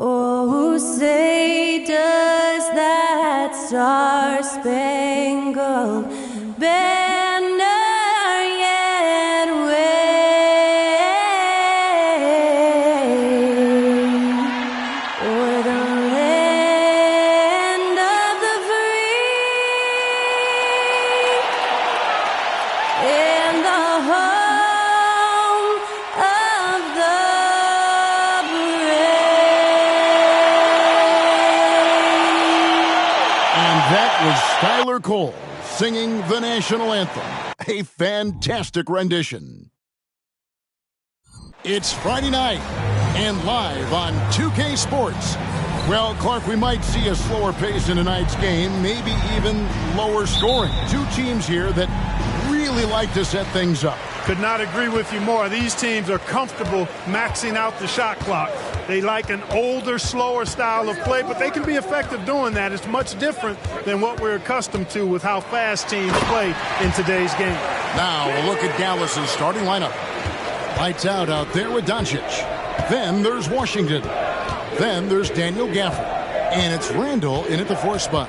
Oh, say does that star-spangled banner yet wave o'er the land of the free and the home of the That was Skylar Cole singing the national anthem. A fantastic rendition. It's Friday night and live on 2K Sports. Well, Clark, we might see a slower pace in tonight's game, maybe even lower scoring. Two teams here that really like to set things up. Could not agree with you more. These teams are comfortable maxing out the shot clock. They like an older, slower style of play, but they can be effective doing that. It's much different than what we're accustomed to with how fast teams play in today's game. Now a look at Dallas's starting lineup. Lights out there with Doncic. Then there's Washington. Then there's Daniel Gafford. And it's Randall in at the 4th spot.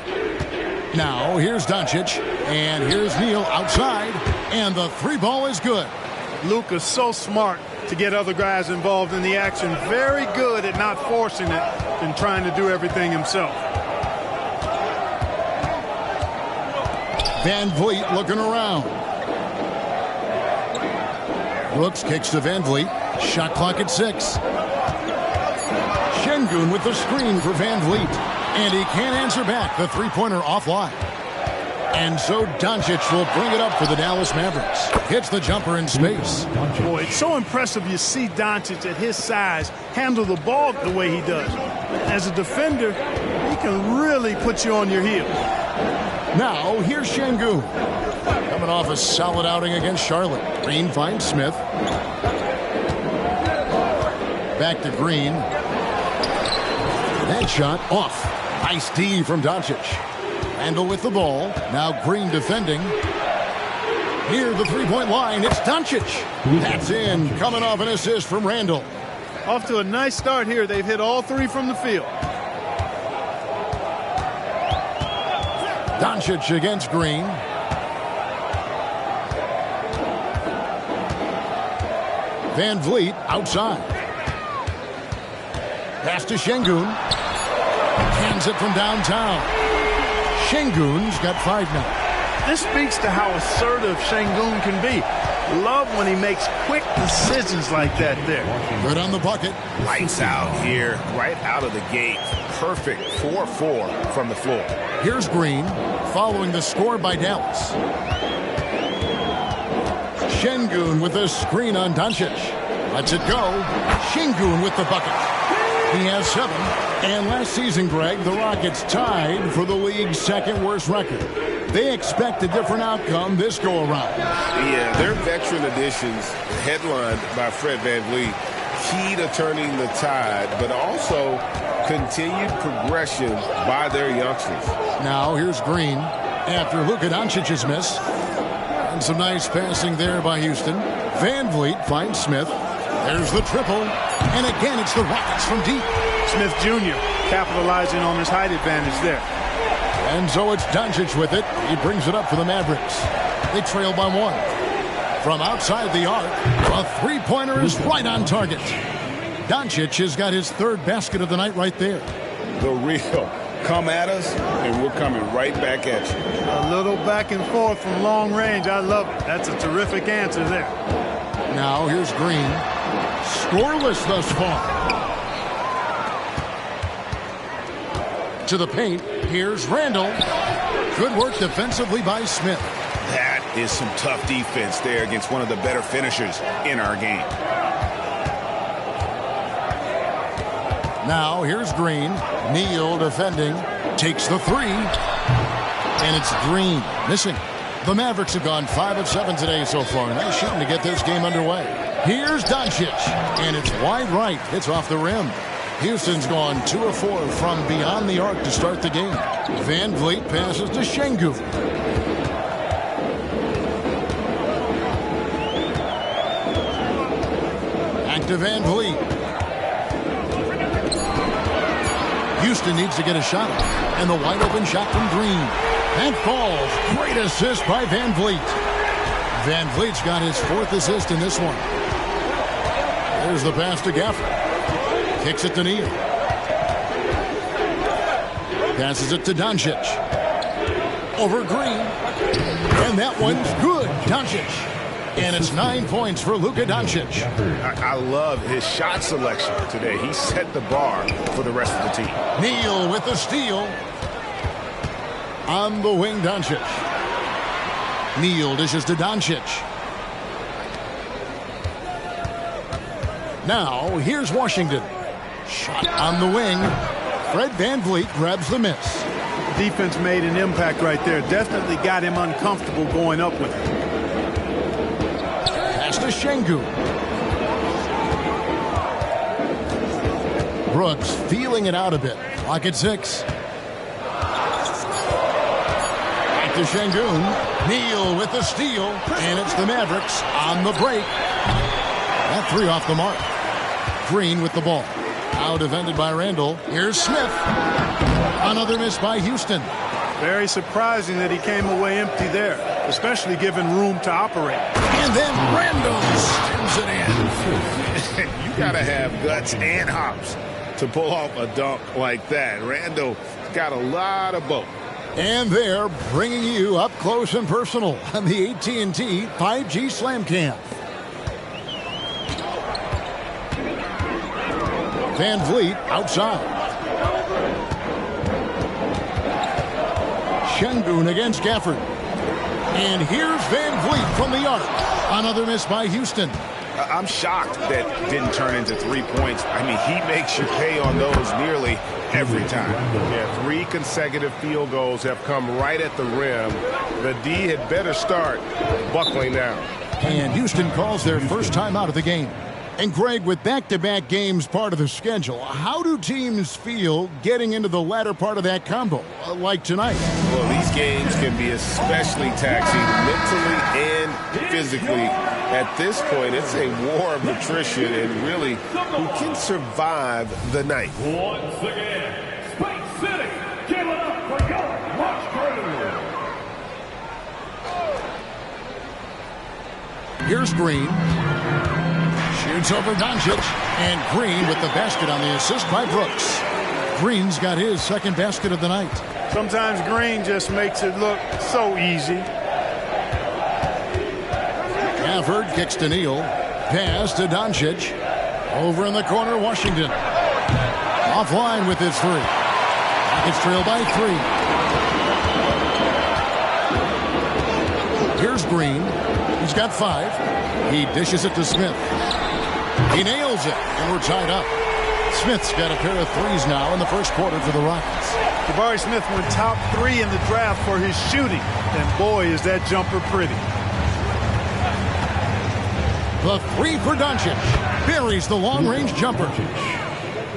Now here's Doncic. And here's Neal outside. And the 3 ball is good. Luka's so smart to get other guys involved in the action. Very good at not forcing it and trying to do everything himself. Van Vliet looking around. Brooks kicks to Van Vliet. Shot clock at 6. Şengün with the screen for Van Vliet. And he can't answer back. The three-pointer offline. And so Doncic will bring it up for the Dallas Mavericks. Hits the jumper in space. Boy, it's so impressive you see Doncic at his size handle the ball the way he does. As a defender, he can really put you on your heels. Now, here's Şengün. Coming off a solid outing against Charlotte. Green finds Smith. Back to Green. That shot off. Nice D from Doncic. Randall with the ball. Now Green defending. Near the three-point line, it's Doncic. That's in. Coming off an assist from Randall. Off to a nice start here. They've hit all 3 from the field. Doncic against Green. Van Vliet outside. Pass to Şengün. Hands it from downtown. Şengün's got 5 now. This speaks to how assertive Şengün can be. Love when he makes quick decisions like that there. Good on the bucket. Lights out here, right out of the gate. Perfect 4-4 from the floor. Here's Green, following the score by Dallas. Şengün with a screen on Doncic. Lets it go. Şengün with the bucket. He has 7. And last season, Greg, the Rockets tied for the league's 2nd worst record. They expect a different outcome this go-around. Yeah, their veteran additions, headlined by Fred VanVleet, key to turning the tide, but also continued progression by their youngsters. Now here's Green after Luka Doncic's miss. And some nice passing there by Houston. Van Vliet finds Smith. There's the triple. And again, it's the Rockets from deep. Smith Jr. capitalizing on his height advantage there. And so it's Doncic with it. He brings it up for the Mavericks. They trail by 1. From outside the arc, a three-pointer is right on target. Doncic has got his 3rd basket of the night right there. The real. Come at us, and we're coming right back at you. A little back and forth from long range. I love it. That's a terrific answer there. Now here's Green. Scoreless thus far. To the paint. Here's Randall. Good work defensively by Smith. That is some tough defense there against one of the better finishers in our game. Now here's Green. Neal defending. Takes the 3. And it's Green missing. The Mavericks have gone 5 of 7 today so far. Nice shooting to get this game underway. Here's Doncic. And it's wide right. It's off the rim. Houston's gone 2 of 4 from beyond the arc to start the game. Van Vliet passes to Şengün. Back to Van Vliet. Houston needs to get a shot. And the wide open shot from Green. That falls. Great assist by Van Vliet. Van Vliet's got his 4th assist in this one. There's the pass to Gafford. Kicks it to Neal. Passes it to Doncic. Over Green. And that one's good. Doncic. And it's 9 points for Luka Doncic. I love his shot selection today. He set the bar for the rest of the team. Neal with the steal. On the wing, Doncic. Neal dishes to Doncic. Now, here's Washington. Shot on the wing. Fred Van Vliet grabs the miss. Defense made an impact right there. Definitely got him uncomfortable going up with it. Pass to Şengün. Brooks feeling it out a bit. Clock at 6. Back to Şengün. Neal with the steal. And it's the Mavericks on the break. That 3 off the mark. Green with the ball. Now defended by Randall. Here's Smith. Another miss by Houston. Very surprising that he came away empty there, especially given room to operate. And then Randall stems it in. You got to have guts and hops to pull off a dunk like that. Randall got a lot of both. And they're bringing you up close and personal on the AT&T 5G Slam Cam. Van Vliet outside. Şengün against Gafford. And here's Van Vliet from the arc. Another miss by Houston. I'm shocked that didn't turn into 3 points. I mean, he makes you pay on those nearly every time. Yeah, 3 consecutive field goals have come right at the rim. The D had better start buckling down. And Houston calls their first time out of the game. And Greg, with back-to-back games part of the schedule, how do teams feel getting into the latter part of that combo, like tonight? Well, these games can be especially taxing mentally and physically. At this point, it's a war of attrition, and really, who can survive the night? Once again, Space City, give it up for your March Green. Here's Green. Shoots over Doncic. And Green with the basket on the assist by Brooks. Green's got his second basket of the night. Sometimes Green just makes it look so easy. Gafford kicks to Neal. Pass to Doncic. Over in the corner, Washington. Offline with his 3. It's trailed by 3. Here's Green. He's got 5. He dishes it to Smith. He nails it, and we're tied up. Smith's got a pair of 3s now in the first quarter for the Rockets. Jabari Smith went top 3 in the draft for his shooting, and boy, is that jumper pretty. The 3 for Doncic. Buries the long-range jumper.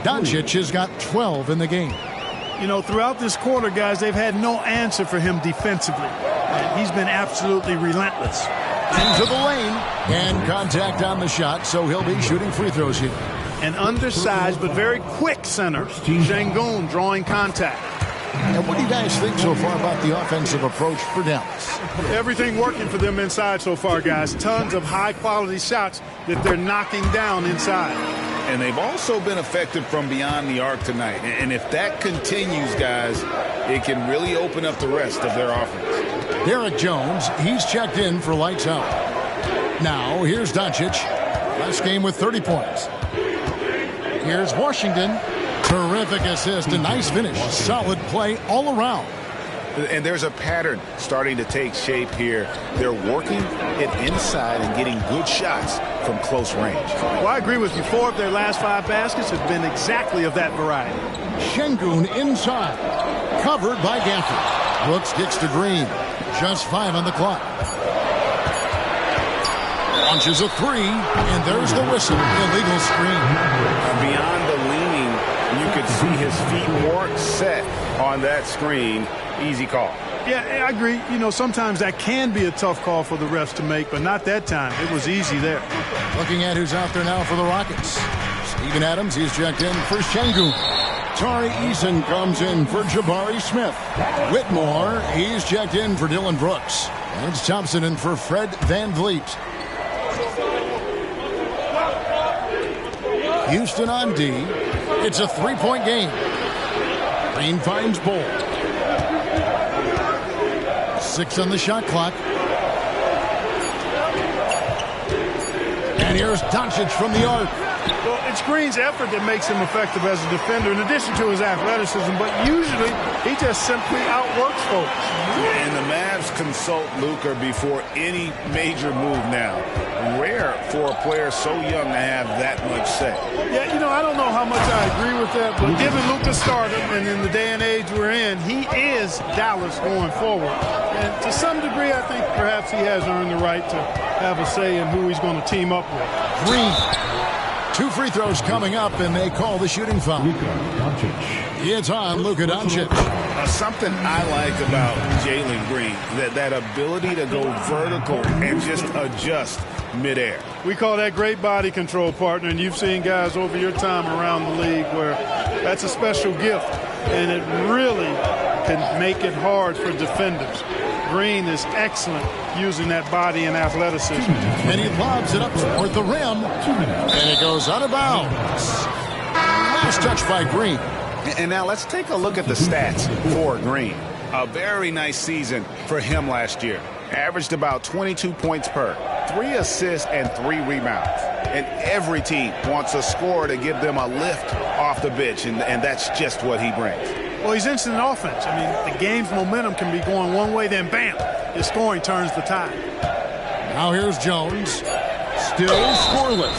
Doncic has got 12 in the game. You know, throughout this quarter, guys, they've had no answer for him defensively. And he's been absolutely relentless. Into the lane. And contact on the shot, so he'll be shooting free throws here. An undersized but very quick center. Şengün drawing contact. And what do you guys think so far about the offensive approach for Dallas? Everything working for them inside so far, guys. Tons of high-quality shots that they're knocking down inside. And they've also been effective from beyond the arc tonight. And if that continues, guys, it can really open up the rest of their offense. Derek Jones, he's checked in for lights out. Now, here's Doncic. Last game with 30 points. Here's Washington. Terrific assist, a nice finish. Solid play all around. And there's a pattern starting to take shape here. They're working it inside and getting good shots from close range. Well, I agree with you. 4 of their last 5 baskets have been exactly of that variety. Şengün inside. Covered by Gafford. Brooks kicks to Green. Just 5 on the clock. Launches a 3, and there's the whistle. Illegal screen. Beyond the leaning, you could see his feet weren't set on that screen. Easy call. Yeah, I agree. You know, sometimes that can be a tough call for the refs to make, but not that time. It was easy there. Looking at who's out there now for the Rockets. Steven Adams, he's checked in for Şengün. Tari Eason comes in for Jabari Smith. Whitmore, he's checked in for Dylan Brooks. It's Thompson in for Fred Van Vliet. Houston on D. It's a three-point game. Green finds Bull. 6 on the shot clock. And here's Doncic from the arc. Well, it's Green's effort that makes him effective as a defender, in addition to his athleticism, but usually he just simply outworks folks. And the Mavs consult Luka before any major move now. Rare for a player so young to have that much say. Yeah, you know, I don't know how much I agree with that, but given Luka started, and in the day and age we're in, he is Dallas going forward. And to some degree, I think perhaps he has earned the right to have a say in who he's going to team up with. Green. 2 free throws coming up, and they call the shooting foul. It's on Luka Doncic. Something I like about Jalen Green, that ability to go vertical and just adjust midair. We call that great body control, partner, and you've seen guys over your time around the league where that's a special gift, and it really can make it hard for defenders. Green is excellent using that body and athleticism. And he lobs it up toward the rim. And it goes out of bounds. Last touch by Green. And now let's take a look at the stats for Green. A very nice season for him last year. Averaged about 22 points per, 3 assists and 3 rebounds. And every team wants a scorer to give them a lift off the bench, and that's just what he brings. Well, he's instant offense. I mean, the game's momentum can be going one way, then bam, his scoring turns the tide. Now here's Jones. Still scoreless.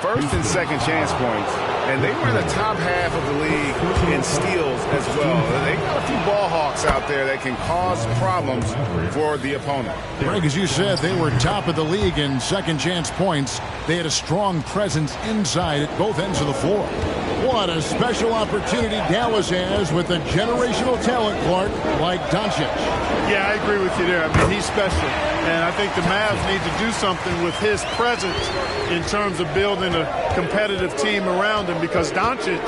First and second chance points, and they were in the top half of the league in steals as well. They got a few ball hawks out there that can cause problems for the opponent. Greg, as you said, they were top of the league in second chance points. They had a strong presence inside at both ends of the floor. What a special opportunity Dallas has with a generational talent, Clark, like Doncic. Yeah, I agree with you there. I mean, he's special. And I think the Mavs need to do something with his presence in terms of building a competitive team around him, because Doncic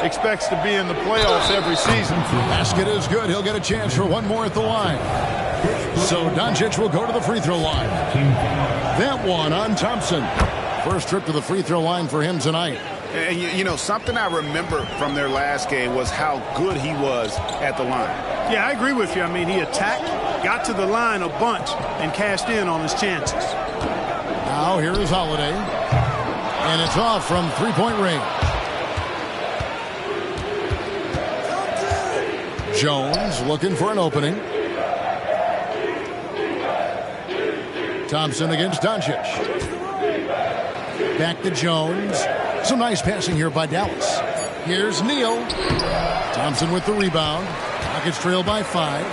expects to be in the playoffs every season. Basket is good. He'll get a chance for one more at the line. So Doncic will go to the free throw line. That one on Thompson. First trip to the free throw line for him tonight. And you know, something I remember from their last game was how good he was at the line. Yeah, I agree with you. I mean, he attacked, got to the line a bunch, and cashed in on his chances. Now here is Holiday. And it's off from three-point range. Jones looking for an opening. Thompson against Doncic. Back to Jones. Some nice passing here by Dallas. Here's Neal. Thompson with the rebound. Rockets trail by 5.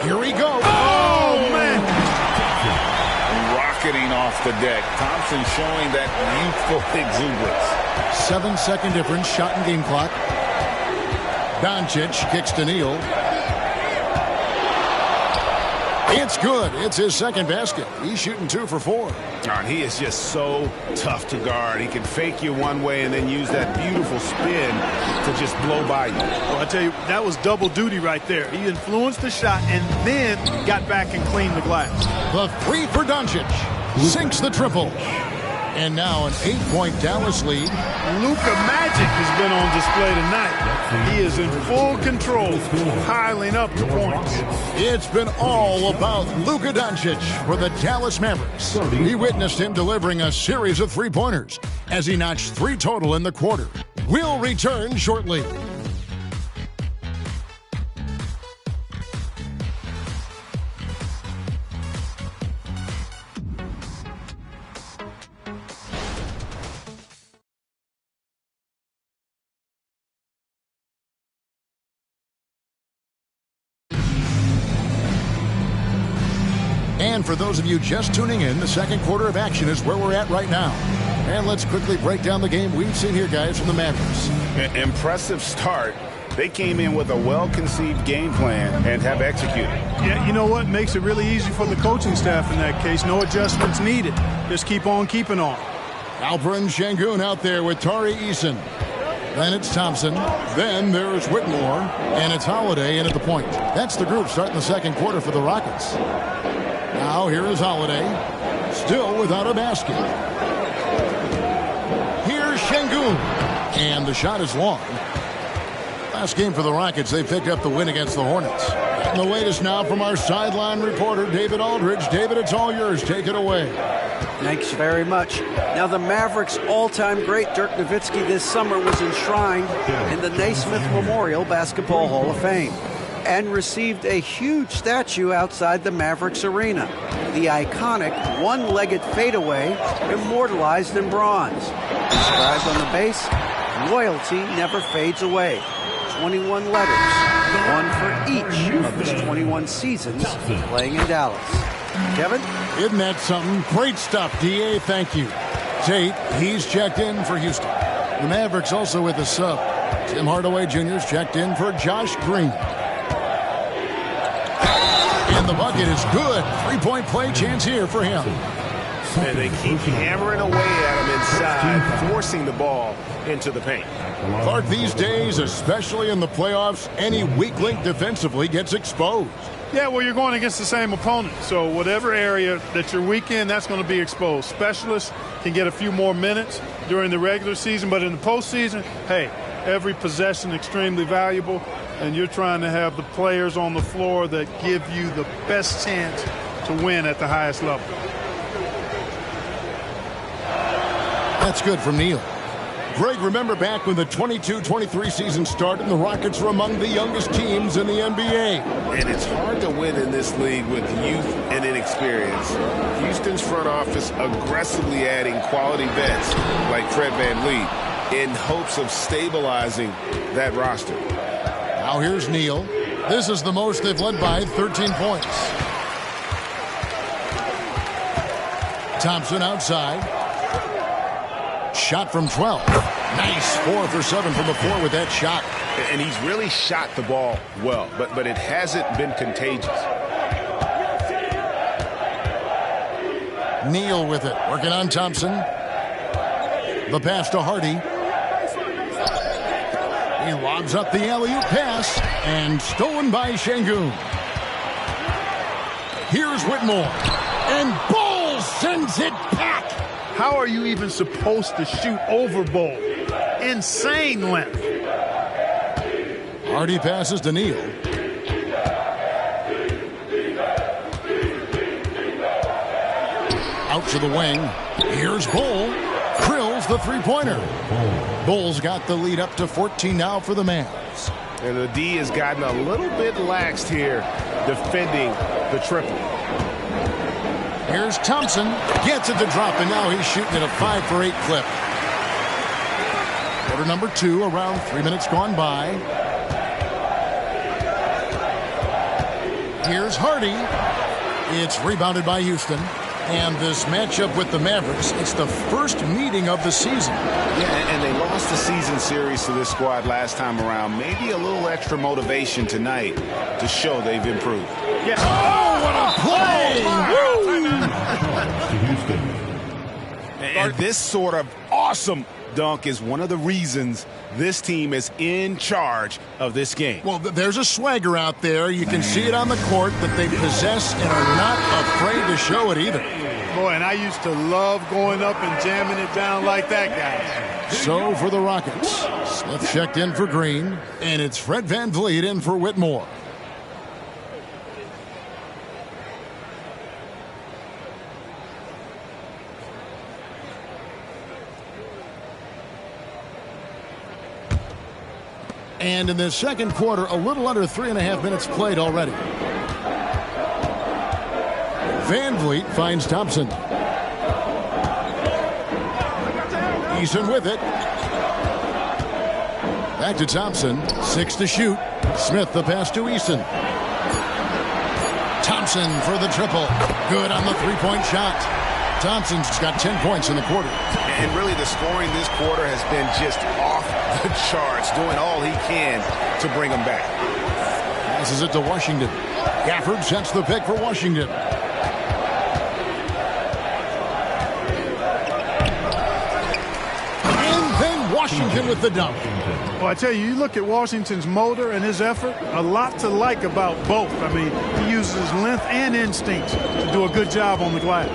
Here we go. Oh, man. Rocketing off the deck. Thompson showing that youthful exuberance. 7-second difference. Shot and game clock. Doncic kicks to Neal. It's good. It's his second basket. He's shooting 2 for 4. And he is just so tough to guard. He can fake you one way and then use that beautiful spin to just blow by you. Well, I tell you, that was double duty right there. He influenced the shot and then got back and cleaned the glass. The 3 for Doncic. Sinks the triple. And now an 8-point Dallas lead. Luka Magic has been on display tonight. He is in full control, piling up the points. It's been all about Luka Doncic for the Dallas Mavericks. We witnessed him delivering a series of three-pointers as he notched 3 total in the quarter. We'll return shortly. And for those of you just tuning in, the second quarter of action is where we're at right now. And let's quickly break down the game we've seen here, guys, from the Mavericks. Impressive start. They came in with a well-conceived game plan and have executed. Yeah, you know what? Makes it really easy for the coaching staff in that case. No adjustments needed. Just keep on keeping on. Alperen Şengün out there with Tari Eason. Then it's Thompson. Then there's Whitmore. And it's Holiday in at the point. That's the group starting the second quarter for the Rockets. Now here is Holiday. Still without a basket. Here's Şengün. And the shot is long. Last game for the Rockets, they picked up the win against the Hornets. And the latest now from our sideline reporter, David Aldridge. David, it's all yours. Take it away. Thanks very much. Now, the Mavericks' all-time great Dirk Nowitzki this summer was enshrined in the Naismith Memorial Basketball Hall of Fame and received a huge statue outside the Mavericks arena. The iconic one-legged fadeaway immortalized in bronze. Inscribed on the base, "Loyalty never fades away." 21 letters, one for each of his 21 seasons playing in Dallas. Kevin? Isn't that something? Great stuff, D.A. Thank you. Tate, he's checked in for Houston. The Mavericks also with a sub. Tim Hardaway Jr.'s checked in for Josh Green. And the bucket is good. Three-point play chance here for him. And they keep hammering away at him inside, forcing the ball into the paint. Clark, these days, especially in the playoffs, any weak link defensively gets exposed. Yeah, well, you're going against the same opponent. So whatever area that you're weak in, that's going to be exposed. Specialists can get a few more minutes during the regular season, but in the postseason, hey, every possession extremely valuable, and you're trying to have the players on the floor that give you the best chance to win at the highest level. That's good from Neal. Greg, remember back when the 22-23 season started and the Rockets were among the youngest teams in the NBA. And it's hard to win in this league with youth and inexperience. Houston's front office aggressively adding quality vets like Fred VanVleet in hopes of stabilizing that roster. Now here's Neal. This is the most they've led by, 13 points. Thompson outside. Shot from 12. Nice 4 for 7 from the floor with that shot. And he's really shot the ball well, but it hasn't been contagious. Neal with it, working on Thompson. The pass to Hardy. He lobs up the alley-oop pass, and stolen by Şengün. Here's Whitmore, and Ball sends it back. How are you even supposed to shoot over Ball? Insane length. Hardy passes to Neal. Out to the wing. Here's Bull. Drills the three-pointer. Bull's got the lead up to 14 now for the Mavs. And the D has gotten a little bit laxed here defending the triple. Here's Thompson. Gets it to drop, and now he's shooting at a 5 for 8 clip. Quarter number 2, around 3 minutes gone by. Here's Hardy. It's rebounded by Houston. And this matchup with the Mavericks, it's the first meeting of the season. Yeah, and they lost the season series to this squad last time around. Maybe a little extra motivation tonight to show they've improved. Yes. Oh, what a play! And this sort of awesome dunk is one of the reasons this team is in charge of this game. Well, there's a swagger out there. You can see it on the court that they possess and are not afraid to show it either. Boy, and I used to love going up and jamming it down like that, guys. So for the Rockets, Smith checked in for Green, and it's Fred VanVleet in for Whitmore. And in the second quarter, a little under 3.5 minutes played already. VanVleet finds Thompson. Eason with it. Back to Thompson. 6 to shoot. Smith the pass to Eason. Thompson for the triple. Good on the three-point shot. Thompson's got 10 points in the quarter. And really the scoring this quarter has been just off the charts, doing all he can to bring them back. Passes it to Washington. Gafford sets the pick for Washington. And then Washington with the dump. Well, I tell you, you look at Washington's motor and his effort, a lot to like about both. I mean, he uses his length and instincts to do a good job on the glass.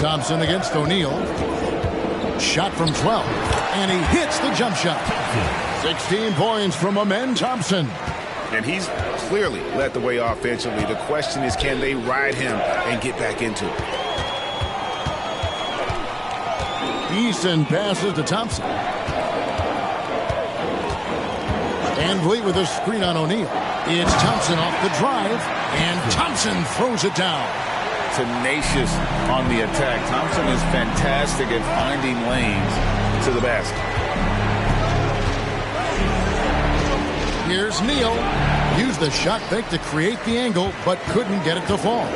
Thompson against O'Neal. Shot from 12, and he hits the jump shot. 16 points from Amen Thompson. And he's clearly led the way offensively. The question is, can they ride him and get back into it? Eason passes to Thompson. Van Vliet with a screen on O'Neal. It's Thompson off the drive, and Thompson throws it down. Tenacious on the attack. Thompson is fantastic at finding lanes to the basket. Here's Neal. Used the shot fake to create the angle, but couldn't get it to fall.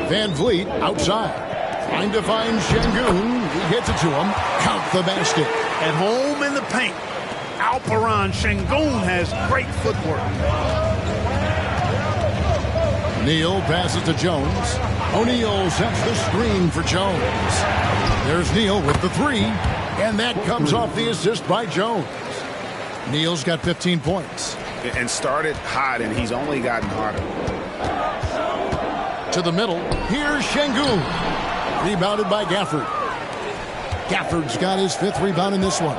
Van Vliet outside. Trying to find Şengün. He hits it to him. Count the basket. At home in the paint, Alperen Şengün has great footwork. Neal passes to Jones. O'Neal sets the screen for Jones. There's Neal with the three, and that comes off the assist by Jones. Neal's got 15 points. And started hot, and he's only gotten harder. To the middle, here's Şengün. Rebounded by Gafford. Gafford's got his 5th rebound in this one.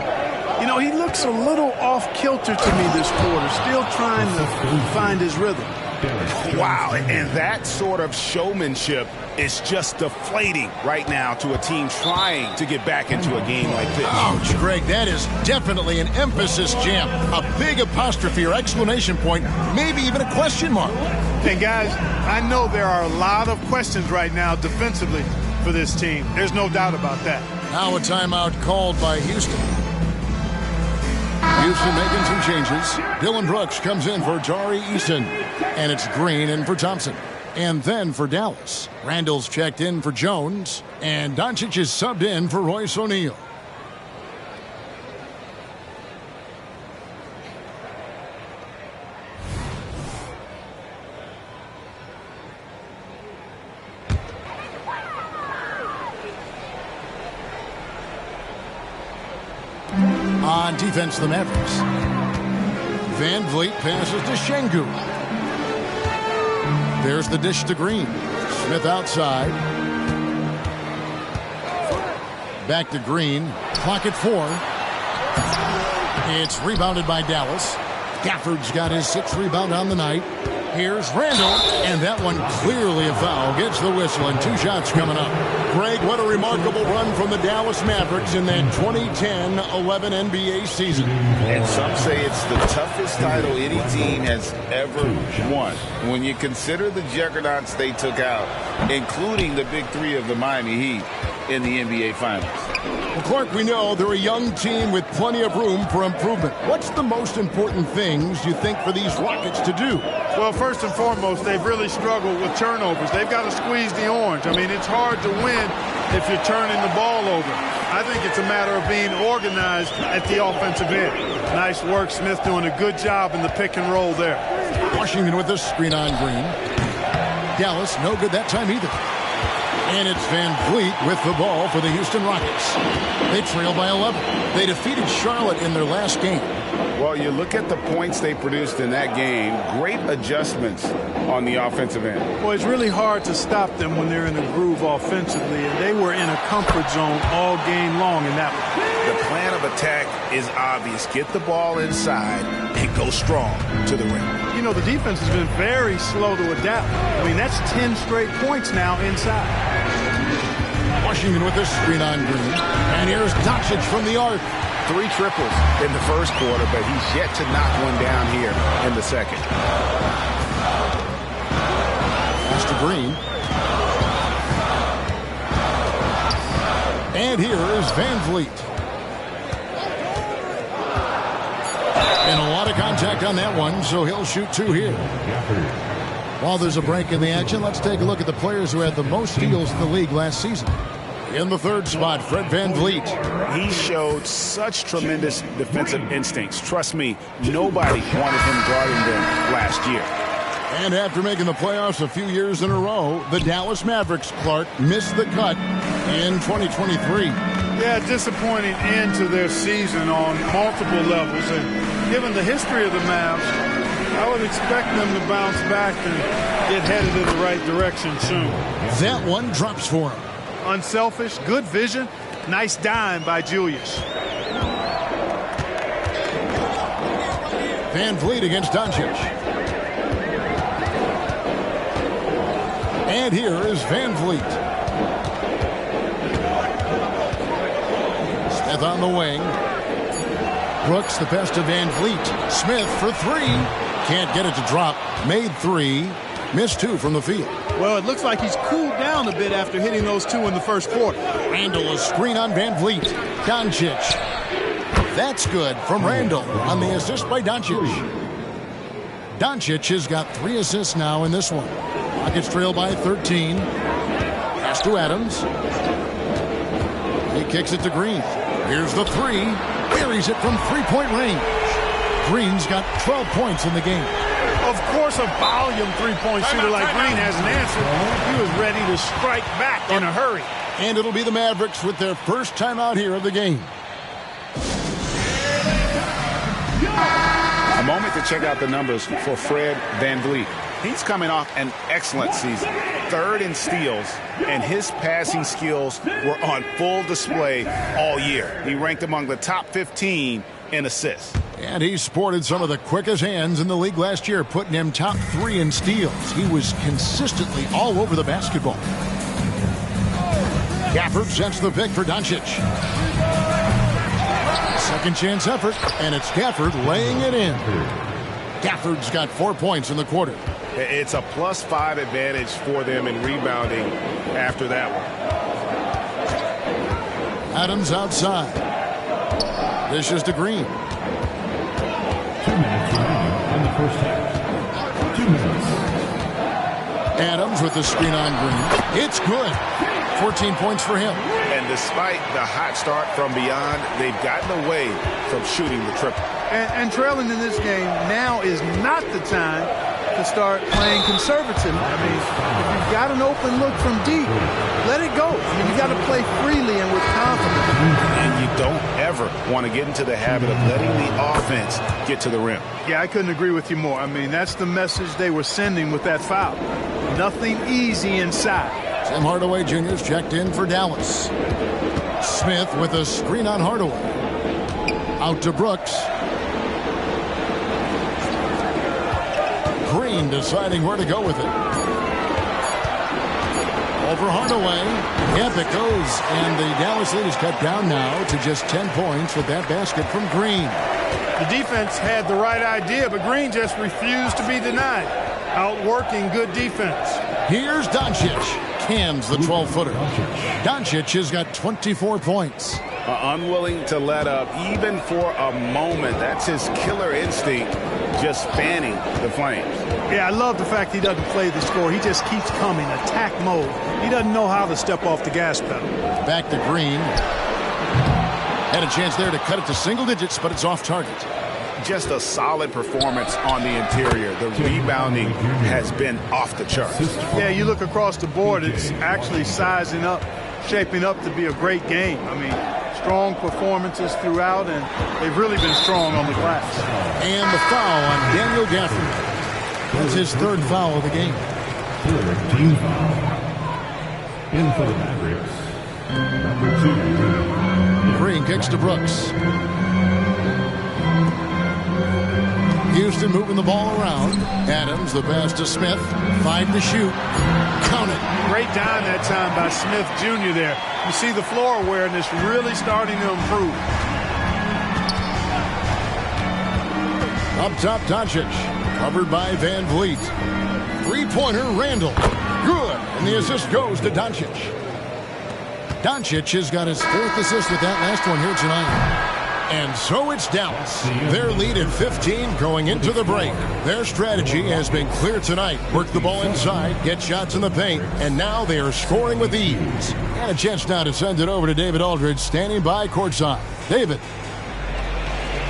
You know, he looks a little off-kilter to me this quarter, still trying to find his rhythm. Wow, and that sort of showmanship is just deflating right now to a team trying to get back into a game like this. Ouch, Greg, that is definitely an emphasis jam. A big apostrophe or exclamation point, maybe even a question mark. And guys, I know there are a lot of questions right now defensively for this team. There's no doubt about that. Now a timeout called by Houston. Houston making some changes. Dylan Brooks comes in for Tari Eason. And it's Green in for Thompson. And then for Dallas, Randall's checked in for Jones. And Doncic is subbed in for Royce O'Neal. On defense, the Mavericks. Van Vliet passes to Şengün. There's the dish to Green. Smith outside. Back to Green. Clock at 4. It's rebounded by Dallas. Gafford's got his 6th rebound on the night. Here's Randall, and that one clearly a foul. Gets the whistle, and 2 shots coming up. Greg, what a remarkable run from the Dallas Mavericks in that 2010-11 NBA season. And some say it's the toughest title any team has ever won. When you consider the juggernauts they took out, including the big 3 of the Miami Heat in the NBA Finals. Well, Clark, we know they're a young team with plenty of room for improvement. What's the most important things you think for these Rockets to do? Well, first and foremost, they've really struggled with turnovers. They've got to squeeze the orange. I mean, it's hard to win if you're turning the ball over. I think it's a matter of being organized at the offensive end. Nice work, Smith doing a good job in the pick and roll there. Washington with the screen on Green. Dallas, no good that time either. And it's Van Vliet with the ball for the Houston Rockets. They trail by 11. They defeated Charlotte in their last game. Well, you look at the points they produced in that game. Great adjustments on the offensive end. Well, it's really hard to stop them when they're in a groove offensively, and they were in a comfort zone all game long in that one. The plan of attack is obvious. Get the ball inside and go strong to the rim. You know, the defense has been very slow to adapt. I mean, that's 10 straight points now inside. Washington with the screen on Green. And here's Doncic from the arc. 3 triples in the first quarter, but he's yet to knock one down here in the second. Pass to Green. And here is Van Vliet. And a lot of contact on that one, so he'll shoot 2 here. While there's a break in the action, let's take a look at the players who had the most steals in the league last season. In the 3rd spot, Fred Van Vliet. He showed such tremendous defensive instincts. Trust me, nobody wanted him guarding them last year. And after making the playoffs a few years in a row, the Dallas Mavericks, Clark, missed the cut in 2023. Yeah, disappointing end to their season on multiple levels. And given the history of the Mavs, I would expect them to bounce back and get headed in the right direction soon. That one drops for him. Unselfish, good vision, nice dime by Julius. Van Vliet against Doncic. And here is Van Vliet. Smith on the wing. Brooks the best of Van Vliet. Smith for three. Can't get it to drop. Made three. Missed two from the field. Well, it looks like he's cooled down a bit after hitting those two in the first quarter. Randall a screen on Van Vliet. Doncic. That's good from Randall on the assist by Doncic. Doncic has got 3 assists now in this one. Rockets trail by 13. Pass to Adams. He kicks it to Green. Here's the three. Buries it from three-point range. Green's got 12 points in the game. Of course, a volume three-point shooter like Green has an answer. He was ready to strike back in a hurry. And it'll be the Mavericks with their first timeout here of the game. A moment to check out the numbers for Fred Van Vliet. He's coming off an excellent season. 3rd in steals, and his passing skills were on full display all year. He ranked among the top 15 in assists. And he sported some of the quickest hands in the league last year, putting him top 3 in steals. He was consistently all over the basketball. Gafford sets the pick for Doncic. Second chance effort, and it's Gafford laying it in. Gafford's got 4 points in the quarter. It's a +5 advantage for them in rebounding after that one. Adams outside. Dishes to Green. 2 minutes remaining in the first half. 2 minutes. Adams with the screen on Green. It's good. 14 points for him. And despite the hot start from beyond, they've gotten away from shooting the triple. And trailing in this game now is not the time to start playing conservative. I mean, if you've got an open look from deep, let it go. I mean, you got to play freely and with confidence. And you don't ever want to get into the habit of letting the offense get to the rim. Yeah, I couldn't agree with you more. I mean, that's the message they were sending with that foul. Nothing easy inside. Tim Hardaway Jr.'s checked in for Dallas. Smith with a screen on Hardaway. Out to Brooks. Green deciding where to go with it. Over Hardaway. Yep, it goes. And the Dallas lead is cut down now to just 10 points with that basket from Green. The defense had the right idea, but Green just refused to be denied. Outworking good defense. Here's Doncic. Cans the 12-footer. Doncic has got 24 points. Unwilling to let up even for a moment. That's his killer instinct, just fanning the flames. Yeah, I love the fact he doesn't play the score. He just keeps coming, attack mode. He doesn't know how to step off the gas pedal. Back to Green. Had a chance there to cut it to single digits, but it's off target. Just a solid performance on the interior. The rebounding has been off the charts. Yeah, you look across the board, it's actually sizing up, shaping up to be a great game. I mean, strong performances throughout, and they've really been strong on the glass. And the foul on Daniel Gafford. That's his 3rd foul of the game. 3rd team foul. In for the Mavericks. Number 2. Green kicks to Brooks. Houston moving the ball around. Adams, the pass to Smith. 5 to shoot. Count it. Great dime that time by Smith Jr. there. You see the floor awareness really starting to improve. Up top, Doncic. Covered by Van Vliet. 3-pointer, Randall. Good. And the assist goes to Doncic. Doncic has got his 4th assist with that last one here tonight. And so it's Dallas. Their lead at 15 going into the break. Their strategy has been clear tonight. Work the ball inside, get shots in the paint, and now they are scoring with ease. And a chance now to send it over to David Aldridge, standing by courtside. David.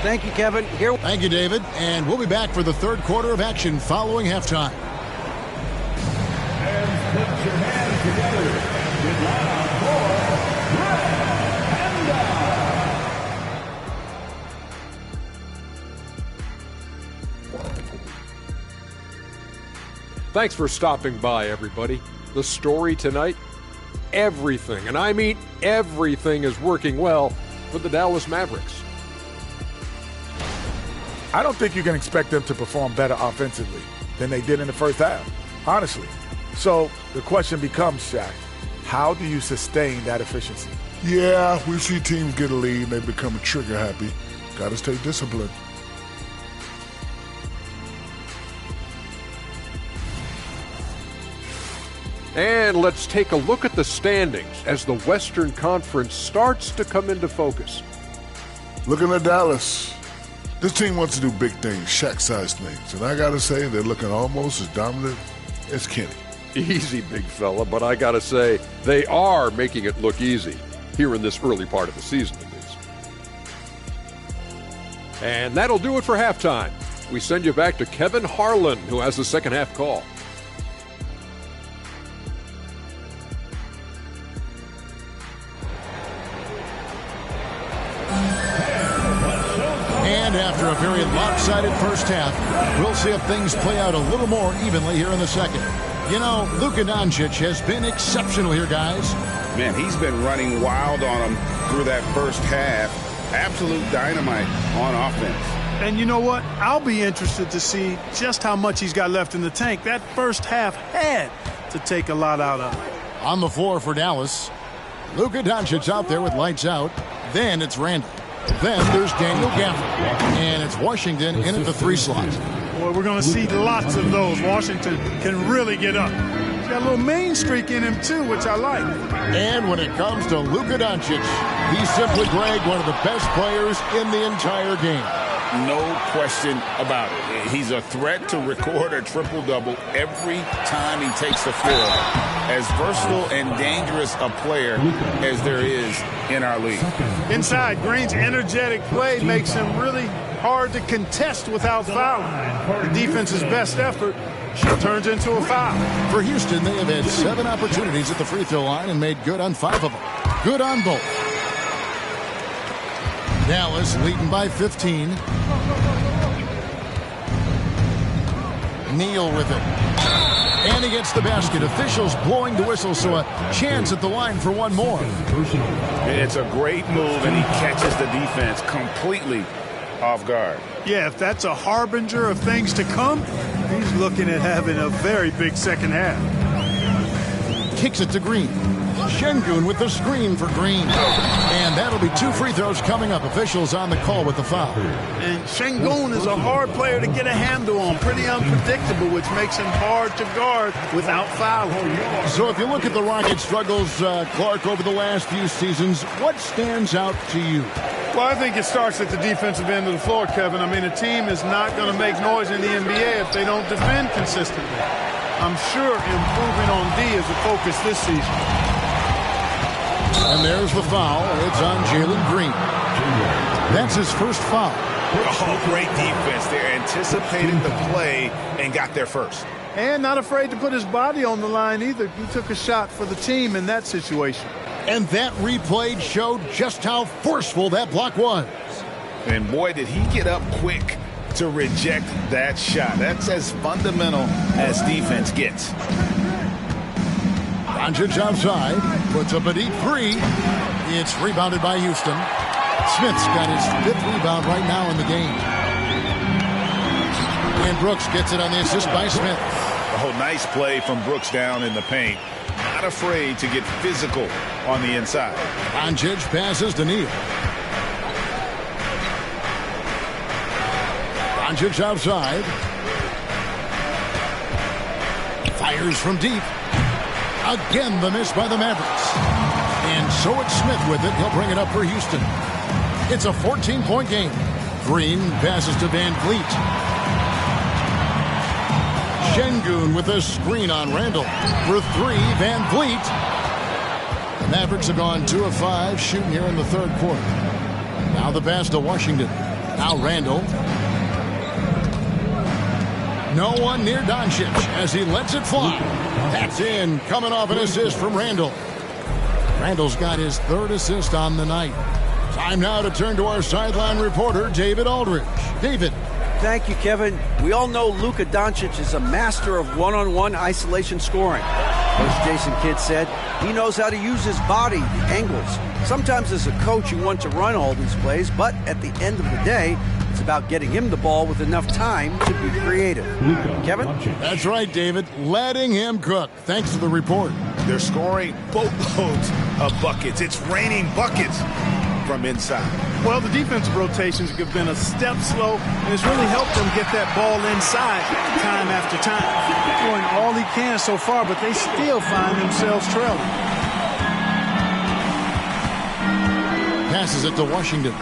Thank you, Kevin. Here. Thank you, David. And we'll be back for the 3rd quarter of action following halftime. Thanks for stopping by, everybody. The story tonight, everything, and I mean everything, is working well for the Dallas Mavericks. I don't think you can expect them to perform better offensively than they did in the first half, honestly. So the question becomes, Shaq, how do you sustain that efficiency? Yeah, we see teams get a lead and they become trigger happy. Got to stay disciplined. And let's take a look at the standings as the Western Conference starts to come into focus. Looking at Dallas, this team wants to do big things, Shaq-sized things. And I got to say, they're looking almost as dominant as Kenny. Easy, big fella, but I got to say, they are making it look easy here in this early part of the season, at least. And that'll do it for halftime. We send you back to Kevin Harlan, who has the second half call. And after a very lopsided first half, we'll see if things play out a little more evenly here in the second. You know, Luka Doncic has been exceptional here, guys. Man, he's been running wild on them through that first half. Absolute dynamite on offense. And you know what? I'll be interested to see just how much he's got left in the tank. That first half had to take a lot out of it. On the floor for Dallas, Luka Doncic out there with lights out. Then it's Randall. Then there's Daniel Gafford. And it's Washington in at the 3 slot. Boy, we're going to see lots of those. Washington can really get up. He's got a little main streak in him, too, which I like. And when it comes to Luka Doncic, he's simply, Greg, one of the best players in the entire game. No question about it. He's a threat to record a triple-double every time he takes the floor. As versatile and dangerous a player as there is in our league. Inside, Green's energetic play makes him really hard to contest without fouling. The defense's best effort turns into a foul. For Houston, they have had 7 opportunities at the free throw line and made good on 5 of them. Good on both. Dallas leading by 15. Neal with it. And he gets the basket. Officials blowing the whistle, so a chance at the line for one more. It's a great move, and he catches the defense completely off guard. Yeah, if that's a harbinger of things to come, he's looking at having a very big second half. Kicks it to Green. Şengün with the screen for Green. And that'll be 2 free throws coming up. Officials on the call with the foul. And Şengün is a hard player to get a handle on. Pretty unpredictable, which makes him hard to guard without fouling. So if you look at the Rockets' struggles, Clark, over the last few seasons, what stands out to you? Well, I think it starts at the defensive end of the floor, Kevin. I mean, a team is not going to make noise in the NBA if they don't defend consistently. I'm sure improving on D is a focus this season. And there's the foul. It's on Jalen Green. That's his first foul. Oh, great defense. They anticipated the play and got there first. And not afraid to put his body on the line either. He took a shot for the team in that situation. And that replay showed just how forceful that block was. And boy, did he get up quick to reject that shot. That's as fundamental as defense gets. Doncic outside, puts up a deep 3. It's rebounded by Houston. Smith's got his 5th rebound right now in the game. And Brooks gets it on the assist by Smith. Oh, nice play from Brooks down in the paint. Not afraid to get physical on the inside. Doncic passes to Neal. Doncic outside. Fires from deep. Again, the miss by the Mavericks. And so it's Smith with it. He'll bring it up for Houston. It's a 14-point game. Green passes to Van Vliet. Şengün with a screen on Randall. For 3, Van Vliet. The Mavericks have gone 2 of 5 shooting here in the 3rd quarter. Now the pass to Washington. Now Randall. No one near Doncic as he lets it fly. That's in, coming off an assist from Randall. Randall's got his 3rd assist on the night. Time now to turn to our sideline reporter, David Aldridge. David. Thank you, Kevin. We all know Luka Doncic is a master of one-on-one isolation scoring. Coach Jason Kidd said he knows how to use his body, the angles. Sometimes as a coach, you want to run all these plays, but at the end of the day, it's about getting him the ball with enough time to be creative. Kevin? That's right, David. Letting him cook. Thanks for the report. They're scoring boatloads of buckets. It's raining buckets from inside. Well, the defensive rotations have been a step slow, and it's really helped them get that ball inside time after time. Doing all he can so far, but they still find themselves trailing. Passes it to Washington.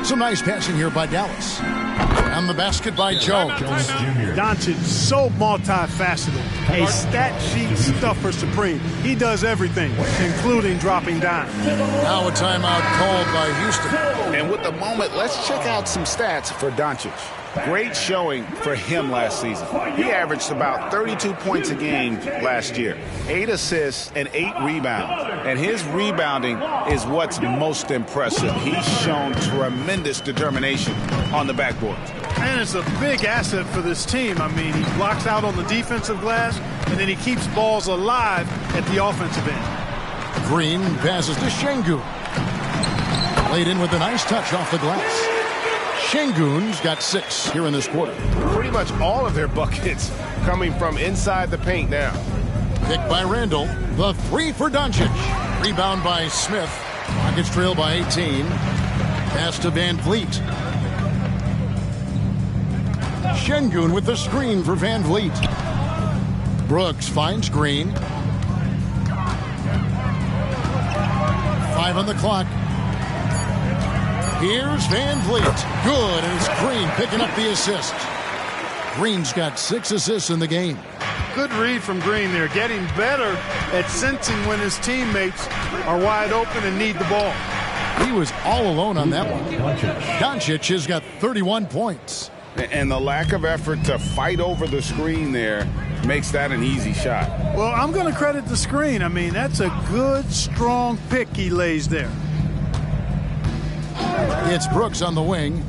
Some nice passing here by Dallas. And the basket by Jones. Doncic, so multifaceted. A stat sheet stuffer supreme. He does everything, including dropping dimes. Now a timeout called by Houston. And with the moment, let's check out some stats for Doncic. Great showing for him last season. He averaged about 32 points a game last year, 8 assists and 8 rebounds. And his rebounding is what's most impressive. He's shown tremendous determination on the backboard. And it's a big asset for this team. I mean, he blocks out on the defensive glass, and then he keeps balls alive at the offensive end. Green passes to Şengün. Laid in with a nice touch off the glass. Şengün's got 6 here in this quarter. Pretty much all of their buckets coming from inside the paint now. Picked by Randall. The 3 for Doncic. Rebound by Smith. Rockets trail by 18. Pass to Van Vliet. Şengün with the screen for Van Vliet. Brooks finds Green. 5 on the clock. Here's Van Vliet. Good, and it's Green picking up the assist. Green's got 6 assists in the game. Good read from Green there, getting better at sensing when his teammates are wide open and need the ball. He was all alone on that one. Doncic has got 31 points. And the lack of effort to fight over the screen there makes that an easy shot. Well, I'm going to credit the screen. I mean, that's a good, strong pick he lays there. It's Brooks on the wing.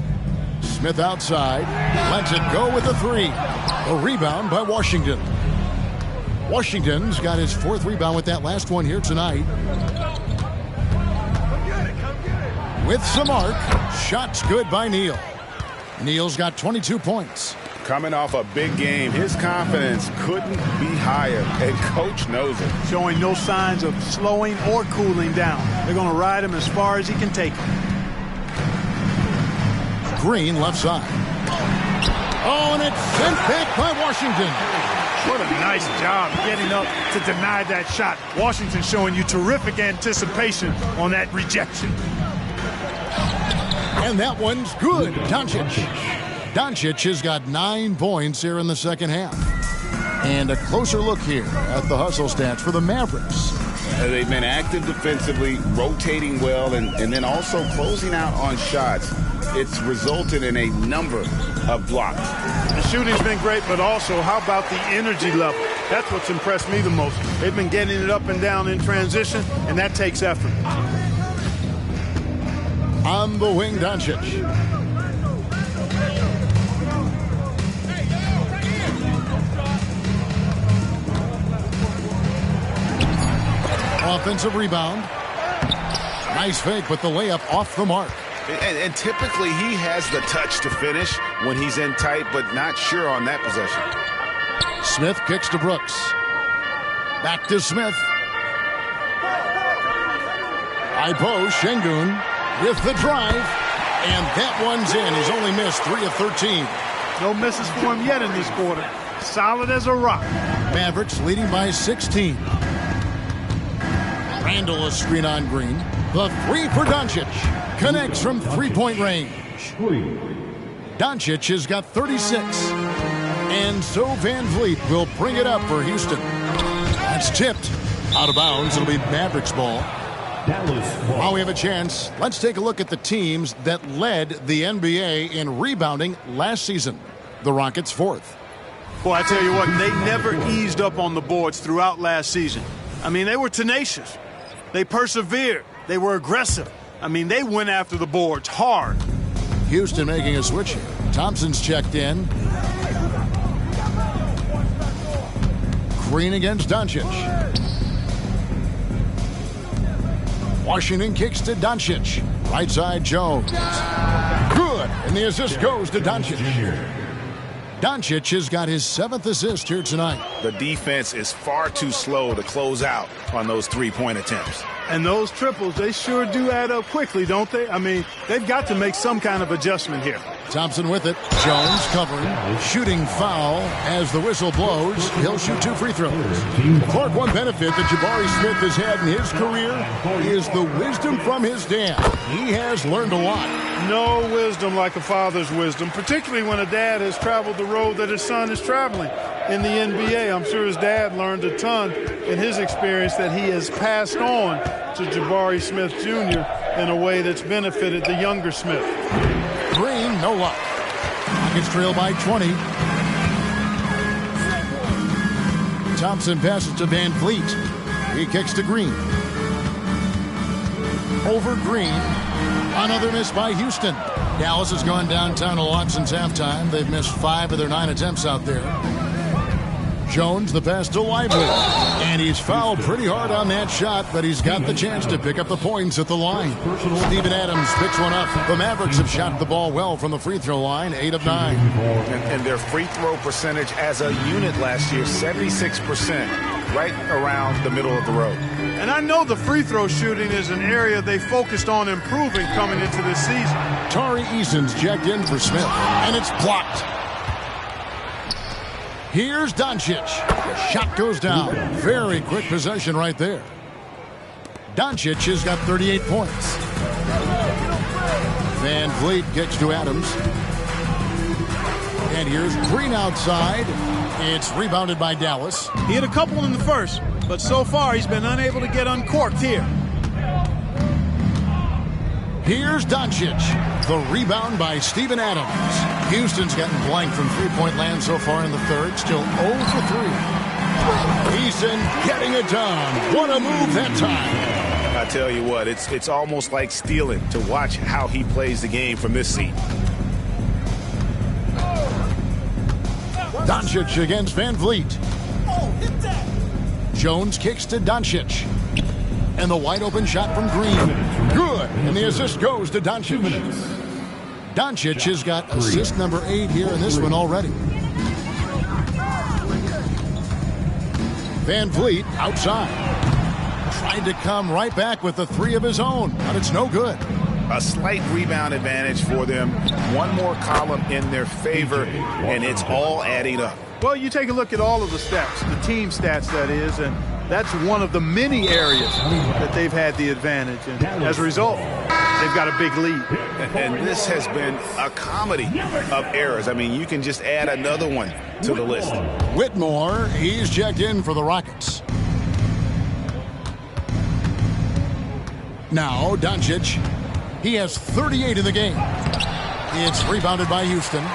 Smith outside. Lets it go with the 3. A rebound by Washington. Washington's got his 4th rebound with that last one here tonight. With some arc. Shots good by Neal. Neal's got 22 points. Coming off a big game, his confidence couldn't be higher, and Coach knows it. Showing no signs of slowing or cooling down. They're going to ride him as far as he can take him. Green left side. Oh, and it's sent back by Washington. What a nice job getting up to deny that shot. Washington showing you terrific anticipation on that rejection. And that one's good. Doncic. Doncic has got 9 points here in the second half. And a closer look here at the hustle stats for the Mavericks. They've been active defensively, rotating well, and then also closing out on shots. It's resulted in a number of blocks. The shooting's been great, but also how about the energy level? That's what's impressed me the most. They've been getting it up and down in transition, and that takes effort. On the wing, Doncic. Offensive rebound. Nice fake, but the layup off the mark. And typically he has the touch to finish when he's in tight, but not sure on that possession. Smith kicks to Brooks. Back to Smith. Ipo Şengün with the drive. And that one's in. He's only missed 3 of 13. No misses for him yet in this quarter. Solid as a rock. Mavericks leading by 16. Randall a screen on Green. The 3 for Doncic. Connects from 3-point range. Doncic has got 36. And so Van Vliet will bring it up for Houston. That's tipped. Out of bounds. It'll be Mavericks ball. While we have a chance, let's take a look at the teams that led the NBA in rebounding last season. The Rockets 4th. Boy, I tell you what, they never eased up on the boards throughout last season. I mean, they were tenacious. They persevered. They were aggressive. I mean, they went after the boards hard. Houston making a switch here. Thompson's checked in. Green against Doncic. Washington kicks to Doncic. Right side, Jones. Good. And the assist goes to Doncic. Doncic has got his 7th assist here tonight. The defense is far too slow to close out on those three-point attempts. And those triples, they sure do add up quickly, don't they? I mean, they've got to make some kind of adjustment here. Thompson with it. Jones covering. Shooting foul as the whistle blows. He'll shoot 2 free throws. Clark, one benefit that Jabari Smith has had in his career is the wisdom from his dad. He has learned a lot. No wisdom like a father's wisdom, particularly when a dad has traveled the road that his son is traveling in the NBA. I'm sure his dad learned a ton in his experience that he has passed on to Jabari Smith Jr. in a way that's benefited the younger Smith. Green, no luck. Rockets trail by 20. Thompson passes to Van Vliet. He kicks to Green. Over Green. Another miss by Houston. Dallas has gone downtown a lot since halftime. They've missed 5 of their 9 attempts out there. Jones, the pass to Lively. And he's fouled pretty hard on that shot, but he's got the chance to pick up the points at the line. Steven Adams picks one up. The Mavericks have shot the ball well from the free throw line, 8 of 9. And their free throw percentage as a unit last year, 76%, right around the middle of the road. And I know the free throw shooting is an area they focused on improving coming into this season. Tari Eason's checked in for Smith, and it's blocked. Here's Doncic. Shot goes down. Very quick possession right there. Doncic has got 38 points. Van Vliet kicks to Adams. And here's Green outside. It's rebounded by Dallas. He had a couple in the first, but so far he's been unable to get uncorked here. Here's Doncic. The rebound by Steven Adams. Houston's gotten blank from three-point land so far in the third. Still 0 for 3. Eason getting it done. What a move that time. I tell you what, it's almost like stealing to watch how he plays the game from this seat. Doncic against Van Vliet. Jones kicks to Doncic. And the wide open shot from Green. Good. And the assist goes to Doncic. Doncic has got assist number 8 here in this one already. Van Vliet outside. Tried to come right back with the 3 of his own, but it's no good. A slight rebound advantage for them. One more column in their favor, and it's all adding up. Well, you take a look at all of the stats, the team stats that is, and that's one of the many areas that they've had the advantage. And as a result, they've got a big lead. And this has been a comedy of errors. I mean, you can just add another one to the list. Whitmore, he's checked in for the Rockets. Now, Doncic. He has 38 in the game. It's rebounded by Houston.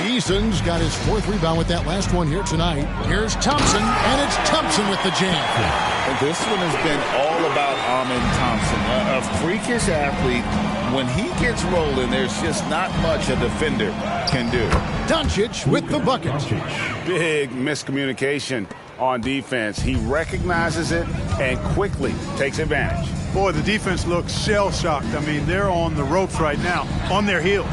Eason's got his 4th rebound with that last one here tonight. Here's Thompson, and it's Thompson with the jam. And this one has been all about Amin Thompson, a freakish athlete. When he gets rolling, there's just not much a defender can do. Doncic with the bucket. Big miscommunication on defense. He recognizes it and quickly takes advantage. Boy, the defense looks shell-shocked. I mean, they're on the ropes right now, on their heels.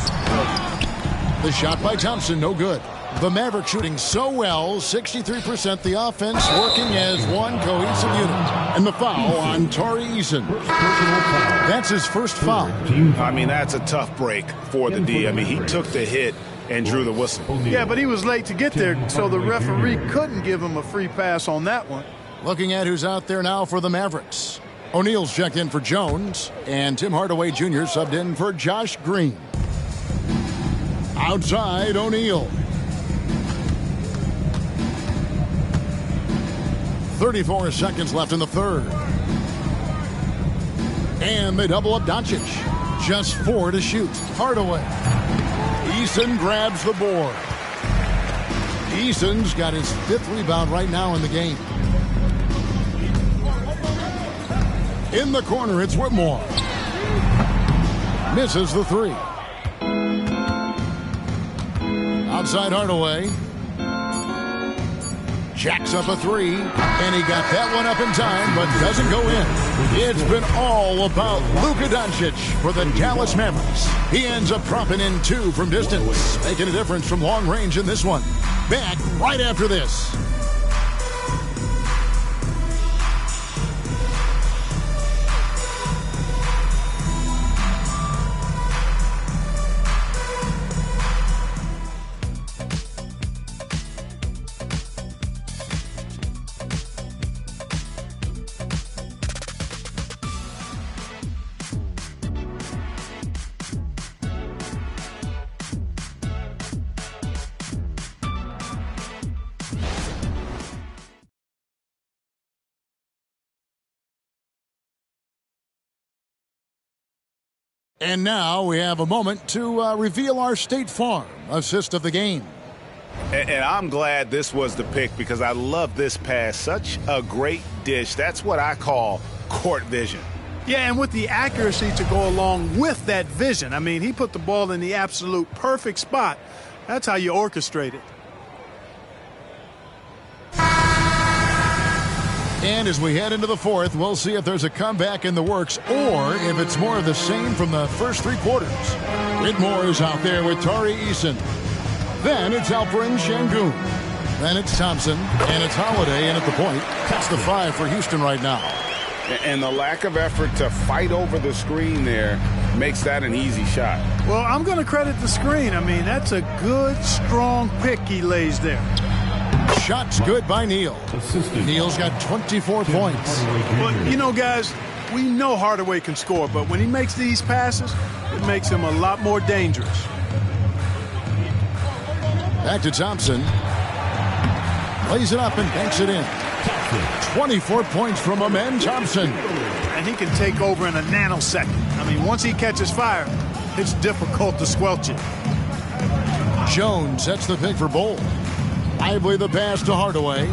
The shot by Thompson, no good. The Mavericks shooting so well, 63%. The offense working as one cohesive unit. And the foul on Tari Eason. That's his first foul. I mean, that's a tough break for the D. I mean, he took the hit and drew the whistle. Yeah, but he was late to get there, so the referee couldn't give him a free pass on that one. Looking at who's out there now for the Mavericks. O'Neal's checked in for Jones, and Tim Hardaway Jr. subbed in for Josh Green. Outside, O'Neal. 34 seconds left in the third. And they double up Doncic. Just 4 to shoot. Hardaway. Eason grabs the board. Eason's got his 5th rebound right now in the game. In the corner, it's Whitmore. Misses the three. Outside Hardaway. Jacks up a three, and he got that one up in time, but doesn't go in. It's been all about Luka Doncic for the Dallas Mavericks. He ends up dropping in 2 from distance, making a difference from long range in this one. Back right after this. And now we have a moment to reveal our State Farm assist of the game. And I'm glad this was the pick because I love this pass. Such a great dish. That's what I call court vision. Yeah, and with the accuracy to go along with that vision. I mean, he put the ball in the absolute perfect spot. That's how you orchestrate it. And as we head into the fourth, we'll see if there's a comeback in the works or if it's more of the same from the first 3 quarters. Whitmore is out there with Tari Eason. Then it's Alperen Şengün. Then it's Thompson, and it's Holiday in at the point. That's the 5 for Houston right now. And the lack of effort to fight over the screen there makes that an easy shot. Well, I'm going to credit the screen. I mean, that's a good, strong pick he lays there. Shots good by Neal. Neal's got 24 points. Well, you know, guys, we know Hardaway can score, but when he makes these passes, it makes him a lot more dangerous. Back to Thompson. Lays it up and banks it in. 24 points from Amen Thompson. And he can take over in a nanosecond. I mean, once he catches fire, it's difficult to squelch it. Jones sets the pick for Bowl. Lively the pass to Hardaway.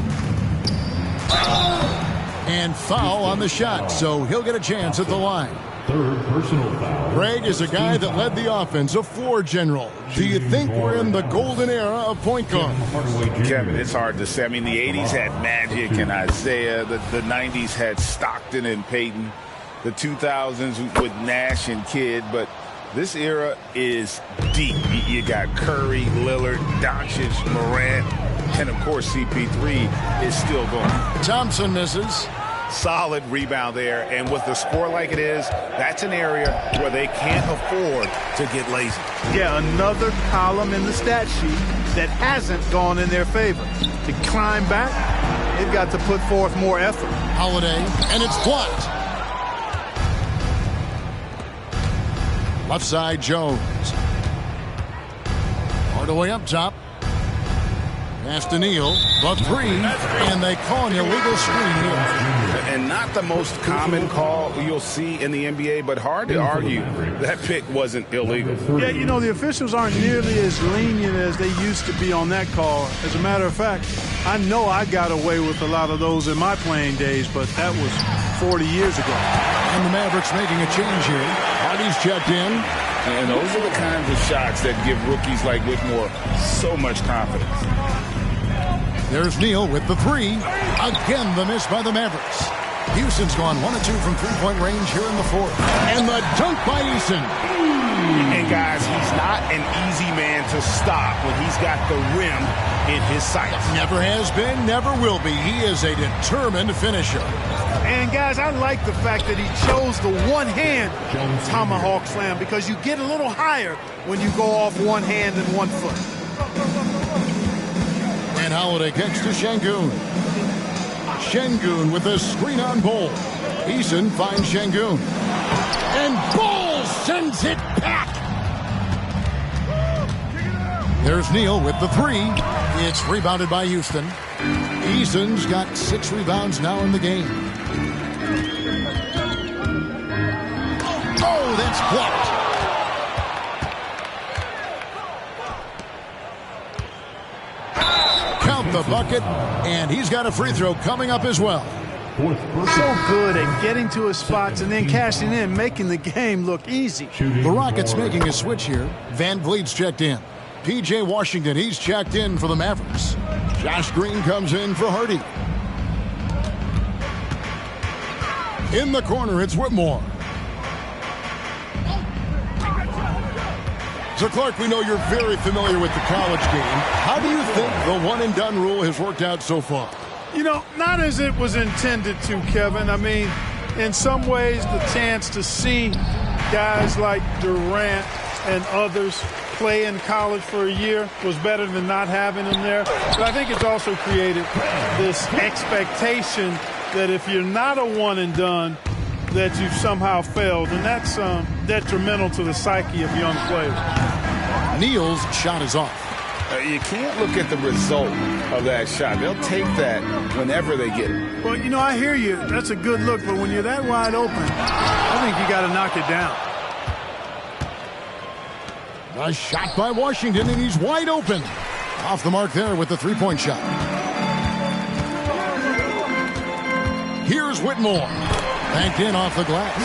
And foul on the shot, so he'll get a chance at the line. Third personal foul. Greg is a guy that led the offense, a floor general. Do you think we're in the golden era of point guard? Kevin, it's hard to say. I mean, the 80s had Magic and Isaiah. The 90s had Stockton and Peyton. The 2000s with Nash and Kidd. But this era is deep. You got Curry, Lillard, Doncic, Morant, and, of course, CP3 is still going. Thompson misses. Solid rebound there, and with the score like it is, that's an area where they can't afford to get lazy. Yeah, another column in the stat sheet that hasn't gone in their favor. To climb back, they've got to put forth more effort. Holiday, and it's blocked. Left side, Jones. Hardaway up top. Pass to Neal, the 3, and they call an illegal screen here. And not the most common call you'll see in the NBA, but hard to argue that pick wasn't illegal. Yeah, you know, the officials aren't nearly as lenient as they used to be on that call. As a matter of fact, I know I got away with a lot of those in my playing days, but that was 40 years ago. And the Mavericks making a change here. Hardy's checked in. And those are the kinds of shots that give rookies like Whitmore so much confidence. There's Neal with the 3. Again, the miss by the Mavericks. Houston's gone 1 of 2 from three-point range here in the fourth. And the dunk by Eason. And, guys, he's not an easy man to stop when he's got the rim in his sights. Never has been, never will be. He is a determined finisher. And, guys, I like the fact that he chose the one-hand tomahawk slam because you get a little higher when you go off one hand and one foot. And Holiday kicks to Şengün. Şengün with a screen on Bowl. Eason finds Şengün. And Bowl sends it back. There's Neal with the 3. It's rebounded by Houston. Eason's got 6 rebounds now in the game. Oh, that's blocked. Count the bucket, and he's got a free throw coming up as well. So good at getting to his spots and then cashing in, making the game look easy. The Rockets making a switch here. Van Vliet's checked in. P.J. Washington, he's checked in for the Mavericks. Josh Green comes in for Hardy. In the corner, it's Whitmore. So, Clark, we know you're very familiar with the college game. How do you think the one-and-done rule has worked out so far? You know, not as it was intended to, Kevin. I mean, in some ways, the chance to see guys like Durant and others play in college for a year was better than not having them there. But I think it's also created this expectation that if you're not a one-and-done, that you've somehow failed, and that's detrimental to the psyche of young players. Neal's shot is off. You can't look at the result of that shot. They'll take that whenever they get it. Well, you know, I hear you. That's a good look, but when you're that wide open, I think you got to knock it down. A shot by Washington, and he's wide open. Off the mark there with the three-point shot. Here's Whitmore. Banked in off the glass.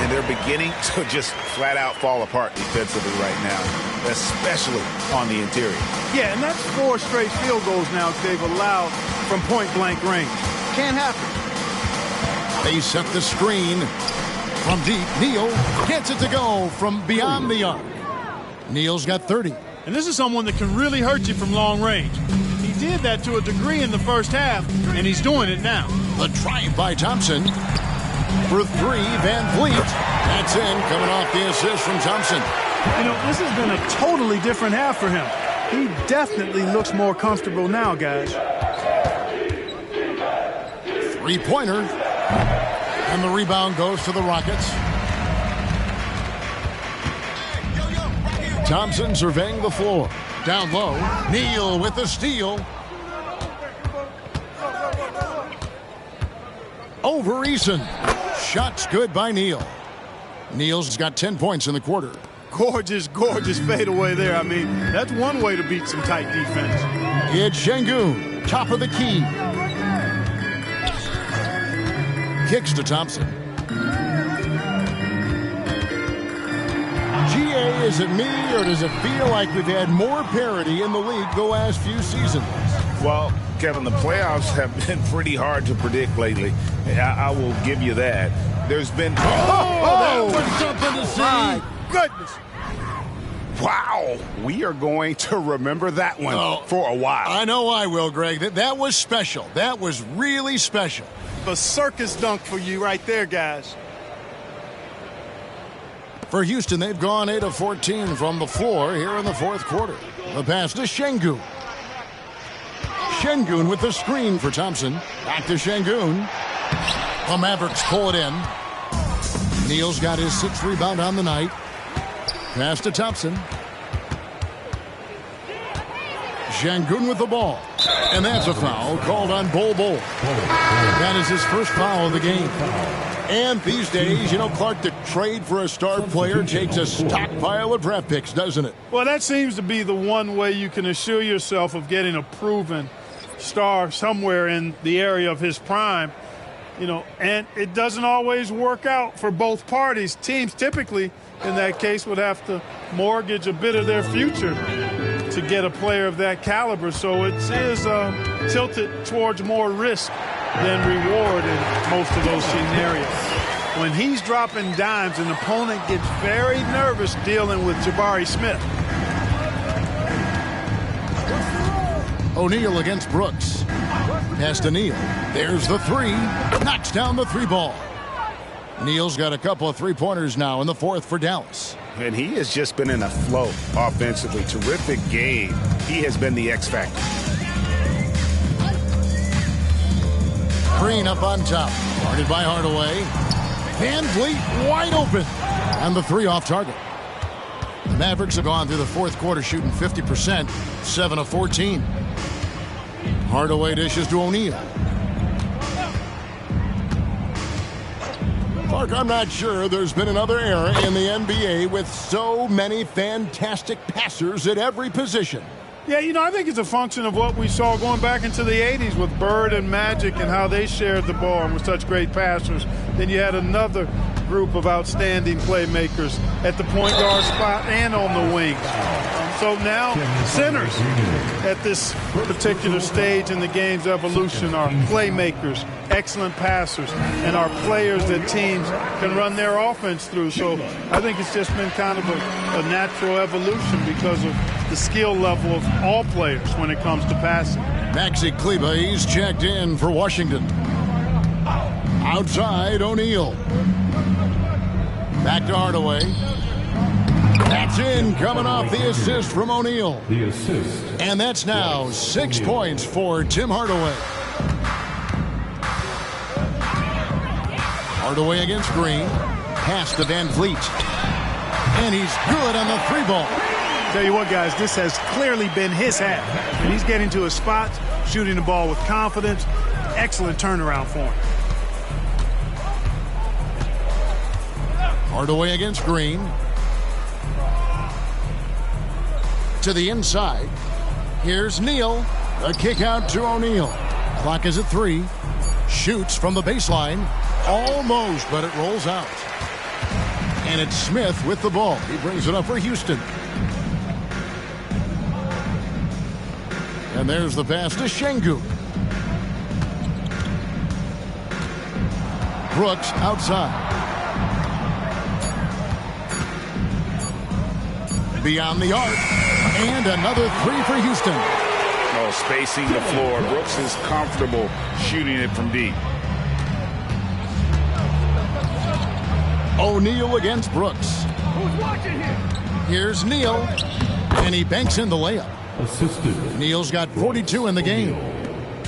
And they're beginning to just flat out fall apart defensively right now, especially on the interior. Yeah, and that's 4 straight field goals now they've allowed from point-blank range. Can't happen. They set the screen from deep. Neal gets it to go from beyond the arc. Neal's got 30. And this is someone that can really hurt you from long range. He did that to a degree in the first half, and he's doing it now. The drive by Thompson. For 3, Van Vliet. That's in, coming off the assist from Thompson. You know, this has been a totally different half for him. He definitely looks more comfortable now, guys. Three-pointer. And the rebound goes to the Rockets. Thompson surveying the floor. Down low. Neal with the steal. Over Eason. Shots good by Neal. Neal's got 10 points in the quarter. Gorgeous, gorgeous fadeaway there. I mean, that's one way to beat some tight defense. It's Şengün, top of the key. Kicks to Thompson. GA, is it me, or does it feel like we've had more parity in the league the last few seasons? Well, Kevin, the playoffs have been pretty hard to predict lately. I will give you that. There's been... that was something to see. My goodness. Wow. We are going to remember that one for a while. I know I will, Greg. That was special. That was really special. A circus dunk for you right there, guys. For Houston, they've gone 8 of 14 from the floor here in the fourth quarter. The pass to Şengün. Şengün with the screen for Thompson. Back to Şengün. The Mavericks pull it in. Neal's got his 6th rebound on the night. Pass to Thompson. Şengün with the ball. And that's a foul called on Bol. That is his first foul of the game. And these days, you know, Clark, the trade for a star player takes a stockpile of draft picks, doesn't it? Well, that seems to be the one way you can assure yourself of getting a proven star somewhere in the area of his prime. You know, and it doesn't always work out for both parties. Teams typically, in that case, would have to mortgage a bit of their future to get a player of that caliber. So it is tilted towards more risk than reward in most of those scenarios. When he's dropping dimes, an opponent gets very nervous dealing with Jabari Smith. O'Neal against Brooks. Pass to Neal. There's the 3. Knocks down the 3 ball. Neal's got a couple of 3-pointers now in the fourth for Dallas. And he has just been in a flow offensively. Terrific game. He has been the X factor. Green up on top. Guarded by Hardaway. Van Vliet wide open. And the 3 off target. The Mavericks have gone through the fourth quarter shooting 50%, 7 of 14. Hardaway dishes to O'Neal. Clark, I'm not sure there's been another era in the NBA with so many fantastic passers at every position. Yeah, I think it's a function of what we saw going back into the 80s with Bird and Magic and how they shared the ball and were such great passers. Then you had another group of outstanding playmakers at the point guard spot and on the wings. So now centers at this particular stage in the game's evolution are playmakers, excellent passers, and are players that teams can run their offense through. So I think it's just been kind of a natural evolution because of the skill level of all players when it comes to passing. Maxi Kleber, he's checked in for Washington. Outside, O'Neal. Back to Hardaway. That's in, coming off the assist from O'Neal. The assist. And that's now 6 points for Tim Hardaway. Hardaway against Green. Pass to Van Vliet. And he's good on the 3-ball. Tell you what, guys, this has clearly been his half. And he's getting to his spots, shooting the ball with confidence. Excellent turnaround for him. Hardaway against Green. To the inside. Here's Neal. A kick out to O'Neal. Clock is at 3. Shoots from the baseline. Almost, but it rolls out. And it's Smith with the ball. He brings it up for Houston. And there's the pass to Şengün. Brooks outside. Beyond the arc. And another 3 for Houston. Oh, spacing the floor. Brooks is comfortable shooting it from deep. O'Neal against Brooks. Who's watching here? Here's Neal. And he banks in the layup. Assisted. Neal's got 42 in the game.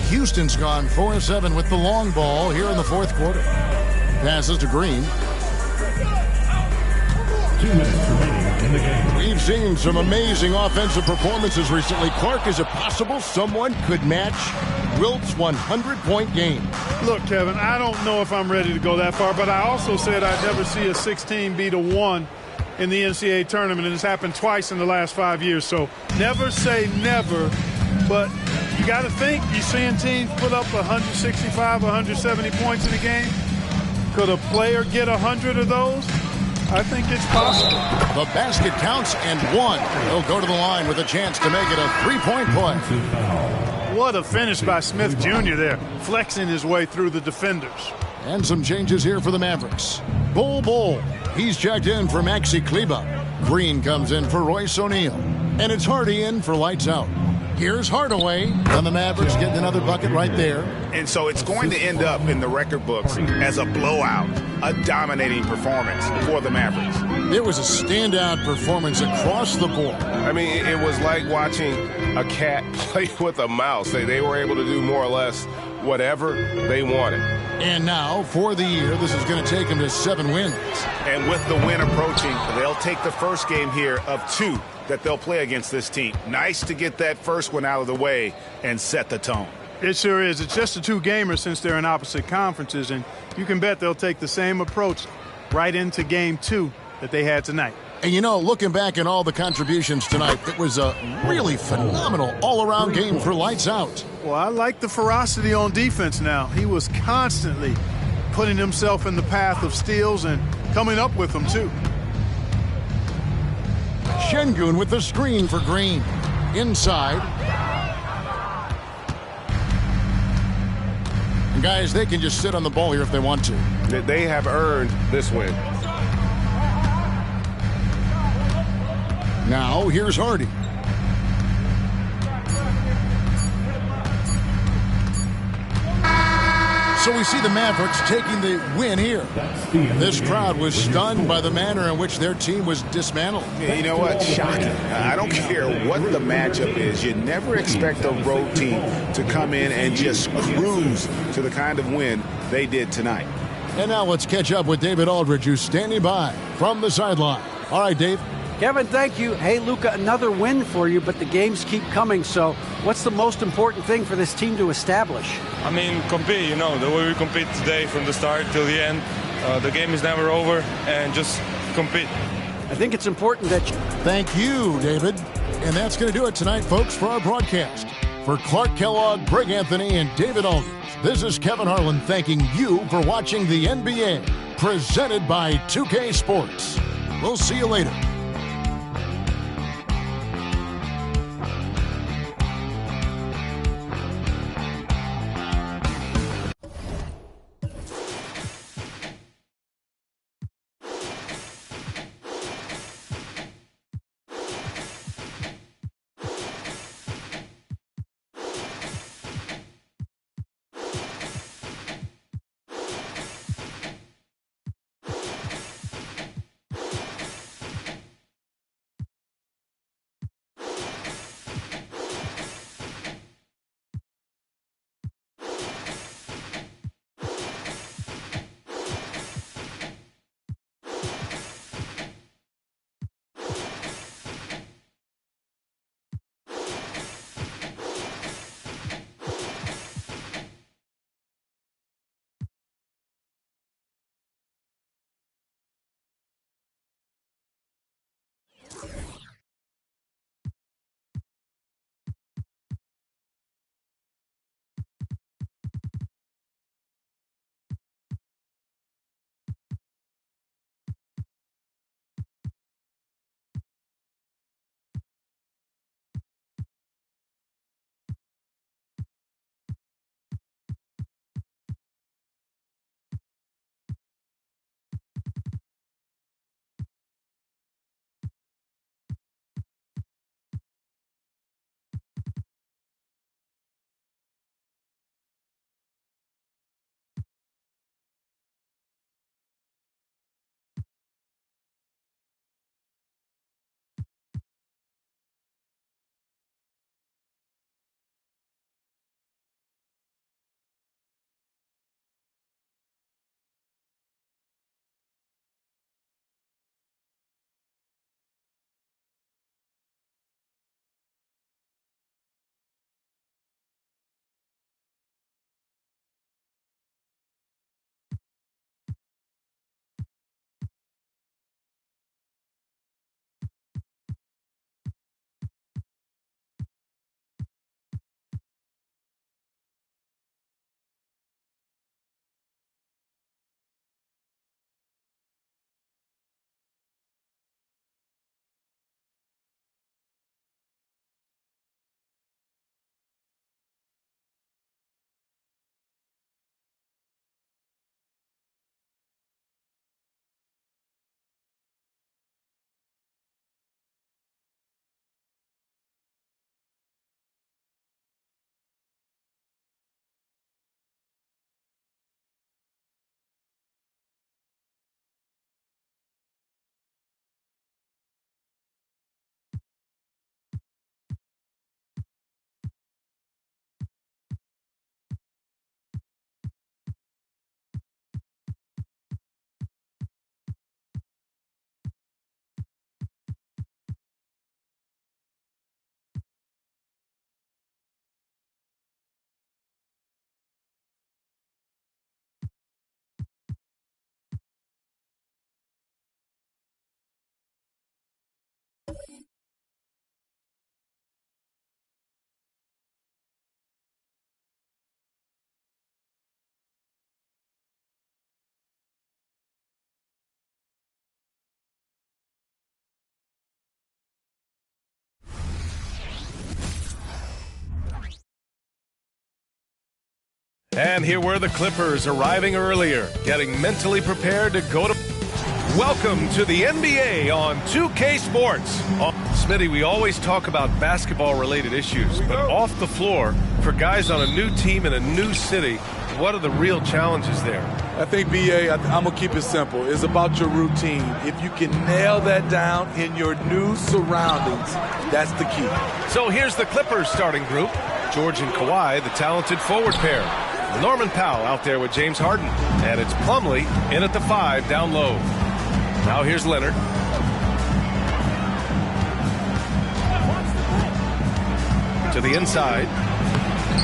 Houston's gone 4-7 with the long ball here in the fourth quarter. Passes to Green. 2 minutes remaining in the game. We've seen some amazing offensive performances recently. Clark, is it possible someone could match Wilt's 100-point game? Look, Kevin, I don't know if I'm ready to go that far, but I also said I'd never see a 16 beat a 1 in the NCAA tournament, and it's happened twice in the last 5 years. So never say never, but you got to think you're seeing teams put up 165, 170 points in a game. Could a player get 100 of those? I think it's possible. The basket counts and 1. He'll go to the line with a chance to make it a 3-point play. What a finish by Smith Jr. there, flexing his way through the defenders. And some changes here for the Mavericks. Bull. He's checked in for Maxi Kleber. Green comes in for Royce O'Neal. And it's Hardy in for lights out. Here's Hardaway. And the Mavericks getting another bucket right there. And so it's going to end up in the record books as a blowout, a dominating performance for the Mavericks. It was a standout performance across the board. I mean, it was like watching a cat play with a mouse. They were able to do more or less whatever they wanted. And now, for the year, this is going to take them to 7 wins. And with the win approaching, they'll take the first game here of 2 that they'll play against this team. Nice to get that first one out of the way and set the tone. It sure is. It's just a 2-gamer since they're in opposite conferences, and you can bet they'll take the same approach right into game 2 that they had tonight. And looking back at all the contributions tonight, it was a really phenomenal all-around game for lights out. Well, I like the ferocity on defense now. He was constantly putting himself in the path of steals and coming up with them, too. Şengün with the screen for Green. Inside. And guys, they can just sit on the ball here if they want to. They have earned this win. Now, here's Hardy. So we see the Mavericks taking the win here. This crowd was stunned by the manner in which their team was dismantled. You know what? Shocking. I don't care what the matchup is. You never expect a road team to come in and just cruise to the kind of win they did tonight. And now let's catch up with David Aldridge, who's standing by from the sideline. All right, Dave. Kevin, thank you. Hey, Luka, another win for you, but the games keep coming. So what's the most important thing for this team to establish? I mean, compete, the way we compete today from the start till the end. The game is never over, and just compete. I think it's important that Thank you, David. And that's going to do it tonight, folks, for our broadcast. For Clark Kellogg, Greg Anthony, and David Aldridge, this is Kevin Harlan thanking you for watching the NBA, presented by 2K Sports. We'll see you later. And here were the Clippers arriving earlier, getting mentally prepared to go to... Welcome to the NBA on 2K Sports. Smitty, we always talk about basketball-related issues, but off the floor, for guys on a new team in a new city, what are the real challenges there? I think, B.A., I'm going to keep it simple. It's about your routine. If you can nail that down in your new surroundings, that's the key. So here's the Clippers starting group. George and Kawhi, the talented forward pair. Norman Powell out there with James Harden. And it's Plumlee in at the 5 down low. Now here's Leonard. To the inside.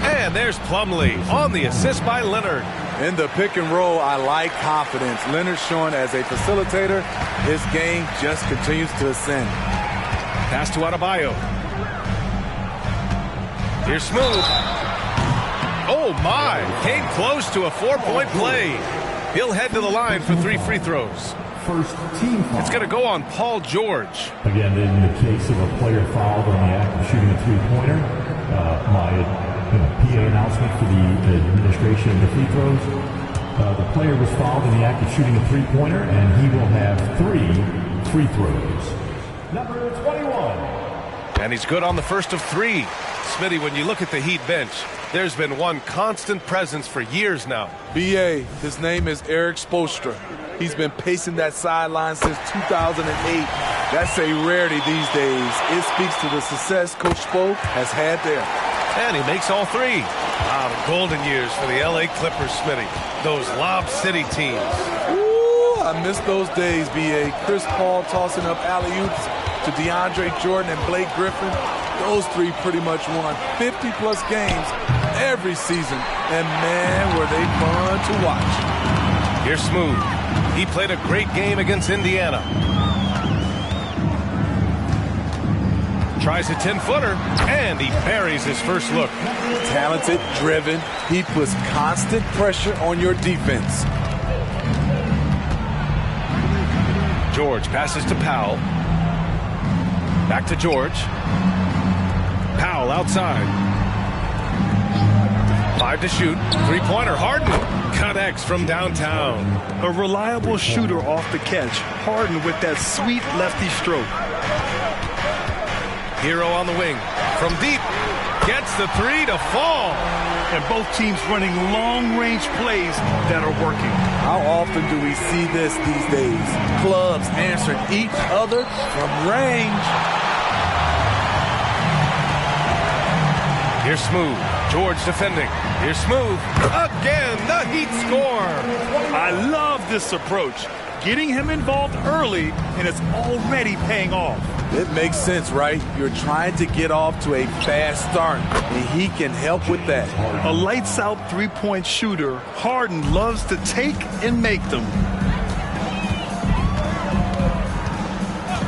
And there's Plumlee on the assist by Leonard. In the pick and roll, I like confidence. Leonard showing as a facilitator, his game just continues to ascend. Pass to Adebayo. Here's Smooth. Oh, my. Came close to a 4-point play. He'll head to the line for 3 free throws. First team foul. It's going to go on Paul George. Again, in the case of a player fouled on the act of shooting a three-pointer, my PA announcement for the administration of the free throws, the player was fouled in the act of shooting a three-pointer, and he will have 3 free throws. Number 21. And he's good on the first of 3. Smitty, when you look at the Heat bench, there's been one constant presence for years now. BA, his name is Eric Spoelstra. He's been pacing that sideline since 2008. That's a rarity these days. It speaks to the success Coach Spo has had there. And he makes all 3. The golden years for the LA Clippers, Smitty. Those Lob City teams. Ooh, I miss those days, BA. Chris Paul tossing up alley-oops to DeAndre Jordan and Blake Griffin. Those 3 pretty much won 50-plus games every season. And, man, were they fun to watch. Here's Smooth. He played a great game against Indiana. Tries a 10-footer, and he buries his first look. Talented, driven. He puts constant pressure on your defense. George passes to Powell. Back to George. Powell outside. 5 to shoot. 3-pointer. Harden connects from downtown. A reliable shooter off the catch. Harden with that sweet lefty stroke. Hero on the wing. From deep. Gets the 3 to fall. And both teams running long-range plays that are working. How often do we see this these days? Clubs answering each other from range. Here's Smooth. George defending. Here's Smooth. Again, the Heat score. I love this approach. Getting him involved early, and it's already paying off. It makes sense, right? You're trying to get off to a fast start, and he can help with that. A lights-out three-point shooter, Harden loves to take and make them.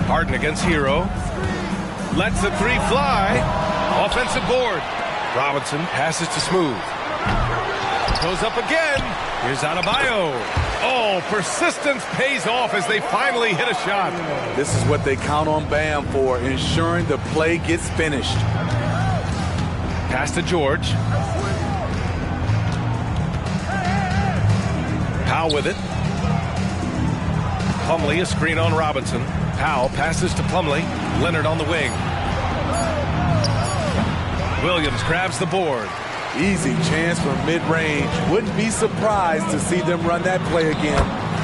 Harden against Hero. Lets the 3 fly. Offensive board. Robinson passes to Smooth. Goes up again. Here's Adebayo. Oh, persistence pays off as they finally hit a shot. This is what they count on Bam for, ensuring the play gets finished. Pass to George. Powell with it. Plumlee, a screen on Robinson. Powell passes to Plumlee. Leonard on the wing. Williams grabs the board. Easy chance for mid-range. Wouldn't be surprised to see them run that play again.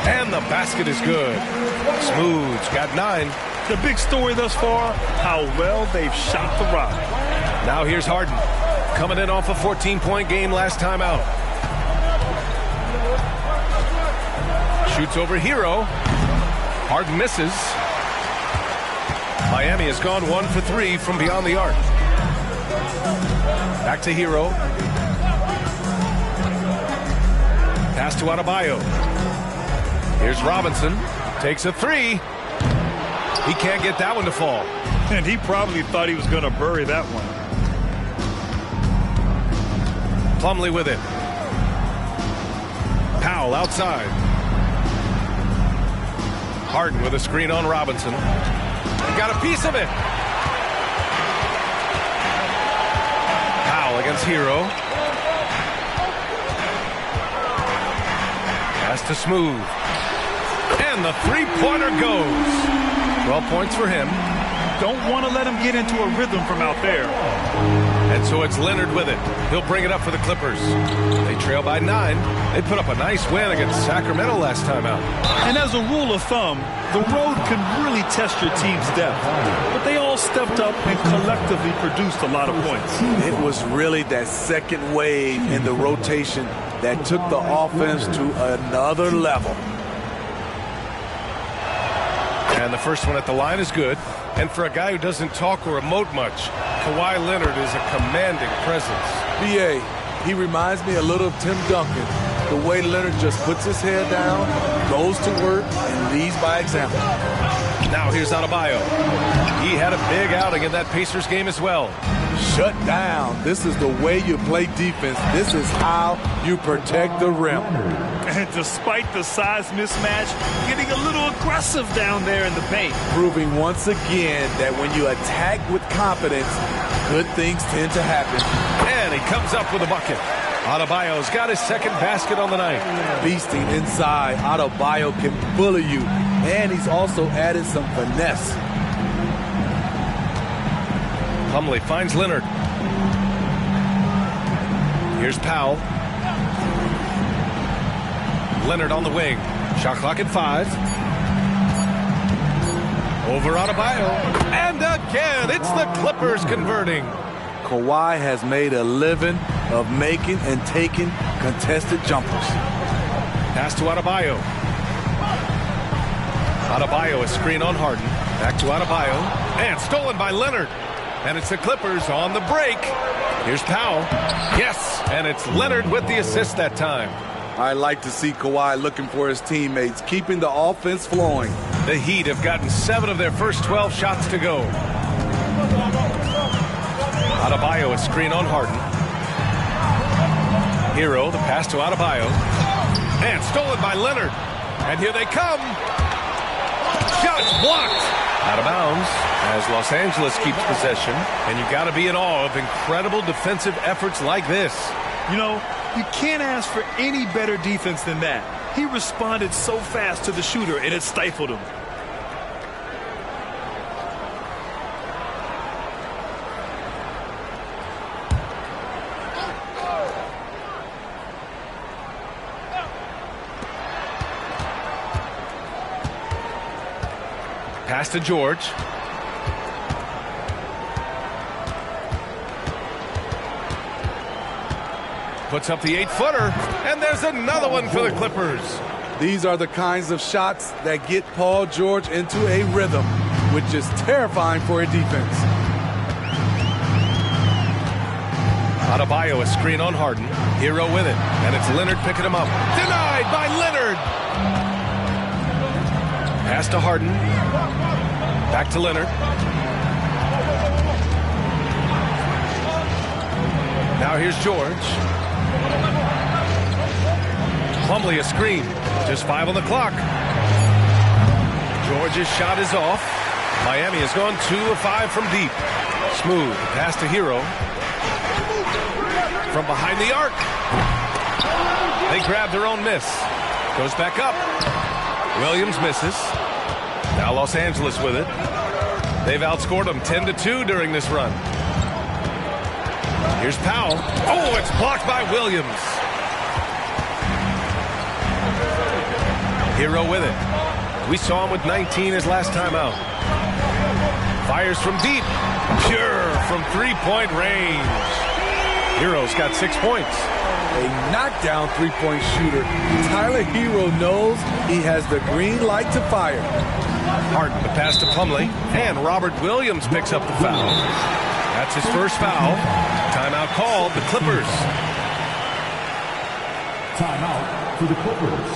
And the basket is good. Smooth's got 9. The big story thus far, how well they've shot the rock. Now here's Harden. Coming in off a 14-point game last time out. Shoots over Hero. Harden misses. Miami has gone 1 for 3 from beyond the arc. Back to Hero. Pass to Adebayo. Here's Robinson. Takes a 3. He can't get that one to fall. And he probably thought he was going to bury that one. Plumlee with it. Powell outside. Harden with a screen on Robinson. He got a piece of it. Powell against Hero. Pass to Smooth. And the 3-pointer goes. 12 points for him. Don't want to let him get into a rhythm from out there. And so it's Leonard with it. He'll bring it up for the Clippers. They trail by 9. They put up a nice win against Sacramento last time out. And as a rule of thumb, the road can really test your team's depth. But they all stepped up and collectively produced a lot of points. It was really that second wave in the rotation that took the offense to another level. And the first one at the line is good. And for a guy who doesn't talk or emote much, Kawhi Leonard is a commanding presence. B.A., he reminds me a little of Tim Duncan. The way Leonard just puts his head down, goes to work, and leads by example. Now here's Adebayo. He had a big outing in that Pacers game as well. Shut down. This is the way you play defense. This is how you protect the rim. And despite the size mismatch, getting a little aggressive down there in the paint. Proving once again that when you attack with confidence, good things tend to happen. And he comes up with a bucket. Adebayo's got his second basket on the night. Beasting inside, Adebayo can bully you. And he's also added some finesse. Plumlee finds Leonard. Here's Powell. Leonard on the wing. Shot clock at 5. Over Adebayo. And again, it's the Clippers converting. Kawhi has made a living of making and taking contested jumpers. Pass to Adebayo. Adebayo, a screen on Harden. Back to Adebayo. And stolen by Leonard. And it's the Clippers on the break. Here's Powell. Yes, and it's Leonard with the assist that time. I like to see Kawhi looking for his teammates, keeping the offense flowing. The Heat have gotten 7 of their first 12 shots to go. Adebayo, a screen on Harden. Hero, the pass to Adebayo. And stolen by Leonard. And here they come. Shots blocked. Out of bounds as Los Angeles keeps possession. And you've got to be in awe of incredible defensive efforts like this. You know, you can't ask for any better defense than that. He responded so fast to the shooter, and it stifled him. Pass to George. Puts up the 8-footer, and there's another one for the Clippers. These are the kinds of shots that get Paul George into a rhythm, which is terrifying for a defense. Adebayo, a screen on Harden. Hero with it, and it's Leonard picking him up. Denied by Leonard. Pass to Harden. Back to Leonard. Now here's George. Plumlee, a screen. Just 5 on the clock. George's shot is off. Miami has gone 2 of 5 from deep. Smooth. Pass to Hero. From behind the arc. They grab their own miss. Goes back up. Williams misses. Now Los Angeles with it. They've outscored them 10-2 during this run. Here's Powell. Oh, it's blocked by Williams. Hero with it. We saw him with 19 his last time out. Fires from deep. Pure from three-point range. Hero's got 6 points. A knockdown three-point shooter. Tyler Hero knows he has the green light to fire. Harden, the pass to Plumlee. And Robert Williams picks up the foul. That's his first foul. Timeout called, the Clippers. Timeout for the Clippers.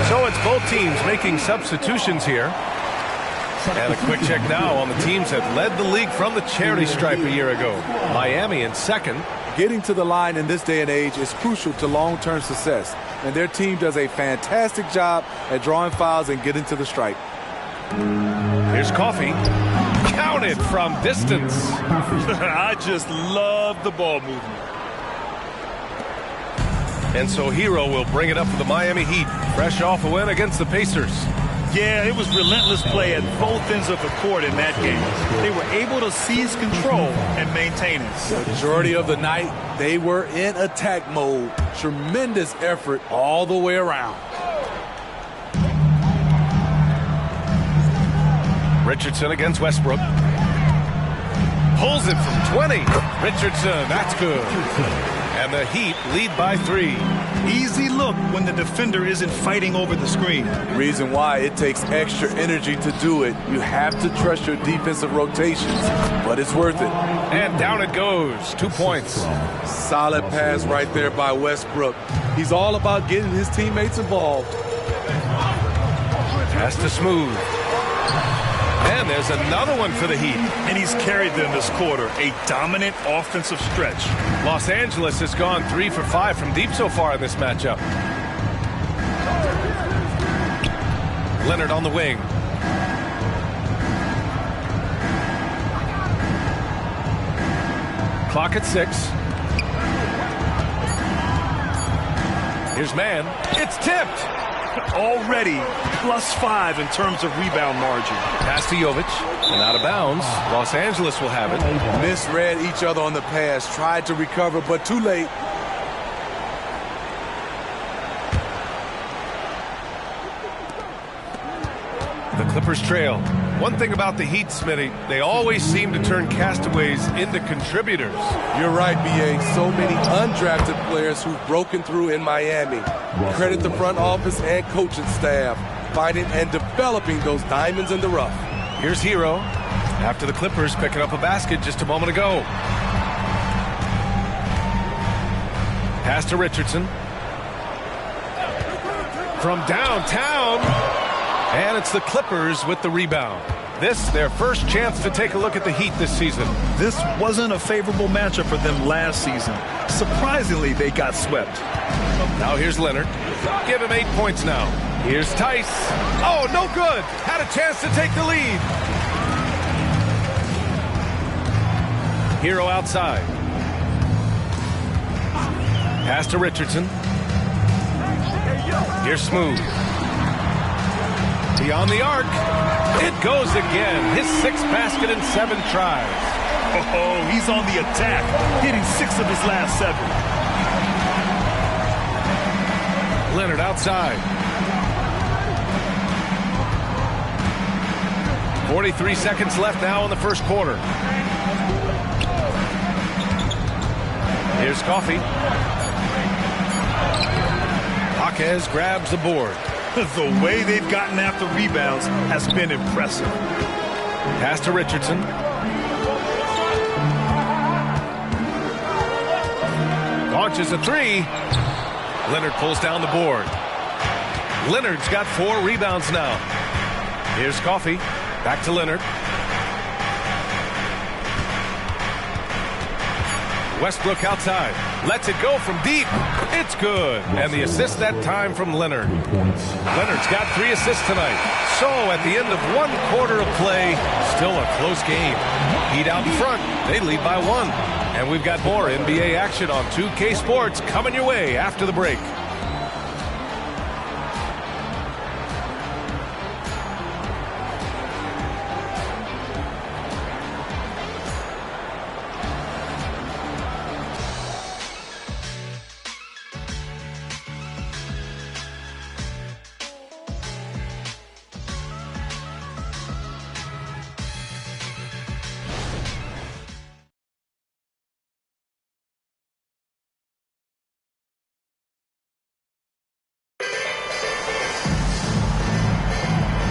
So it's both teams making substitutions here. And a quick check now on the teams that led the league from the charity stripe a year ago. Miami in second. Getting to the line in this day and age is crucial to long-term success. And their team does a fantastic job at drawing fouls and getting to the stripe. Here's Coffee. Counted from distance. I just love the ball movement. And so Hero will bring it up for the Miami Heat. Fresh off a win against the Pacers. Yeah, it was relentless play at both ends of the court in that game. They were able to seize control and maintain it. The majority of the night, they were in attack mode. Tremendous effort all the way around. Richardson against Westbrook. Pulls it from 20. Richardson, that's good. And the Heat lead by 3. Easy look when the defender isn't fighting over the screen. Reason why it takes extra energy to do it. You have to trust your defensive rotations, but it's worth it. And down it goes. 2 points. Solid pass right there by Westbrook. He's all about getting his teammates involved. Pass to Smooth. And there's another one for the Heat. And he's carried them this quarter. A dominant offensive stretch. Los Angeles has gone 3 for 5 from deep so far in this matchup. Leonard on the wing. Clock at 6. Here's man. It's tipped. Already +5 in terms of rebound margin. Pass to Jovic. And out of bounds. Los Angeles will have it. Misread each other on the pass. Tried to recover, but too late. The Clippers trail. One thing about the Heat, Smitty, they always seem to turn castaways into contributors. You're right, B.A. So many undrafted players who've broken through in Miami. Credit the front office and coaching staff, finding and developing those diamonds in the rough. Here's Hero after the Clippers picking up a basket just a moment ago. Pass to Richardson. From downtown. And it's the Clippers with the rebound. This, their first chance to take a look at the Heat this season. This wasn't a favorable matchup for them last season. Surprisingly, they got swept. Now here's Leonard. Give him 8 points now. Here's Tice. Oh, no good. Had a chance to take the lead. Hero outside. Pass to Richardson. Here's Smooth. Beyond the arc. It goes again. His 6th basket in 7 tries. Oh, he's on the attack, hitting 6 of his last 7. Leonard outside. 43 seconds left now in the first quarter. Here's Coffey. Jaquez grabs the board. The way they've gotten after rebounds has been impressive. Pass to Richardson. Launches a 3. Leonard pulls down the board. Leonard's got 4 rebounds now. Here's Coffey. Back to Leonard. Westbrook outside. Lets it go from deep. It's good. And the assist that time from Leonard. Leonard's got 3 assists tonight. So at the end of 1 quarter of play, still a close game. Heat out in front. They lead by 1. And we've got more NBA action on 2K Sports coming your way after the break.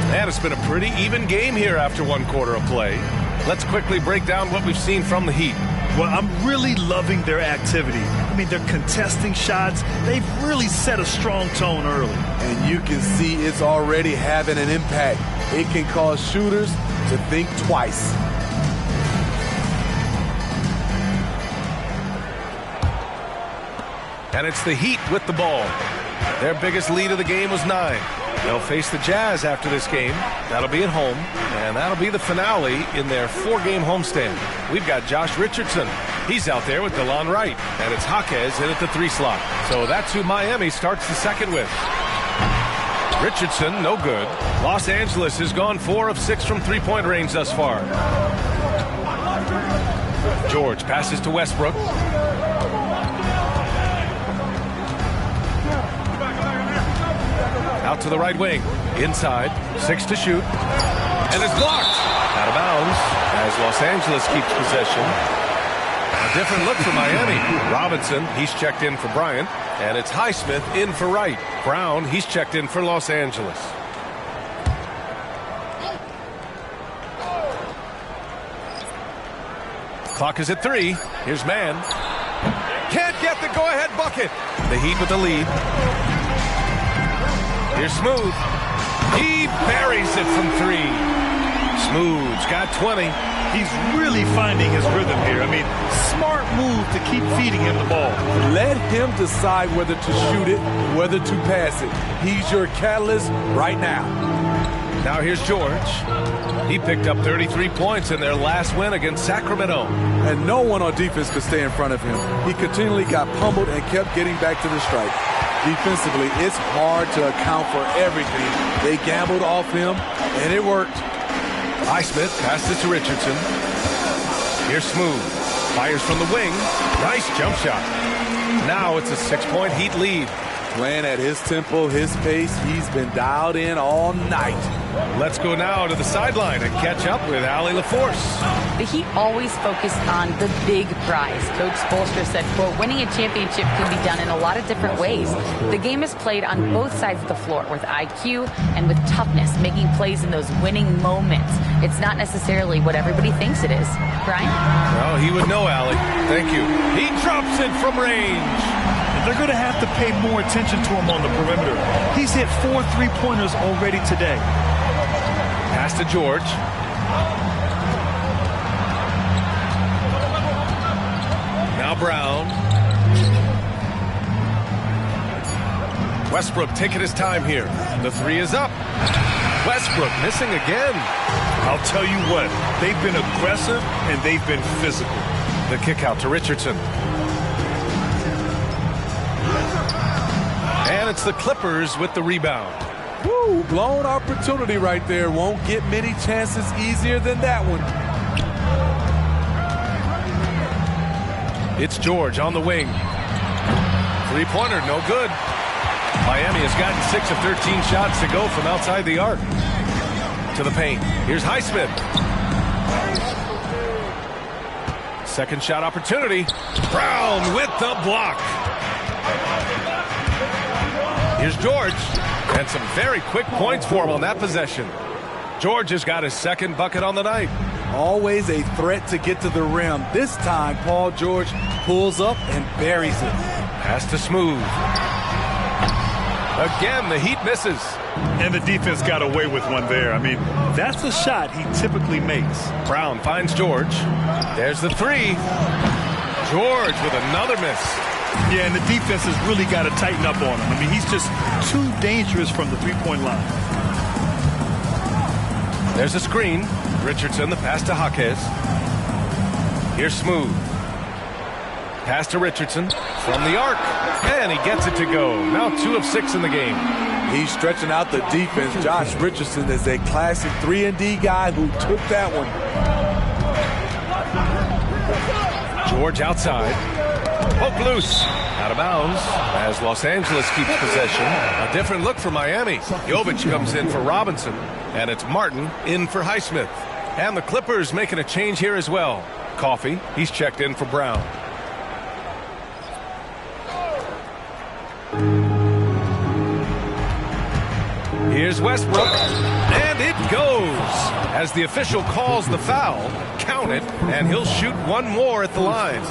And it's been a pretty even game here after 1 quarter of play. Let's quickly break down what we've seen from the Heat. Well, I'm really loving their activity. I mean, they're contesting shots. They've really set a strong tone early. And you can see it's already having an impact. It can cause shooters to think twice. And it's the Heat with the ball. Their biggest lead of the game was 9. They'll face the Jazz after this game. That'll be at home, and that'll be the finale in their 4-game homestand. We've got Josh Richardson. He's out there with DeLon Wright, and it's Jaquez in at the 3 slot. So that's who Miami starts the second with. Richardson, no good. Los Angeles has gone 4 of 6 from 3-point range thus far. George passes to Westbrook. Out to the right wing. Inside. 6 to shoot. And it's blocked. Out of bounds as Los Angeles keeps possession. A different look for Miami. Robinson, he's checked in for Bryant. And it's Highsmith in for Wright. Brown, he's checked in for Los Angeles. Clock is at 3. Here's Mann. Can't get the go-ahead bucket. The Heat with the lead. Here's Smooth. He buries it from 3. Smooth's got 20. He's really finding his rhythm here. I mean, smart move to keep feeding him the ball. Let him decide whether to shoot it, whether to pass it. He's your catalyst right now. Now here's George. He picked up 33 points in their last win against Sacramento. And no one on defense could stay in front of him. He continually got pummeled and kept getting back to the strike. Defensively, it's hard to account for everything. They gambled off him, and it worked. Highsmith passes it to Richardson. Here's Smooth. Fires from the wing. Nice jump shot. Now it's a 6-point Heat lead. Playing at his tempo, his pace, he's been dialed in all night. Let's go now to the sideline and catch up with Allie LaForce. The Heat always focus on the big prize. Coach Spoelstra said, quote, winning a championship can be done in a lot of different ways. The game is played on both sides of the floor with IQ and with toughness, making plays in those winning moments. It's not necessarily what everybody thinks it is. Brian? Well, he would know, Allie. Thank you. He drops it from range. They're going to have to pay more attention to him on the perimeter. He's hit 4 3-pointers already today. Pass to George. Now Brown. Westbrook taking his time here. The 3 is up. Westbrook missing again. I'll tell you what, they've been aggressive and they've been physical. The kick out to Richardson. And it's the Clippers with the rebound. Woo, blown opportunity right there. Won't get many chances easier than that one. It's George on the wing. 3-pointer, no good. Miami has gotten 6 of 13 shots to go from outside the arc. To the paint. Here's Highsmith. Second shot opportunity. Brown with the block. Here's George. And some very quick points for him on that possession. George has got his second bucket on the night. Always a threat to get to the rim. This time, Paul George pulls up and buries it. Pass to Smooth. Again, the Heat misses. And the defense got away with one there. I mean, that's a shot he typically makes. Brown finds George. There's the 3. George with another miss. Yeah, and the defense has really got to tighten up on him. I mean, he's just too dangerous from the 3-point line. There's a screen. Richardson, the pass to Jaquez. Here's Smooth. Pass to Richardson from the arc. And he gets it to go. Now 2 of 6 in the game. He's stretching out the defense. Josh Richardson is a classic 3-and-D guy who took that one. George outside. Poke loose. Out of bounds as Los Angeles keeps possession. A different look for Miami. Jovic comes in for Robinson. And it's Martin in for Highsmith. And the Clippers making a change here as well. Coffey, he's checked in for Brown. Here's Westbrook, and it goes. As the official calls the foul, count it, and he'll shoot one more at the line.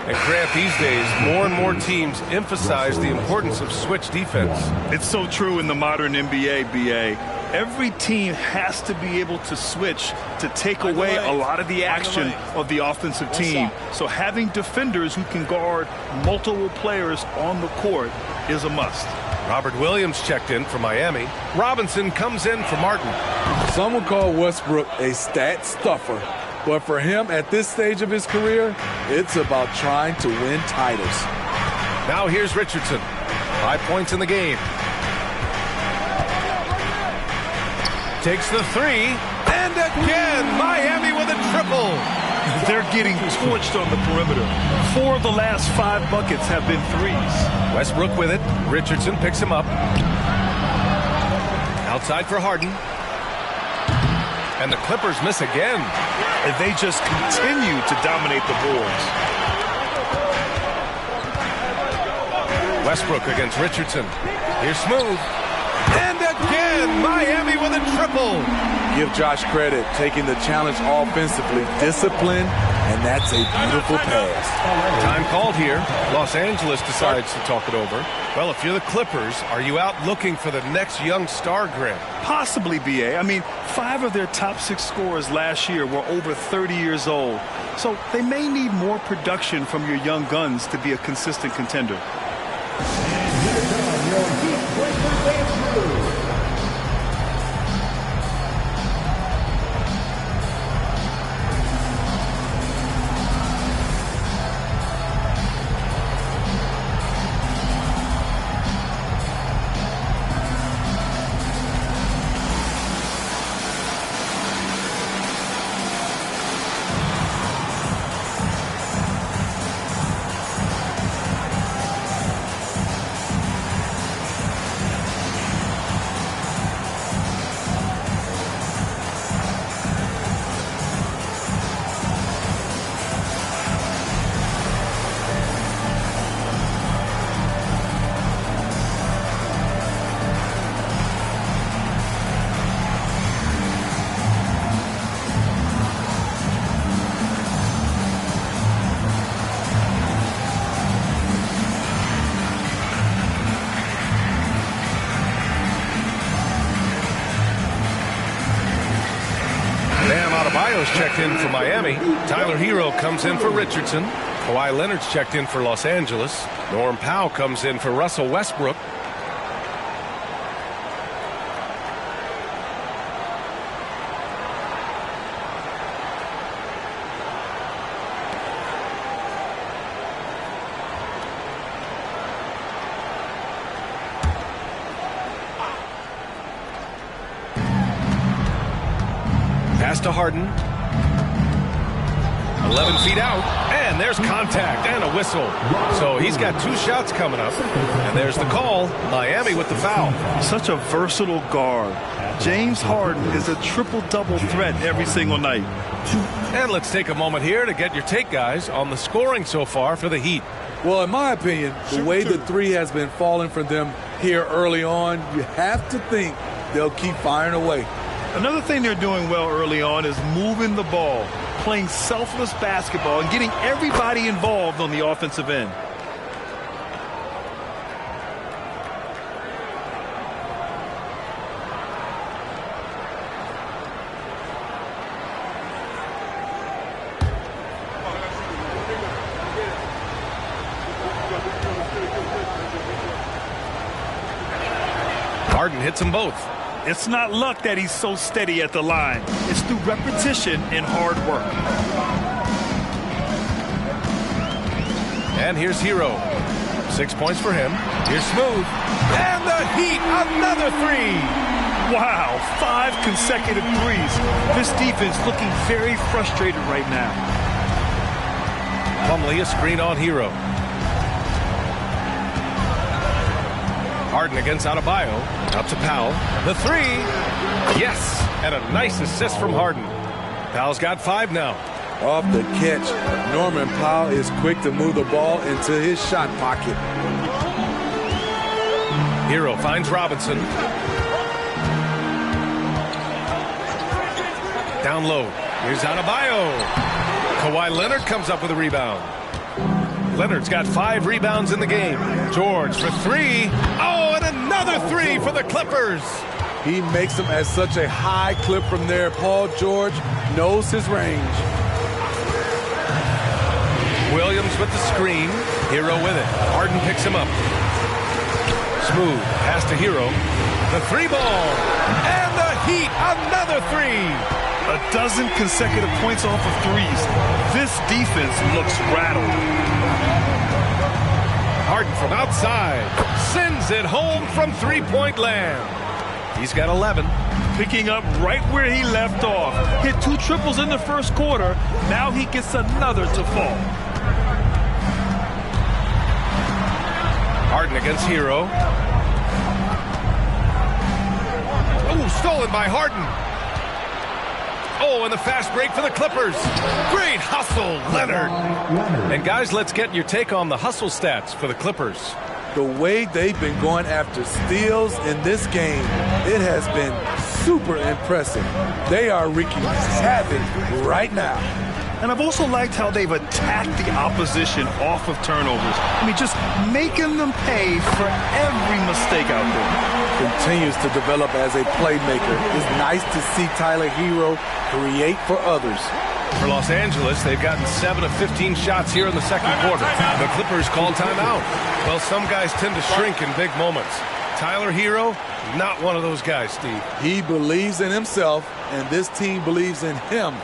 And Grant, these days, more and more teams emphasize the importance of switch defense. It's so true in the modern NBA, BA. Every team has to be able to switch to take away a lot of the action of the offensive team. So having defenders who can guard multiple players on the court is a must. Robert Williams checked in for Miami. Robinson comes in for Martin. Someone called Westbrook a stat stuffer. But for him at this stage of his career, it's about trying to win titles. Now here's Richardson. 5 points in the game. Takes the 3. And again, Miami with a triple. They're getting torched on the perimeter. 4 of the last 5 buckets have been threes. Westbrook with it. Richardson picks him up. Outside for Harden. And the Clippers miss again. And they just continue to dominate the boards. Westbrook against Richardson. Here's Smooth. And again, Miami with a triple. Give Josh credit, taking the challenge offensively. Discipline And that's a beautiful pass. Time called here. Los Angeles decides to talk it over. Well, if you're the Clippers, are you out looking for the next young star, Grant? Possibly, B.A. I mean, 5 of their top 6 scorers last year were over 30 years old. So they may need more production from your young guns to be a consistent contender. Checked in for Miami. Tyler Hero comes in for Richardson. Kawhi Leonard's checked in for Los Angeles. Norm Powell comes in for Russell Westbrook. Pass to Harden. 11 feet out, and there's contact and a whistle. So he's got 2 shots coming up, and there's the call. Miami with the foul. Such a versatile guard. James Harden is a triple-double threat every single night. And let's take a moment here to get your take, guys, on the scoring so far for the Heat. Well, in my opinion, the way the 3 has been falling for them here early on, you have to think they'll keep firing away. Another thing they're doing well early on is moving the ball, playing selfless basketball, and getting everybody involved on the offensive end. Harden hits them both. It's not luck that he's so steady at the line. It's through repetition and hard work. And here's Hero. 6 points for him. Here's Smooth. And the Heat, another 3. Wow, 5 consecutive threes. This defense looking very frustrated right now. Plumlee, a screen on Hero. Harden against Adebayo. Up to Powell. The 3. Yes. And a nice assist from Harden. Powell's got 5 now. Off the catch, Norman Powell is quick to move the ball into his shot pocket. Hero finds Robinson. Down low. Here's Adebayo. Kawhi Leonard comes up with a rebound. Leonard's got 5 rebounds in the game. George for 3. Oh, and another 3 for the Clippers. He makes them at such a high clip from there. Paul George knows his range. Williams with the screen. Hero with it. Harden picks him up. Smooth. Pass to Hero. The 3 ball. And the Heat, another 3. A dozen consecutive points off of threes. This defense looks rattled. Harden from outside sends it home from three-point land. He's got 11. Picking up right where he left off. Hit 2 triples in the first quarter. Now he gets another to fall. Harden against Hero. Oh, stolen by Harden. Oh, and the fast break for the Clippers. Great hustle, Leonard. And guys, let's get your take on the hustle stats for the Clippers. The way they've been going after steals in this game, it has been super impressive. They are wreaking havoc right now. And I've also liked how they've attacked the opposition off of turnovers. I mean, just making them pay for every mistake out there. Continues to develop as a playmaker. It's nice to see Tyler Hero create for others. For Los Angeles, they've gotten 7 of 15 shots here in the second quarter. The Clippers call timeout. Well, some guys tend to shrink in big moments. Tyler Hero, not one of those guys, Steve. He believes in himself, and this team believes in him.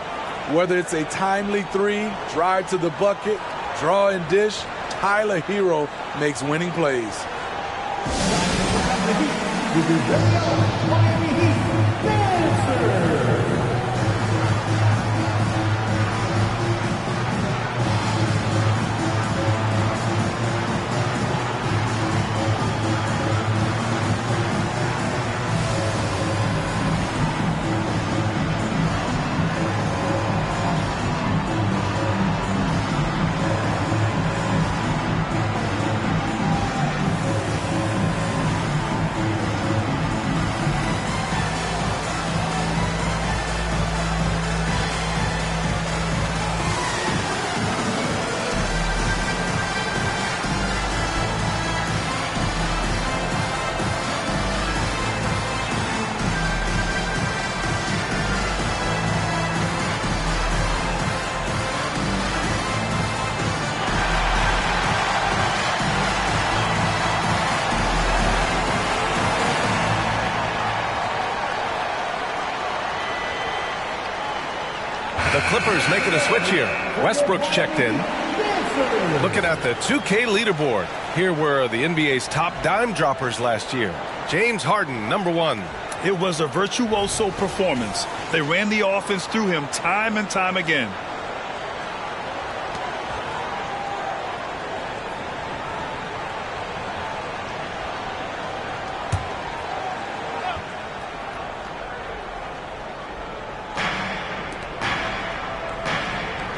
Whether it's a timely three, drive to the bucket, draw and dish, Tyler Hero makes winning plays. The Clippers making a switch here. Westbrook's checked in. Looking at the 2K leaderboard. Here were the NBA's top dime droppers last year. James Harden, number 1. It was a virtuoso performance. They ran the offense through him time and time again.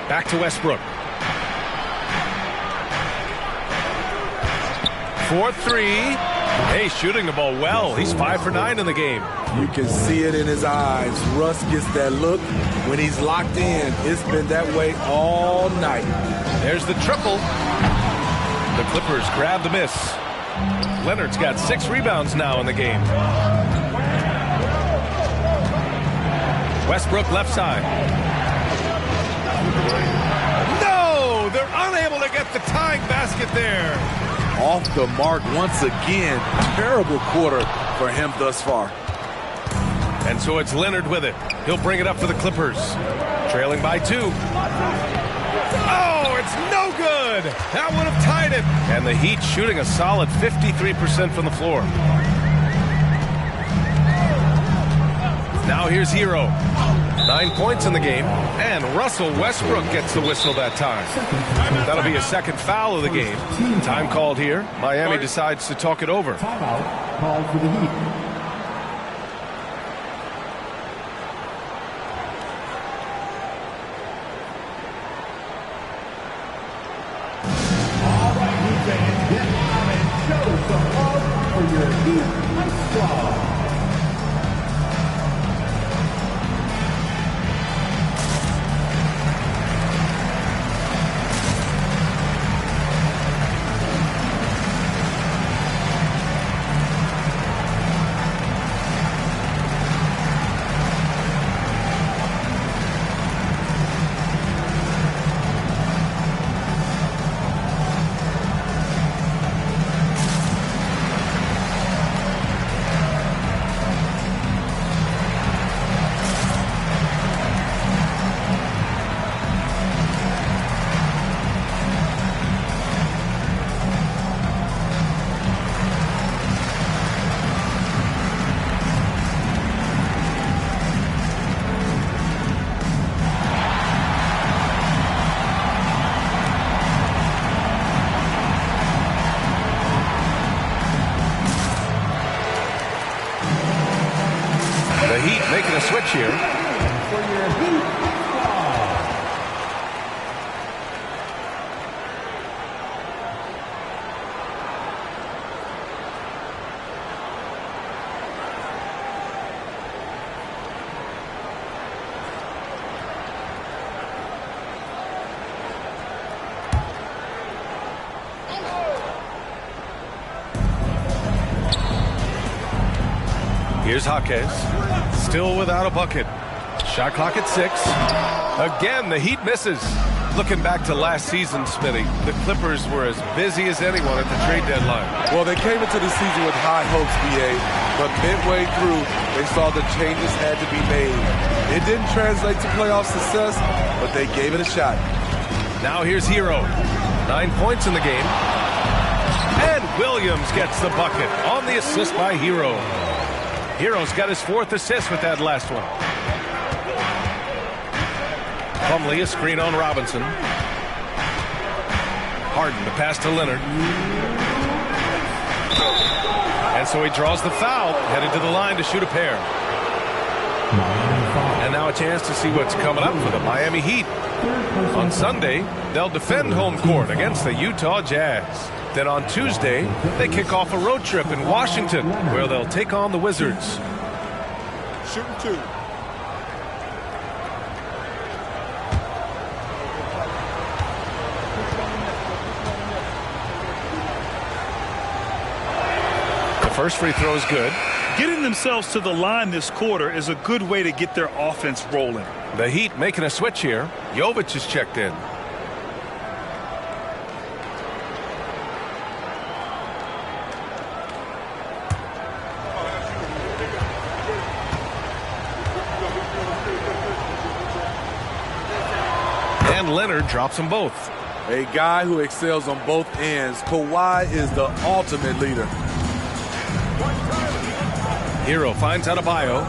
Back to Westbrook. 4-3. Hey, shooting the ball well. He's 5 for 9 in the game. You can see it in his eyes. Russ gets that look when he's locked in. It's been that way all night. There's the triple. The Clippers grab the miss. Leonard's got 6 rebounds now in the game. Westbrook left side. No! They're unable to get the tying basket there. Off the mark once again. Terrible quarter for him thus far. And so it's Leonard with it. He'll bring it up for the Clippers. Trailing by 2. Oh, it's no good. That would have tied it. And the Heat shooting a solid 53% from the floor. Now here's Hero. 9 points in the game, and Russell Westbrook gets the whistle that time. That'll be a second foul of the game. Time called here. Miami decides to talk it over. Timeout called for the Heat. All right, Heat fans, get on and show some love for your Heat Ice Squad. Making a switch here. For your Heat Squad. Here's Jaquez. Still without a bucket. Shot clock at 6. Again, the Heat misses. Looking back to last season, Smitty, the Clippers were as busy as anyone at the trade deadline. Well, they came into the season with high hopes, BA, but midway through, they saw the changes had to be made. It didn't translate to playoff success, but they gave it a shot. Now here's Hero. 9 points in the game. And Williams gets the bucket on the assist by Hero. Hero's got his 4th assist with that last one. Plumlee, a screen on Robinson. Harden, the pass to Leonard. And so he draws the foul, headed to the line to shoot a pair. And now a chance to see what's coming up for the Miami Heat. On Sunday, they'll defend home court against the Utah Jazz. Then on Tuesday, they kick off a road trip in Washington, where they'll take on the Wizards. Shooting 2. First free throw is good. Getting themselves to the line this quarter is a good way to get their offense rolling. The Heat making a switch here. Jovic is checked in. And Leonard drops them both. A guy who excels on both ends. Kawhi is the ultimate leader. Hero finds Adebayo.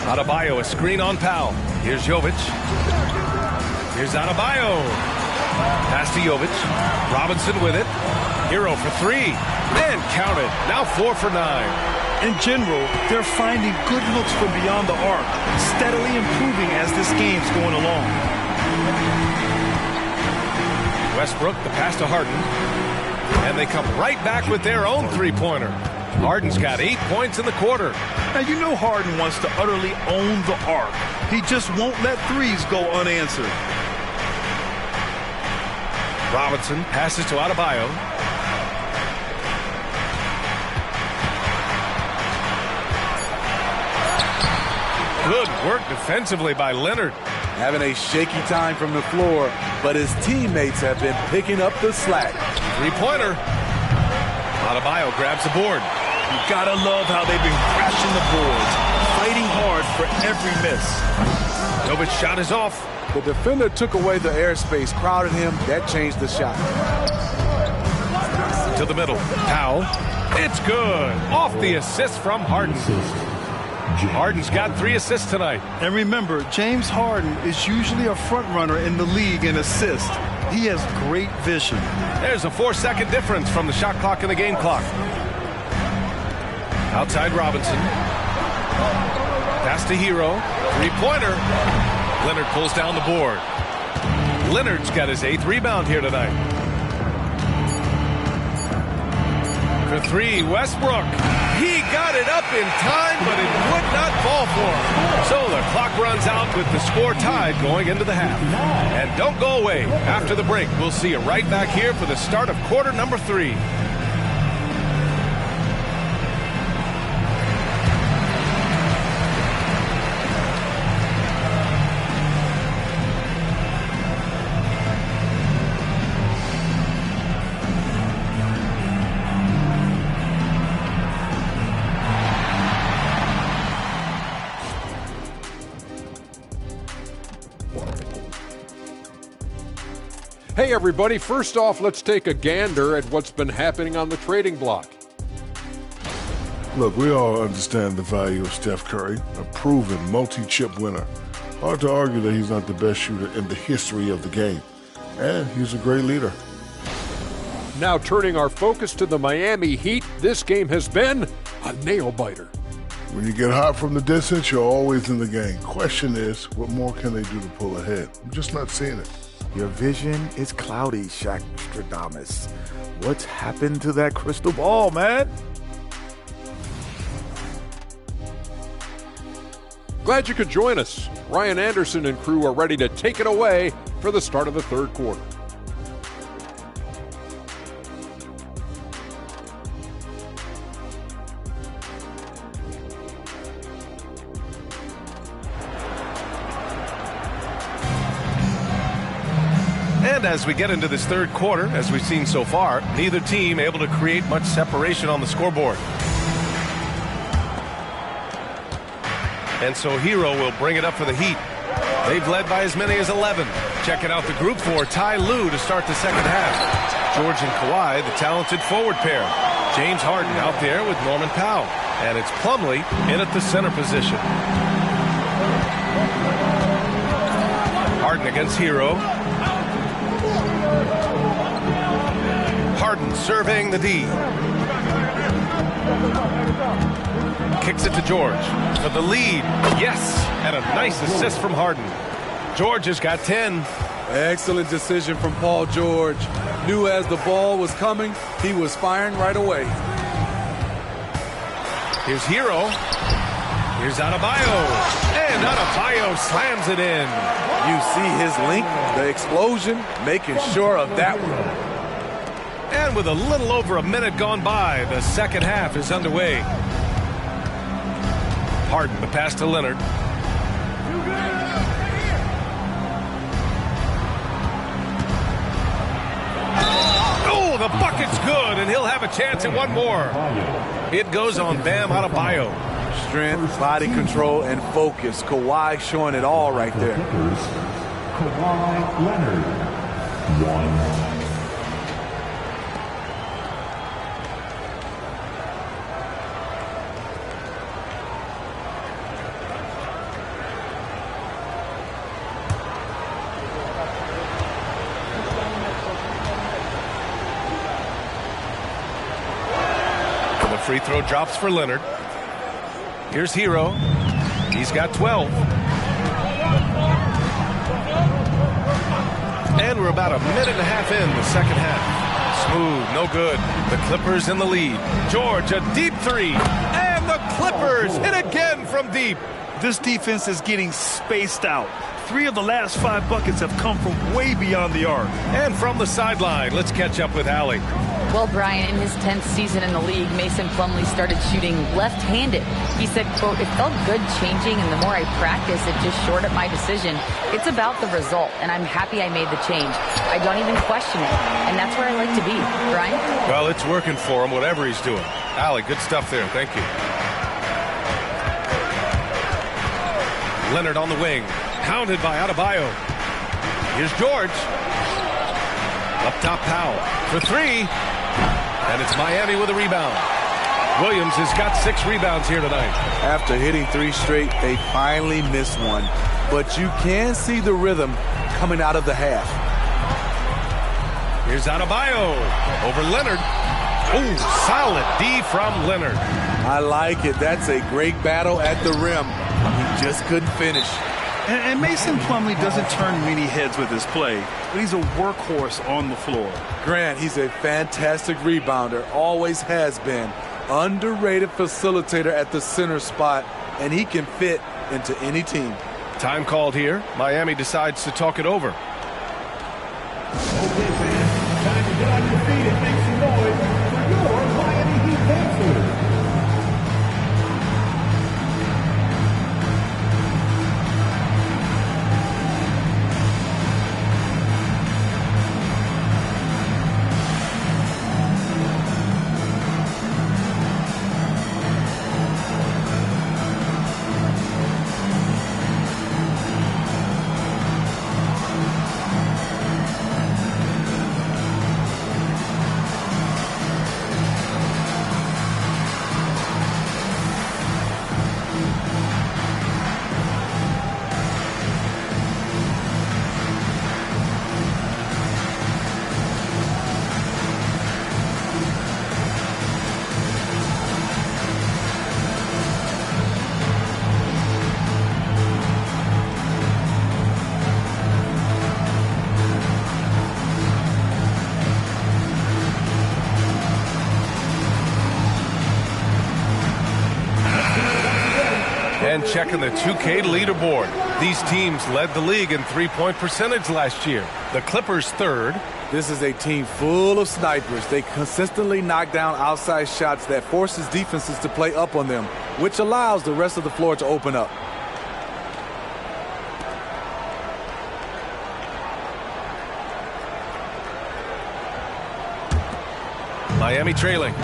Adebayo, a screen on Powell. Here's Jovic. Here's Adebayo. Pass to Jovic. Robinson with it. Hero for 3. And counted. Now 4 for 9. In general, they're finding good looks from beyond the arc, steadily improving as this game's going along. Westbrook, the pass to Harden. And they come right back with their own three-pointer. Harden's got 8 points in the quarter. Now, you know Harden wants to utterly own the arc. He just won't let threes go unanswered. Robinson passes to Adebayo. Good work defensively by Leonard. Having a shaky time from the floor, but his teammates have been picking up the slack. Three-pointer. Adebayo grabs the board. You gotta love how they've been crashing the boards, fighting hard for every miss. Jovic shot is off. The defender took away the airspace, crowded him. That changed the shot. To the middle. Powell. It's good. Off the assist from Harden. Harden's got 3 assists tonight. And remember, James Harden is usually a front runner in the league in assists. He has great vision. There's a 4-second difference from the shot clock and the game clock. Outside Robinson. Pass to Hero. Three-pointer. Leonard pulls down the board. Leonard's got his 8th rebound here tonight. For 3, Westbrook. He got it up in time, but it would not fall for him. So the clock runs out with the score tied going into the half. And don't go away. After the break, we'll see you right back here for the start of quarter number 3. Hey everybody, first off, let's take a gander at what's been happening on the trading block. Look, we all understand the value of Steph Curry, a proven multi-chip winner. Hard to argue that he's not the best shooter in the history of the game. And he's a great leader. Now turning our focus to the Miami Heat, this game has been a nail-biter. When you get hot from the distance, you're always in the game. Question is, what more can they do to pull ahead? I'm just not seeing it. Your vision is cloudy, Shaq Stradamus. What's happened to that crystal ball, man? Glad you could join us. Ryan Anderson and crew are ready to take it away for the start of the third quarter. And as we get into this third quarter, as we've seen so far, neither team able to create much separation on the scoreboard. And so Hero will bring it up for the Heat. They've led by as many as 11. Checking out the group for Ty Lue to start the second half. George and Kawhi, the talented forward pair. James Harden out there with Norman Powell. And it's Plumlee in at the center position. Harden against Hero. Harden surveying the D. Kicks it to George for the lead. Yes, and a nice assist from Harden. George has got 10. Excellent decision from Paul George. Knew as the ball was coming, he was firing right away. Here's Hero. Here's Adebayo. And Adebayo slams it in. You see his link, the explosion, making sure of that one. And with a little over a minute gone by, the second half is underway. Harden, the pass to Leonard. Oh, the bucket's good, and he'll have a chance at one more. It goes on Bam Adebayo. Strength, body control, and focus. Kawhi showing it all right there. Kawhi Leonard, 1. Free throw drops for Leonard. Here's Hero. He's got 12. And we're about a minute and a half in the second half. Smooth, no good. The Clippers in the lead. George, a deep three. And the Clippers hit again from deep. This defense is getting spaced out. 3 of the last 5 buckets have come from way beyond the arc. And from the sideline, let's catch up with Allie. Well, Brian, in his 10th season in the league, Mason Plumlee started shooting left-handed. He said, quote, "It felt good changing, and the more I practice, it just shored up my decision. It's about the result, and I'm happy I made the change. I don't even question it, and that's where I like to be." Brian? Well, it's working for him, whatever he's doing. Allie, good stuff there. Thank you. Leonard on the wing, hounded by Adebayo. Here's George. Up top, Powell for 3. And it's Miami with a rebound. Williams has got 6 rebounds here tonight. After hitting 3 straight, they finally missed one. But you can see the rhythm coming out of the half. Here's Adebayo over Leonard. Oh, solid D from Leonard. I like it. That's a great battle at the rim. He just couldn't finish. And Mason Plumlee doesn't turn many heads with his play, but he's a workhorse on the floor. Grant, he's a fantastic rebounder, always has been. Underrated facilitator at the center spot, and he can fit into any team. Time called here. Miami decides to talk it over. Okay, fans, time to get on your feet and make some noise for your Miami Heat Panthers. And checking the 2K leaderboard. These teams led the league in three-point percentage last year. The Clippers third. This is a team full of snipers. They consistently knock down outside shots that forces defenses to play up on them, which allows the rest of the floor to open up. Miami trailing.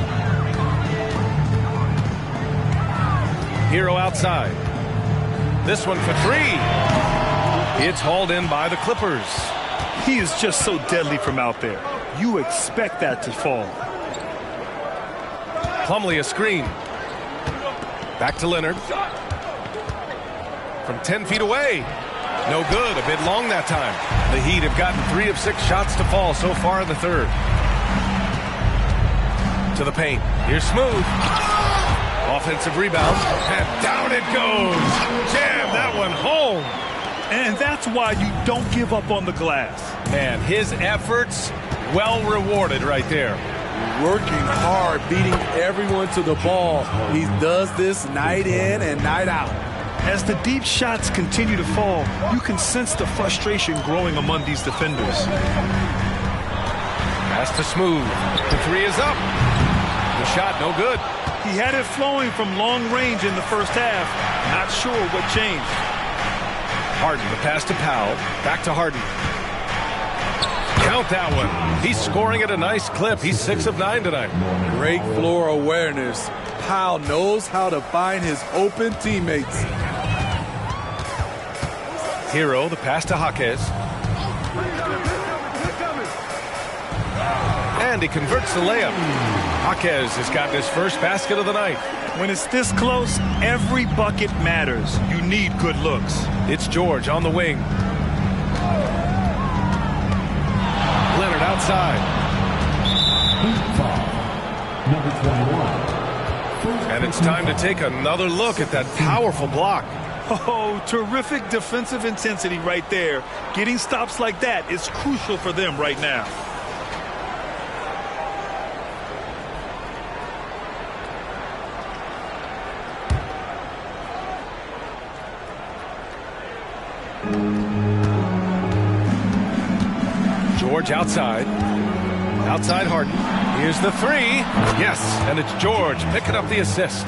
Hero outside. This one for three. It's hauled in by the Clippers. He is just so deadly from out there. You expect that to fall. Plumlee a screen. Back to Leonard. From 10 feet away. No good. A bit long that time. The Heat have gotten 3 of 6 shots to fall so far in the third. To the paint. Here's Smooth. Offensive rebound. And down it goes. Jam that one home. And that's why you don't give up on the glass. Man, his efforts well rewarded right there. Working hard, beating everyone to the ball. He does this night in and night out. As the deep shots continue to fall, you can sense the frustration growing among these defenders. Pass to Smooth. The three is up. The shot no good. He had it flowing from long range in the first half. Not sure what changed. Harden, the pass to Powell. Back to Harden. Count that one. He's scoring at a nice clip. He's 6 of 9 tonight. Great floor awareness. Powell knows how to find his open teammates. Hero, the pass to Jaquez. And he converts the layup. Jaquez has got his first basket of the night. When it's this close, every bucket matters. You need good looks. It's George on the wing. Leonard outside. Number 21. And it's time to take another look at that powerful block. Oh, terrific defensive intensity right there. Getting stops like that is crucial for them right now. George outside. Outside Harden. Here's the three. Yes, and it's George picking up the assist.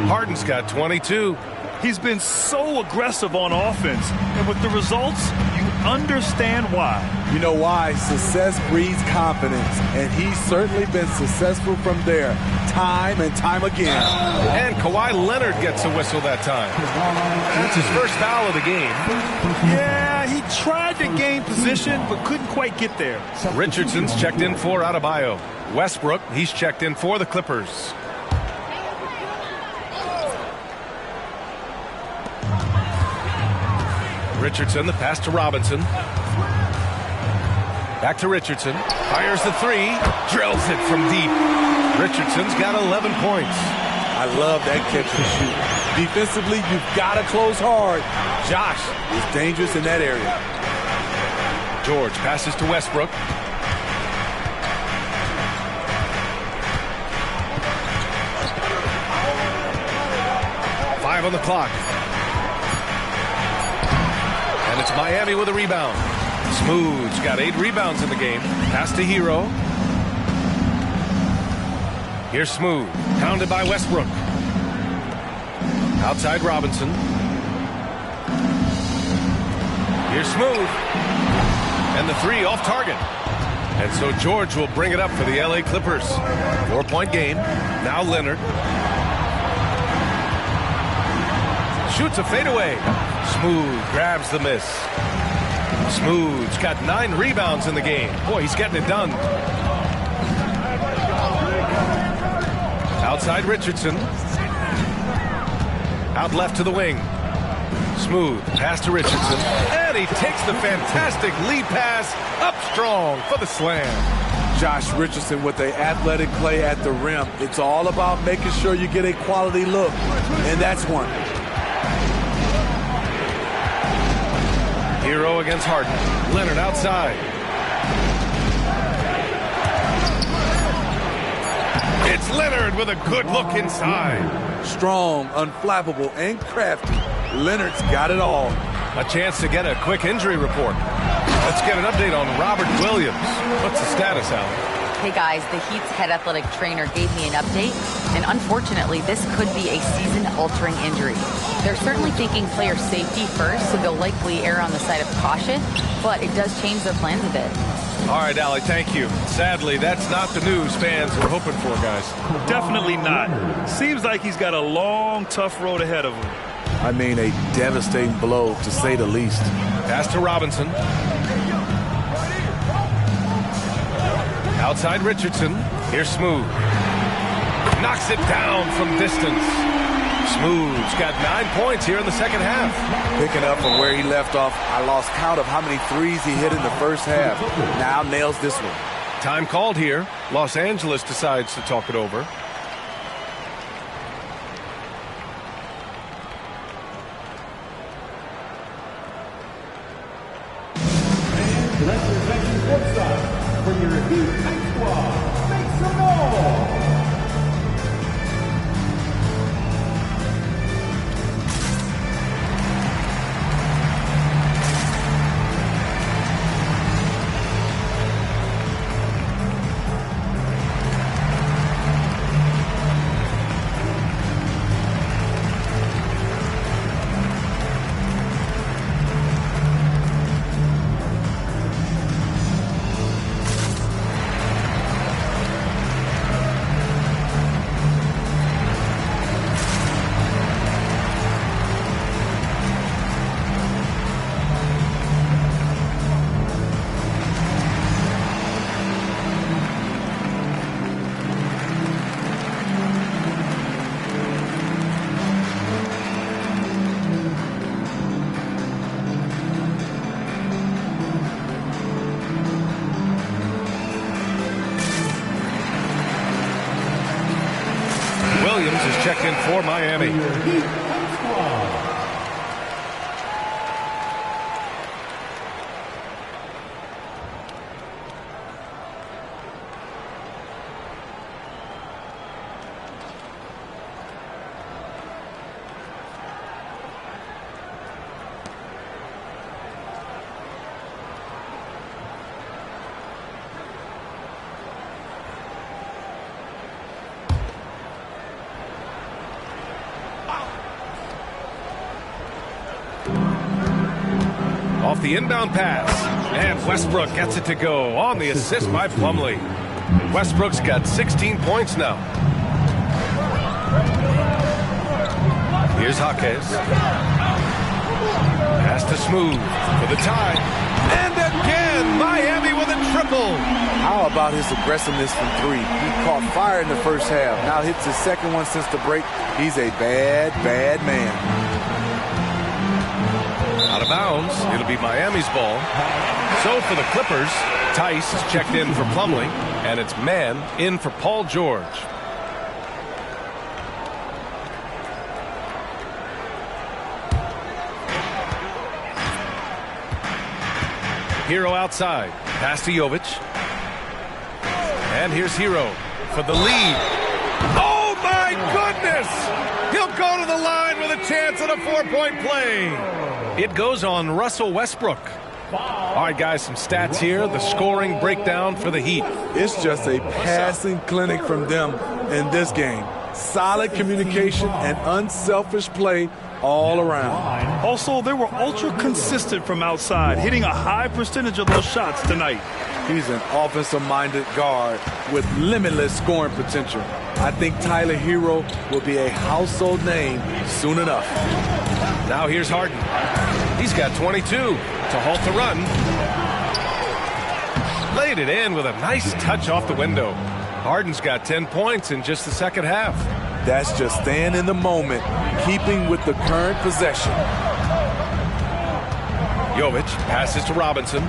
Harden's got 22. He's been so aggressive on offense, and with the results, you understand why. You know why? Success breeds confidence, and he's certainly been successful from there, time and time again. And Kawhi Leonard gets a whistle that time. That's his first foul of the game. Yeah, he tried to gain position, but couldn't quite get there. Richardson's checked in for Adebayo. Westbrook, he's checked in for the Clippers. Richardson, the pass to Robinson. Back to Richardson. Fires the three. Drills it from deep. Richardson's got 11 points. I love that catch and shoot. Defensively, you've got to close hard. Josh is dangerous in that area. George passes to Westbrook. Five on the clock. And it's Miami with a rebound. Smooth's got 8 rebounds in the game. Pass to Hero. Here's Smooth. Pounded by Westbrook. Outside Robinson. Here's Smooth. And the three off target. And so George will bring it up for the LA Clippers. 4-point game. Now Leonard. Shoots a fadeaway. Smooth grabs the miss. Smooth's got 9 rebounds in the game. Boy, he's getting it done. Outside Richardson. Out left to the wing. Smooth pass to Richardson. And he takes the fantastic lead pass up strong for the slam. Josh Richardson with the athletic play at the rim. It's all about making sure you get a quality look. And that's one. Hero against Harden. Leonard outside. It's Leonard with a good look inside. Strong, unflappable, and crafty. Leonard's got it all. A chance to get a quick injury report. Let's get an update on Robert Williams. What's the status, Alan? Hey guys, the Heat's head athletic trainer gave me an update, and unfortunately this could be a season-altering injury. They're certainly thinking player safety first, so they'll likely err on the side of caution, but it does change their plans a bit. All right, Allie, thank you. Sadly, that's not the news fans were hoping for, guys. Definitely not. Seems like he's got a long, tough road ahead of him. I mean, a devastating blow, to say the least. Pass to Robinson. Outside Richardson. Here's Smooth. Knocks it down from distance. Smooth's got 9 points here in the second half. Picking up from where he left off, I lost count of how many threes he hit in the first half. Now nails this one. Time called here. Los Angeles decides to talk it over. Tonight's attention courtside for your Heat Night Squad. Make some noise! Williams is checked in for Miami. Off the inbound pass, and Westbrook gets it to go on the assist by Plumlee. Westbrook's got 16 points now. Here's Jaquez. Pass to Smooth for the tie. And again, Miami with a triple. How about his aggressiveness from three? He caught fire in the first half. Now hits his second one since the break. He's a bad, bad man. Out of bounds. It'll be Miami's ball. So for the Clippers, Tice is checked in for Plumlee, and it's Mann in for Paul George. Hero outside. Pass to Jovic. And here's Hero for the lead. Oh, my goodness! He'll go to the line with a chance at a 4-point play. It goes on Russell Westbrook. All right, guys, some stats here. The scoring breakdown for the Heat. It's just a passing clinic from them in this game. Solid communication and unselfish play all around. Also, they were ultra consistent from outside, hitting a high percentage of those shots tonight. He's an offensive-minded guard with limitless scoring potential. I think Tyler Hero will be a household name soon enough. Now here's Harden. He's got 22 to halt the run. Laid it in with a nice touch off the window. Harden's got 10 points in just the second half. That's just staying in the moment, keeping with the current possession. Jovic passes to Robinson.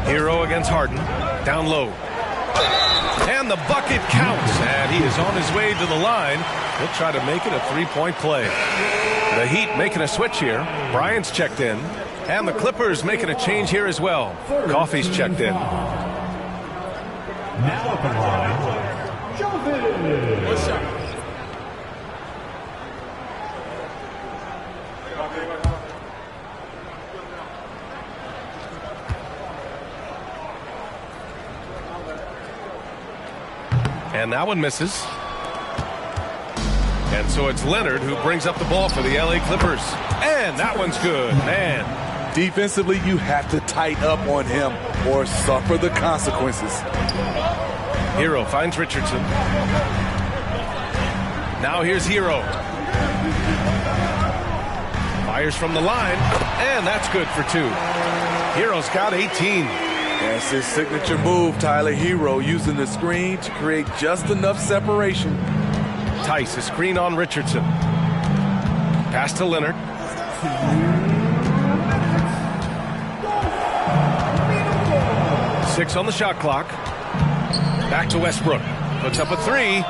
Hero against Harden. Down low. And the bucket counts. And he is on his way to the line. He'll try to make it a 3-point play. The Heat making a switch here. Bryant's checked in. And the Clippers making a change here as well. Coffey's checked in. Now up in line, Jovic. What's up? And that one misses. And so it's Leonard who brings up the ball for the LA Clippers. And that one's good. Man, Defensively, you have to tighten up on him or suffer the consequences. Hero finds Richardson. Now here's Hero. Fires from the line, and that's good for 2. Hero's got 18. That's his signature move, Tyler. Hero using the screen to create just enough separation. Tice, a screen on Richardson. Pass to Leonard. Six on the shot clock. Back to Westbrook. Puts up a 3.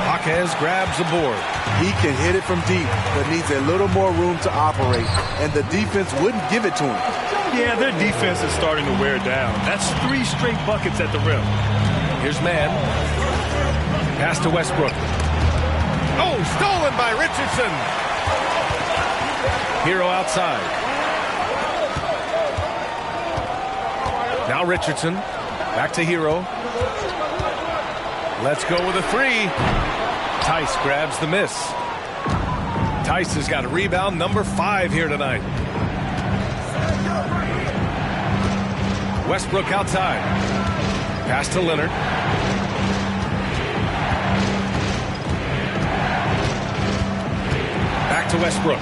Jaquez grabs the board. He can hit it from deep, but needs a little more room to operate, and the defense wouldn't give it to him. Yeah, their defense is starting to wear down. That's 3 straight buckets at the rim. Here's Mann. Pass to Westbrook. Oh, stolen by Richardson. Hero outside. Now Richardson. Back to Hero. Let's go with a 3. Tice grabs the miss. Tice has got a rebound number 5 here tonight. Westbrook outside. Pass to Leonard. Back to Westbrook.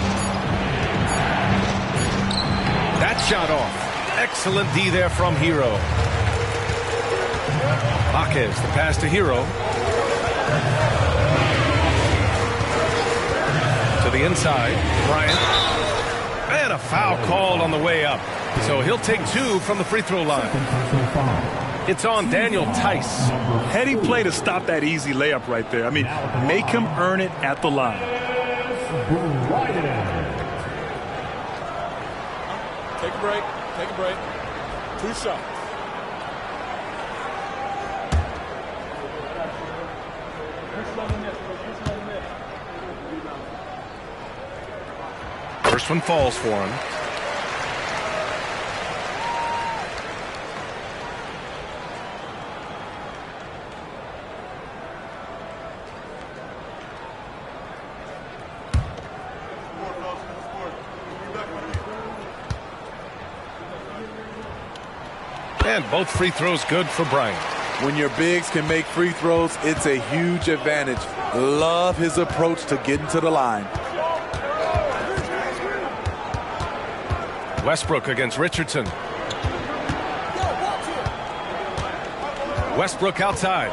That shot off. Excellent D there from Hero. Jaquez, the pass to Hero. To the inside. Bryant. And a foul called on the way up. So he'll take 2 from the free throw line. It's on Daniel Tice. Heady play to stop that easy layup right there. I mean, make him earn it at the line. Take a break. Take a break. 2 shots. First one falls for him. And both free throws good for Bryant. When your bigs can make free throws, it's a huge advantage. Love his approach to getting to the line. Westbrook against Richardson. Westbrook outside.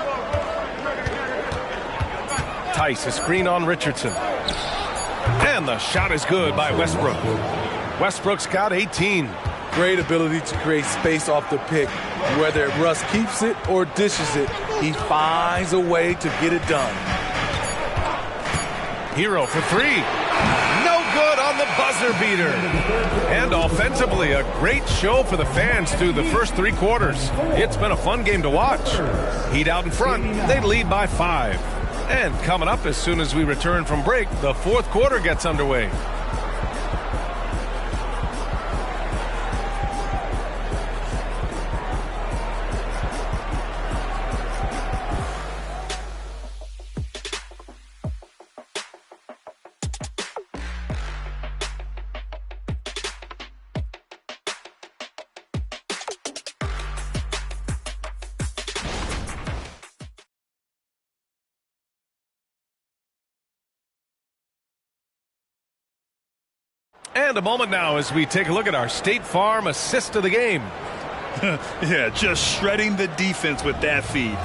Tice, a screen on Richardson. And the shot is good by Westbrook. Westbrook's got 18. Great ability to create space off the pick. Whether Russ keeps it or dishes it, he finds a way to get it done. Hero for 3. No good on the buzzer beater. And offensively, a great show for the fans through the first 3 quarters. It's been a fun game to watch. Heat out in front. They lead by 5. And coming up as soon as we return from break, the 4th quarter gets underway. And a moment now as we take a look at our State Farm assist of the game. Yeah, just shredding the defense with that feed.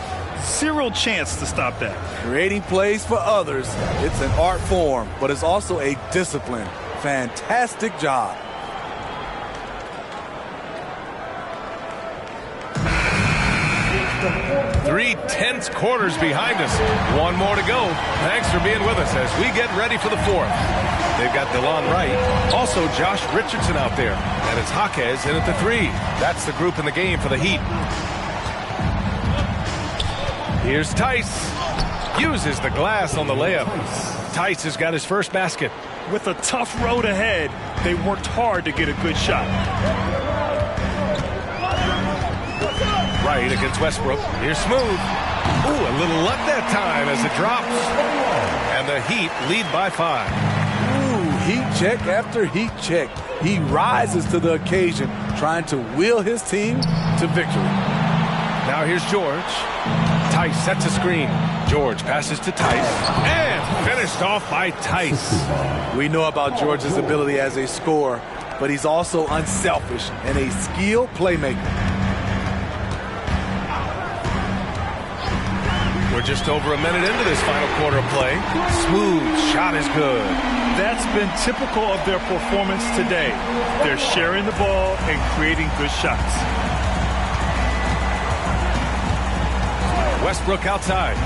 Zero chance to stop that. Creating plays for others. It's an art form, but it's also a discipline. Fantastic job. Three tense quarters behind us. One more to go. Thanks for being with us as we get ready for the 4th. They've got DeLon Wright, also Josh Richardson out there, and it's Jaquez in at the 3. That's the group in the game for the Heat. Here's Tice. Uses the glass on the layup. Tice has got his first basket. With a tough road ahead, they worked hard to get a good shot. Wright against Westbrook. Here's Smooth. Ooh, a little luck that time as it drops. And the Heat lead by 5. Ooh, heat check after heat check. He rises to the occasion, trying to wheel his team to victory. Now here's George. Tice sets a screen. George passes to Tice. And finished off by Tice. We know about George's ability as a scorer, but he's also unselfish and a skilled playmaker. We're just over a minute into this final quarter of play. Smooth shot is good. That's been typical of their performance today. They're sharing the ball and creating good shots. Westbrook outside.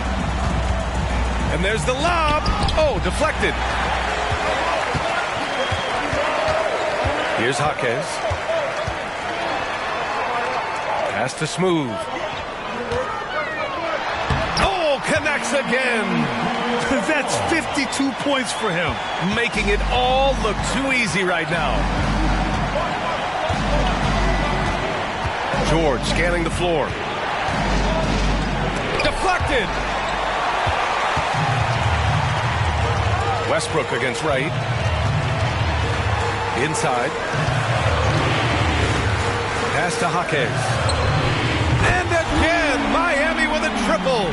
And there's the lob. Oh, deflected. Here's Jaquez. Pass to Smooth. Oh, connects again. That's 52 points for him. Making it all look too easy right now. George scanning the floor. Deflected. Westbrook against Wright. Inside. Pass to Jaquez. And again, Miami with a triple.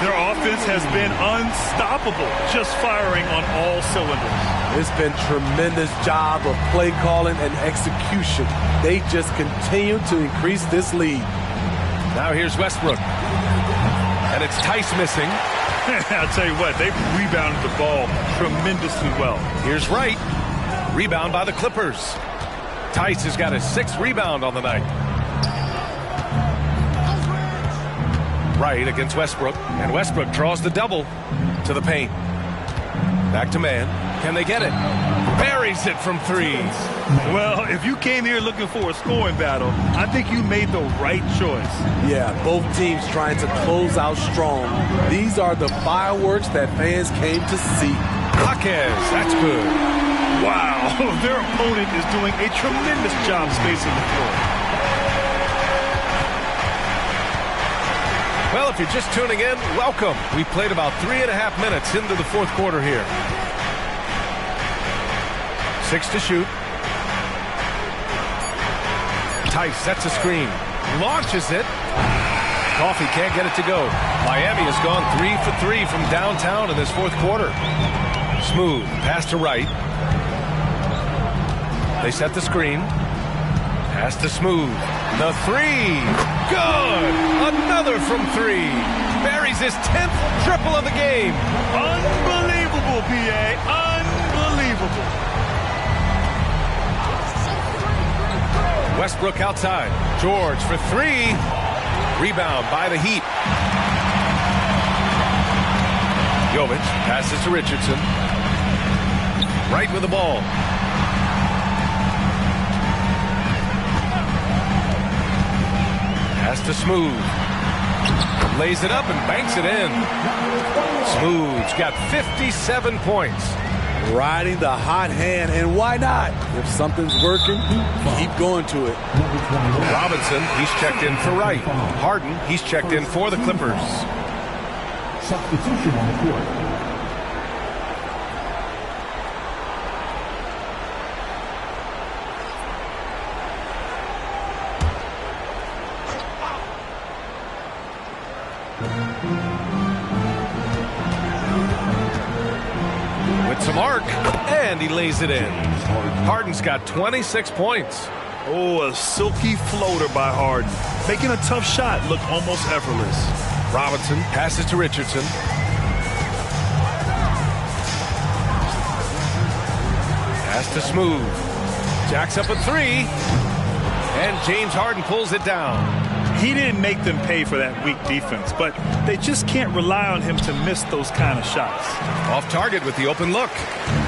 Their offense has been unstoppable, just firing on all cylinders. It's been tremendous job of play calling and execution. They just continue to increase this lead. Now here's Westbrook. And it's Tice missing. I'll tell you what, they've rebounded the ball tremendously well. Here's Wright. Rebound by the Clippers. Tice has got his 6th rebound on the night. Wright against Westbrook. And Westbrook draws the double to the paint. Back to man. Can they get it? Buries it from 3. Well, if you came here looking for a scoring battle, I think you made the right choice. Yeah, both teams trying to close out strong. These are the fireworks that fans came to see. Jaquez, that's good. Wow, their opponent is doing a tremendous job spacing the floor. Well, if you're just tuning in, welcome. We played about 3.5 minutes into the 4th quarter here. 6 to shoot. Tice sets a screen. Launches it. Coffee can't get it to go. Miami has gone 3 for 3 from downtown in this 4th quarter. Smooth. Pass to Wright. They set the screen. Pass to Smooth. The 3. Good. Another from 3. Buries his 10th triple of the game. Unbelievable, B.A. Unbelievable. Westbrook outside. George for 3. Rebound by the Heat. Jovic passes to Richardson. Right with the ball. Pass to Smooth. Lays it up and banks it in. Smooth's got 57 points. Riding the hot hand, and why not? If something's working, keep going to it. Robinson, he's checked in for Wright. Harden, he's checked in for the Clippers. Substitution on the court. With some arc, and he lays it in. Harden's got 26 points. Oh, a silky floater by Harden. Making a tough shot look almost effortless. Robinson passes to Richardson. Pass to Smooth. Jacks up a 3. And James Harden pulls it down. He didn't make them pay for that weak defense, but they just can't rely on him to miss those kind of shots. Off target with the open look.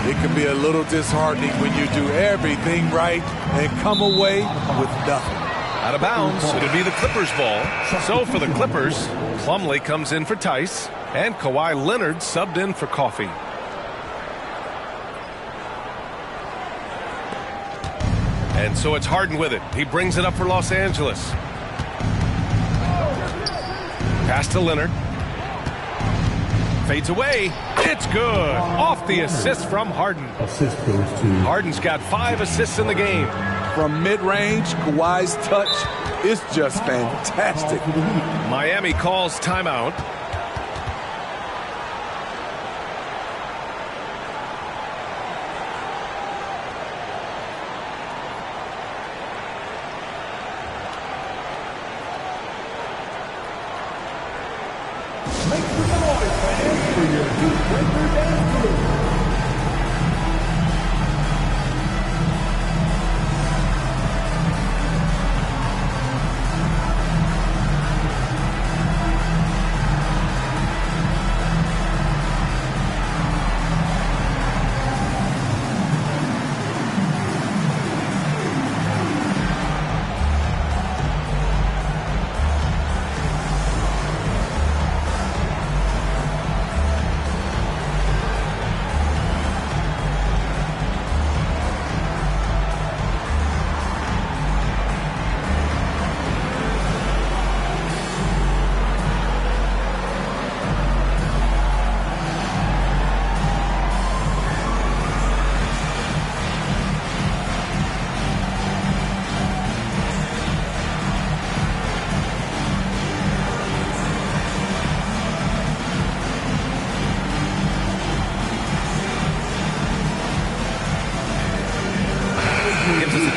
It can be a little disheartening when you do everything right and come away with nothing. Out of bounds, it'll be the Clippers' ball. So for the Clippers, Plumlee comes in for Tice, and Kawhi Leonard subbed in for Coffee. And so it's Harden with it. He brings it up for Los Angeles. Pass to Leonard. Fades away. It's good. Off the assist from Harden. Assist goes to Harden's got 5 assists in the game. From mid-range, Kawhi's touch is just fantastic. Miami calls timeout.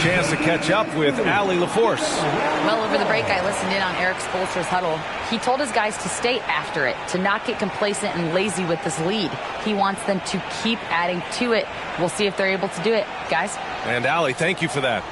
Chance to catch up with Allie LaForce. Well, over the break, I listened in on Eric Spoelstra's huddle. He told his guys to stay after it, to not get complacent and lazy with this lead. He wants them to keep adding to it. We'll see if they're able to do it, guys. And Allie, thank you for that.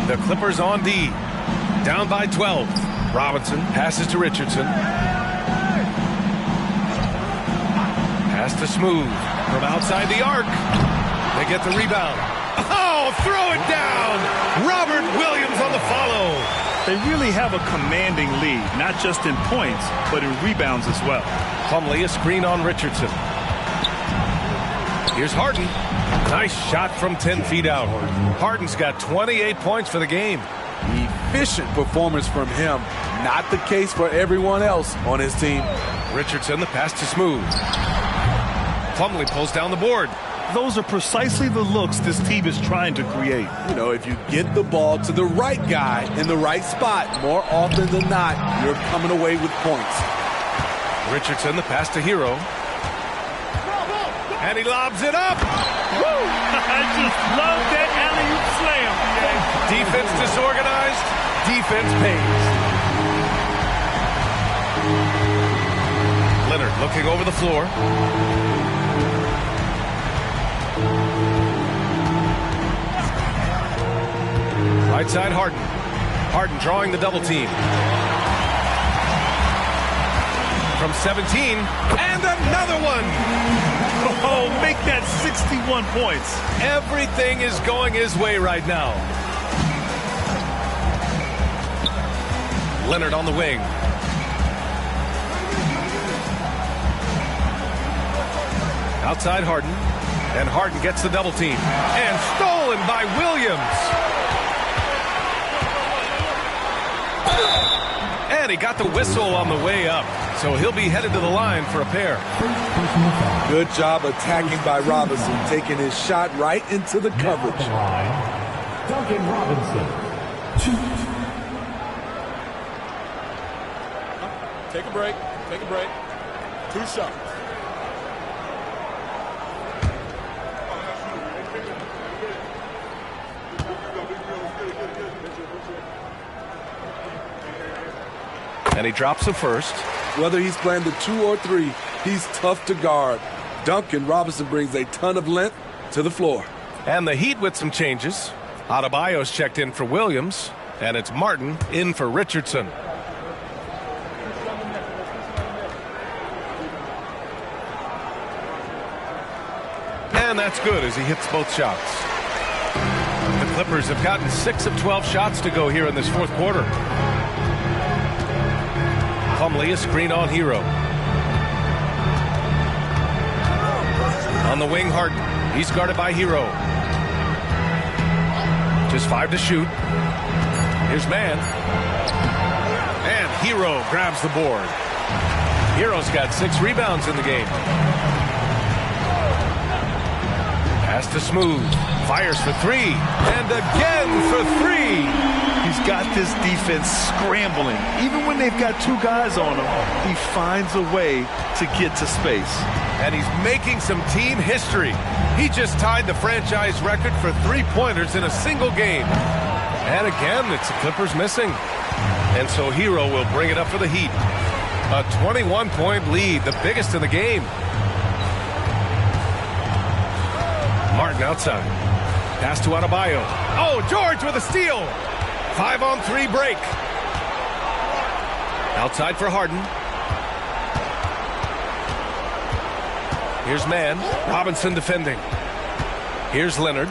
The Clippers on D. Down by 12. Robinson passes to Richardson. Pass to Smooth from outside the arc. They get the rebound. Oh, throw it down. Robert Williams on the follow. They really have a commanding lead, not just in points, but in rebounds as well. Plumlee, a screen on Richardson. Here's Harden. Nice shot from 10 feet out. Harden's got 28 points for the game. Efficient performance from him. Not the case for everyone else on his team. Richardson, the pass to Smooth. Plumlee pulls down the board. Those are precisely the looks this team is trying to create. You know, if you get the ball to the right guy in the right spot, more often than not, you're coming away with points. Richardson, the pass to Hero. And he lobs it up. Woo! I just love that alley-oop slam. Defense disorganized. Defense pays. Leonard looking over the floor. Right side Harden. Harden drawing the double team. From 17. And another one. Oh, make that 61 points. Everything is going his way right now. Leonard on the wing. Outside Harden. And Harden gets the double team. And stolen by Williams. And he got the whistle on the way up. So he'll be headed to the line for a pair. Good job attacking by Robinson, taking his shot right into the coverage. Duncan Robinson. Take a break. Take a break. 2 shots. And he drops the first. Whether he's playing the 2 or 3, he's tough to guard. Duncan Robinson brings a ton of length to the floor. And the Heat with some changes. Adebayo's checked in for Williams. And it's Martin in for Richardson. And that's good as he hits both shots. The Clippers have gotten 6 of 12 shots to go here in this fourth quarter. Plumlee a screen on Hero. On the wing, Harden. He's guarded by Hero. Just 5 to shoot. Here's Man. And Hero grabs the board. Hero's got 6 rebounds in the game. Pass to Smooth. Fires for 3. And again for 3. He's got this defense scrambling. Even when they've got 2 guys on him, he finds a way to get to space. And he's making some team history. He just tied the franchise record for 3-pointers in a single game. And again, it's the Clippers missing. And so Hero will bring it up for the Heat. A 21-point lead, the biggest in the game. Martin outside. Pass to Adebayo. Oh, George with a steal. 5-on-3 break. Outside for Harden. Here's Man. Robinson defending. Here's Leonard.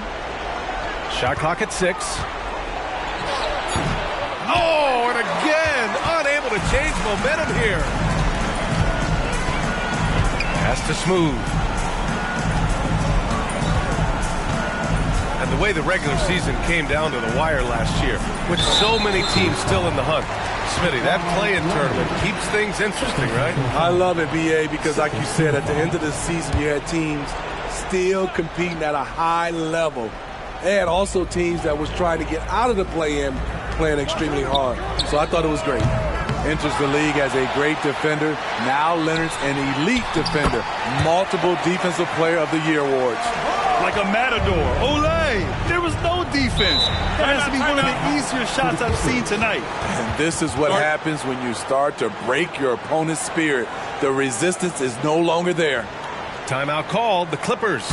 Shot clock at 6. Oh, and again, unable to change momentum here. Pass to Smooth. And the way the regular season came down to the wire last year, with so many teams still in the hunt. Smitty, that play-in tournament keeps things interesting, right? I love it, B.A., because like you said, at the end of the season, you had teams still competing at a high level. And also teams that was trying to get out of the play-in playing extremely hard. So I thought it was great. Enters the league as a great defender. Now Leonard's an elite defender. Multiple Defensive Player of the Year awards. Like a matador. Olay! There was no defense. That has to be one of the easier shots I've seen tonight. And this is what happens when you start to break your opponent's spirit. The resistance is no longer there. Timeout called, the Clippers.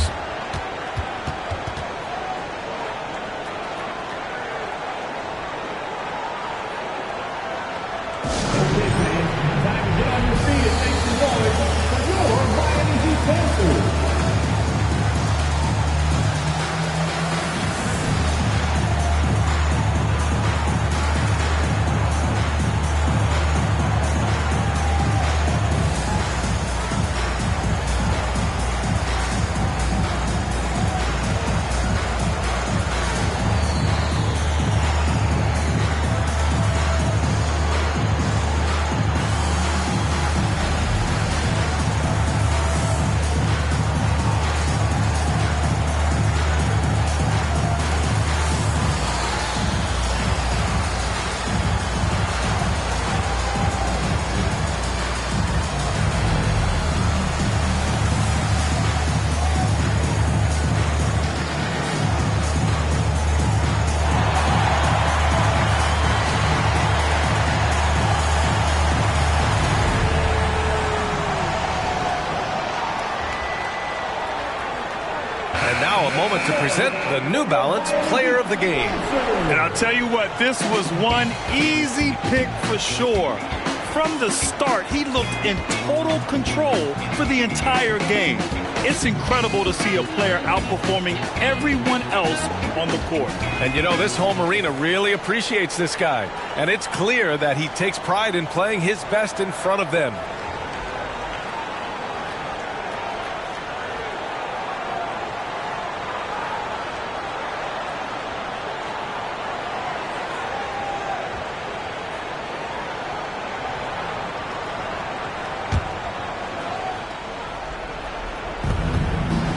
To present the New Balance Player of the Game. And I'll tell you what, this was one easy pick for sure. From the start, he looked in total control for the entire game. It's incredible to see a player outperforming everyone else on the court. And you know, this home arena really appreciates this guy. And it's clear that he takes pride in playing his best in front of them.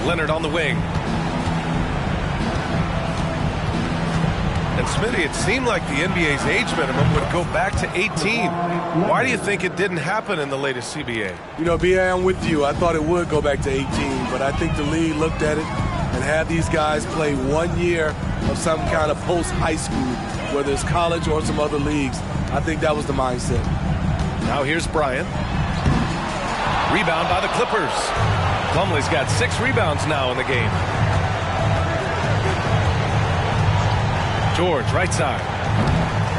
Leonard on the wing. And Smitty, it seemed like the NBA's age minimum would go back to 18. Why do you think it didn't happen in the latest CBA? You know, B.A., I'm with you. I thought it would go back to 18, but I think the league looked at it and had these guys play 1 year of some kind of post-high school, whether it's college or some other leagues. I think that was the mindset. Now here's Bryant. Rebound by the Clippers. Plumlee's got 6 rebounds now in the game. George, right side.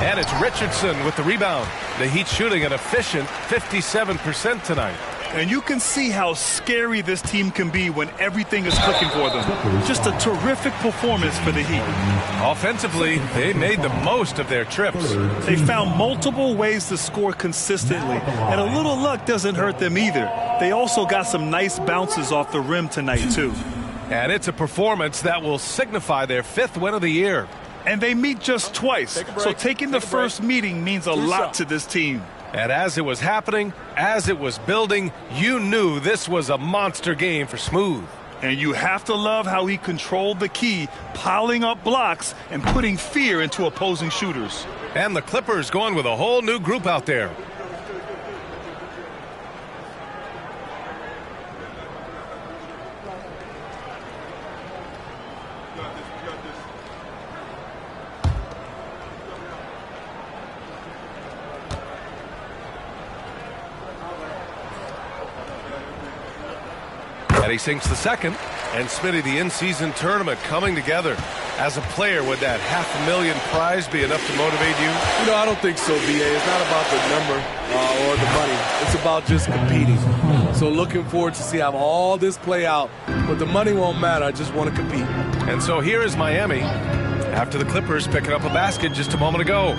And it's Richardson with the rebound. The Heat shooting an efficient 57% tonight. And you can see how scary this team can be when everything is clicking for them. Just a terrific performance for the Heat. Offensively, they made the most of their trips. They found multiple ways to score consistently, and a little luck doesn't hurt them either. They also got some nice bounces off the rim tonight, too. And it's a performance that will signify their 5th win of the year. And they meet just twice, so taking the first meeting means a lot to this team. And as it was happening, as it was building, you knew this was a monster game for Smooth. And you have to love how he controlled the key, piling up blocks and putting fear into opposing shooters. And the Clippers going with a whole new group out there. And he sinks the second. And Smitty, the in-season tournament coming together. As a player, would that $500,000 prize be enough to motivate you? You know, I don't think so, B.A. It's not about the number or the money. It's about just competing. So looking forward to see how all this play out. But the money won't matter. I just want to compete. And so here is Miami after the Clippers picking up a basket just a moment ago.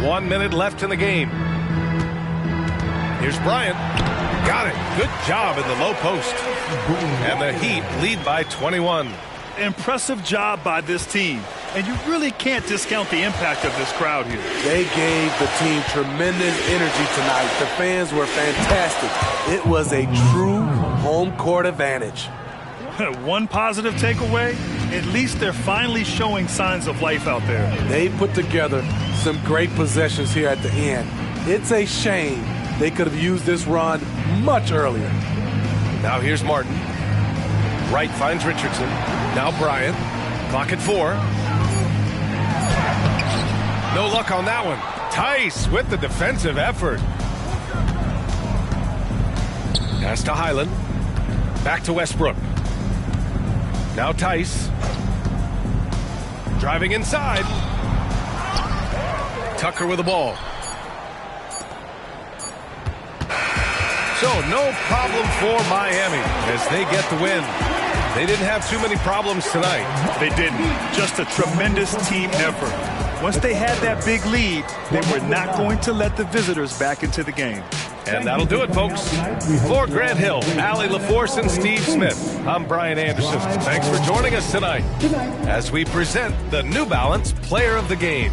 1 minute left in the game. Here's Bryant. Got it. Good job in the low post. And the Heat lead by 21. Impressive job by this team. And you really can't discount the impact of this crowd here. They gave the team tremendous energy tonight. The fans were fantastic. It was a true home court advantage. One positive takeaway, at least they're finally showing signs of life out there. They put together some great possessions here at the end. It's a shame they could have used this run much earlier. Now here's Martin. Wright finds Richardson. Now Bryant. Clock at 4. No luck on that one. Tice with the defensive effort. Pass to Highland. Back to Westbrook. Now Tice. Driving inside. Tucker with the ball. So no problem for Miami as they get the win. They didn't have too many problems tonight. They didn't. Just a tremendous team effort. Once they had that big lead, they were not going to let the visitors back into the game. And that'll do it, folks. For Grant Hill, Allie LaForce, and Steve Smith, I'm Brian Anderson. Thanks for joining us tonight as we present the New Balance Player of the Game.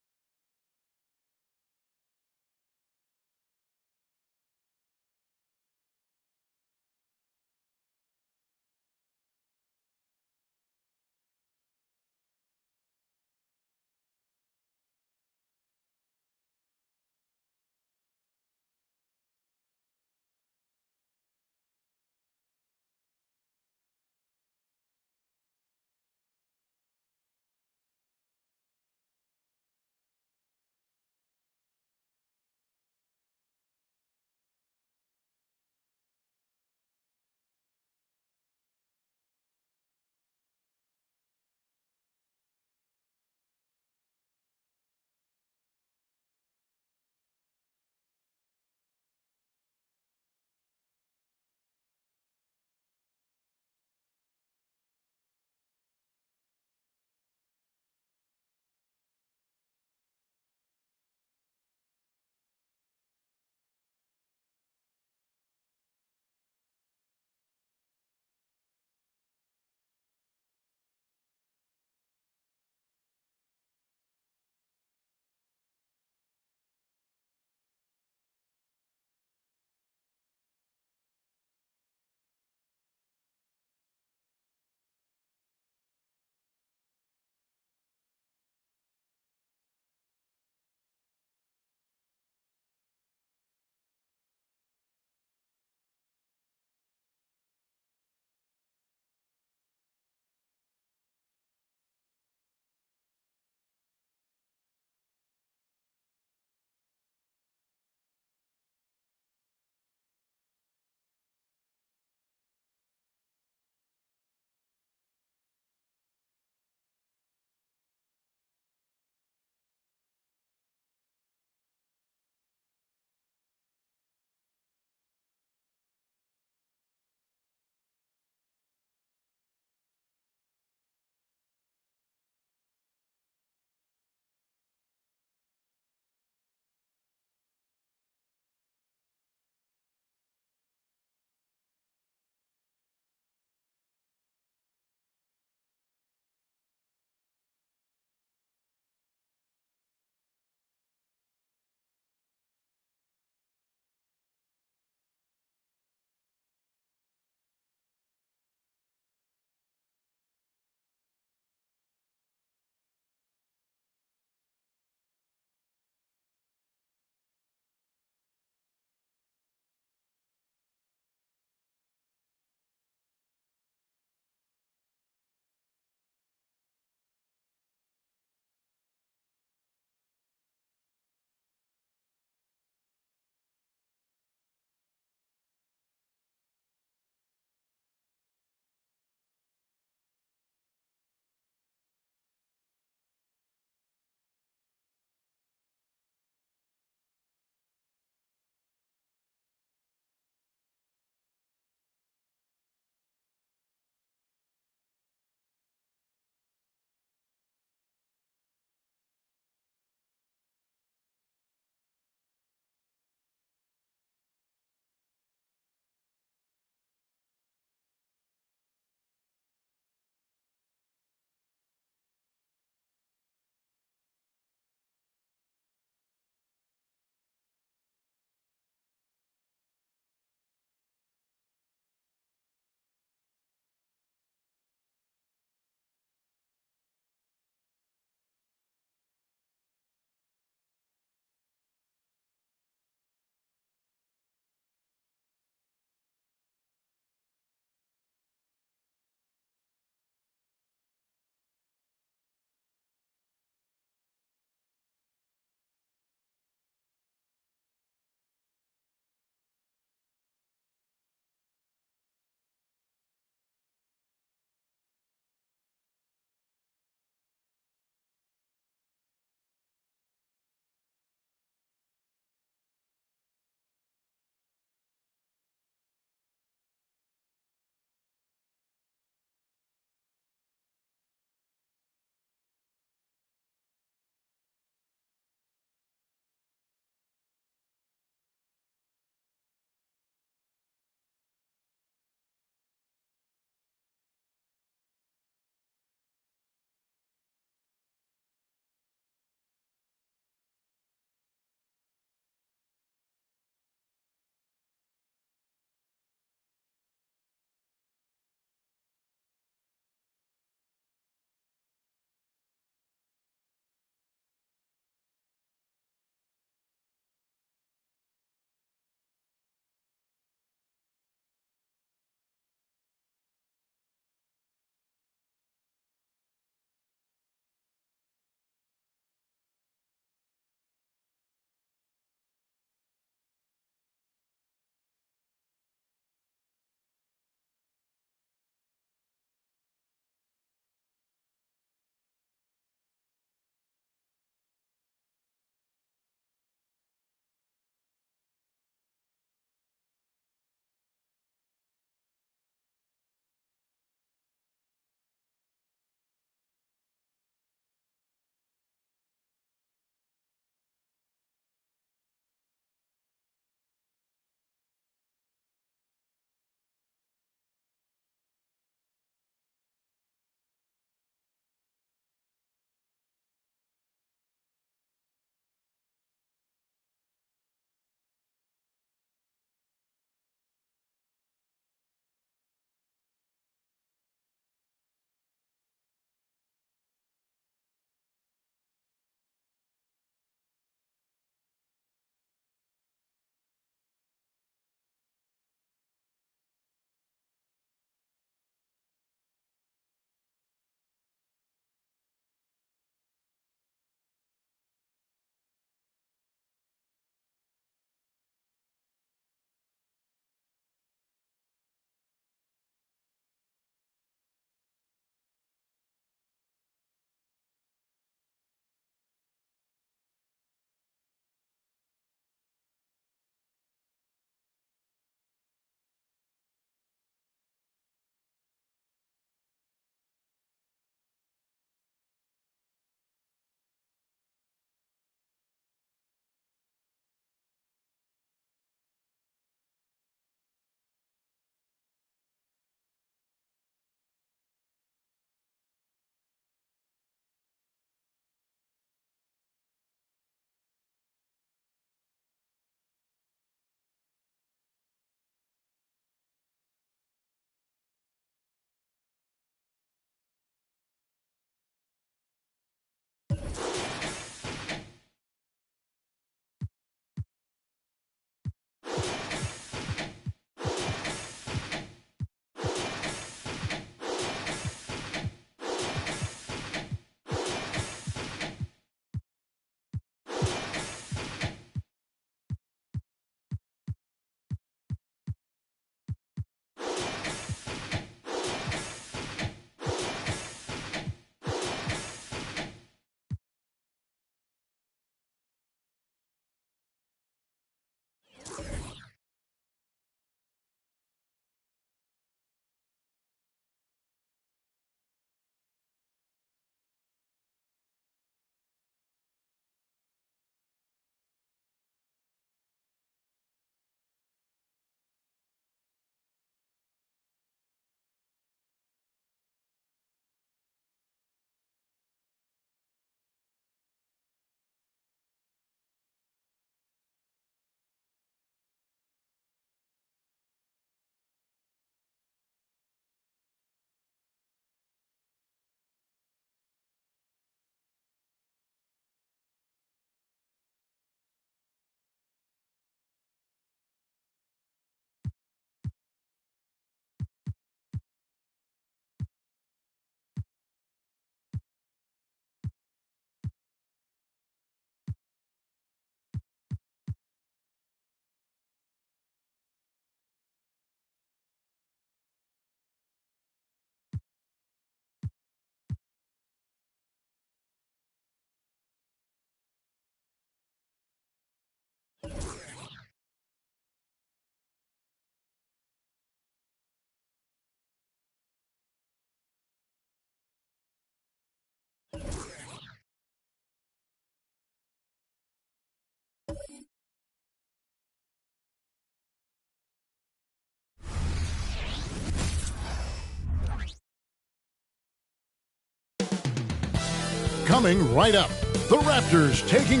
coming right up. The Raptors taking...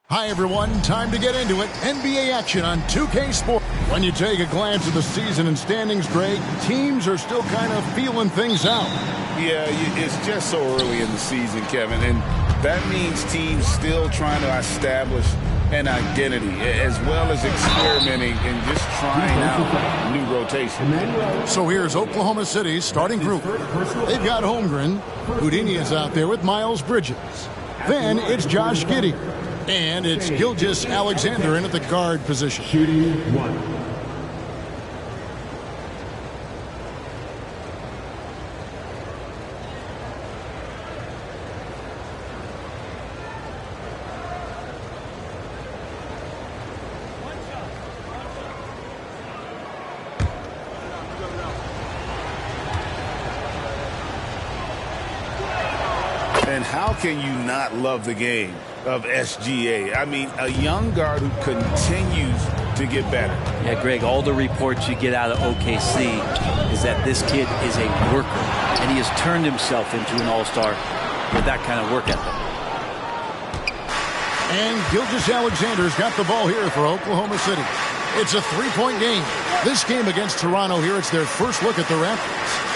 Hi, everyone. Time to get into it. NBA action on 2K Sports. When you take a glance at the season and standings, Greg, teams are still kind of feeling things out. Yeah, it's just so early in the season, Kevin, and that means teams still trying to establish an identity as well as experimenting and just trying out new rotation. So here's Oklahoma City's starting group. They've got Holmgren. Houdini is out there with Miles Bridges. Then it's Josh Giddey. And it's Gilgeous Alexander in at the guard position. Shooting one. And how can you not love the game of SGA? I mean, a young guard who continues to get better. Yeah, Greg, all the reports you get out of OKC is that this kid is a worker, and he has turned himself into an all-star with that kind of work ethic. And Gilgeous Alexander's got the ball here for Oklahoma City. It's a three-point game. This game against Toronto here, it's their first look at the Raptors.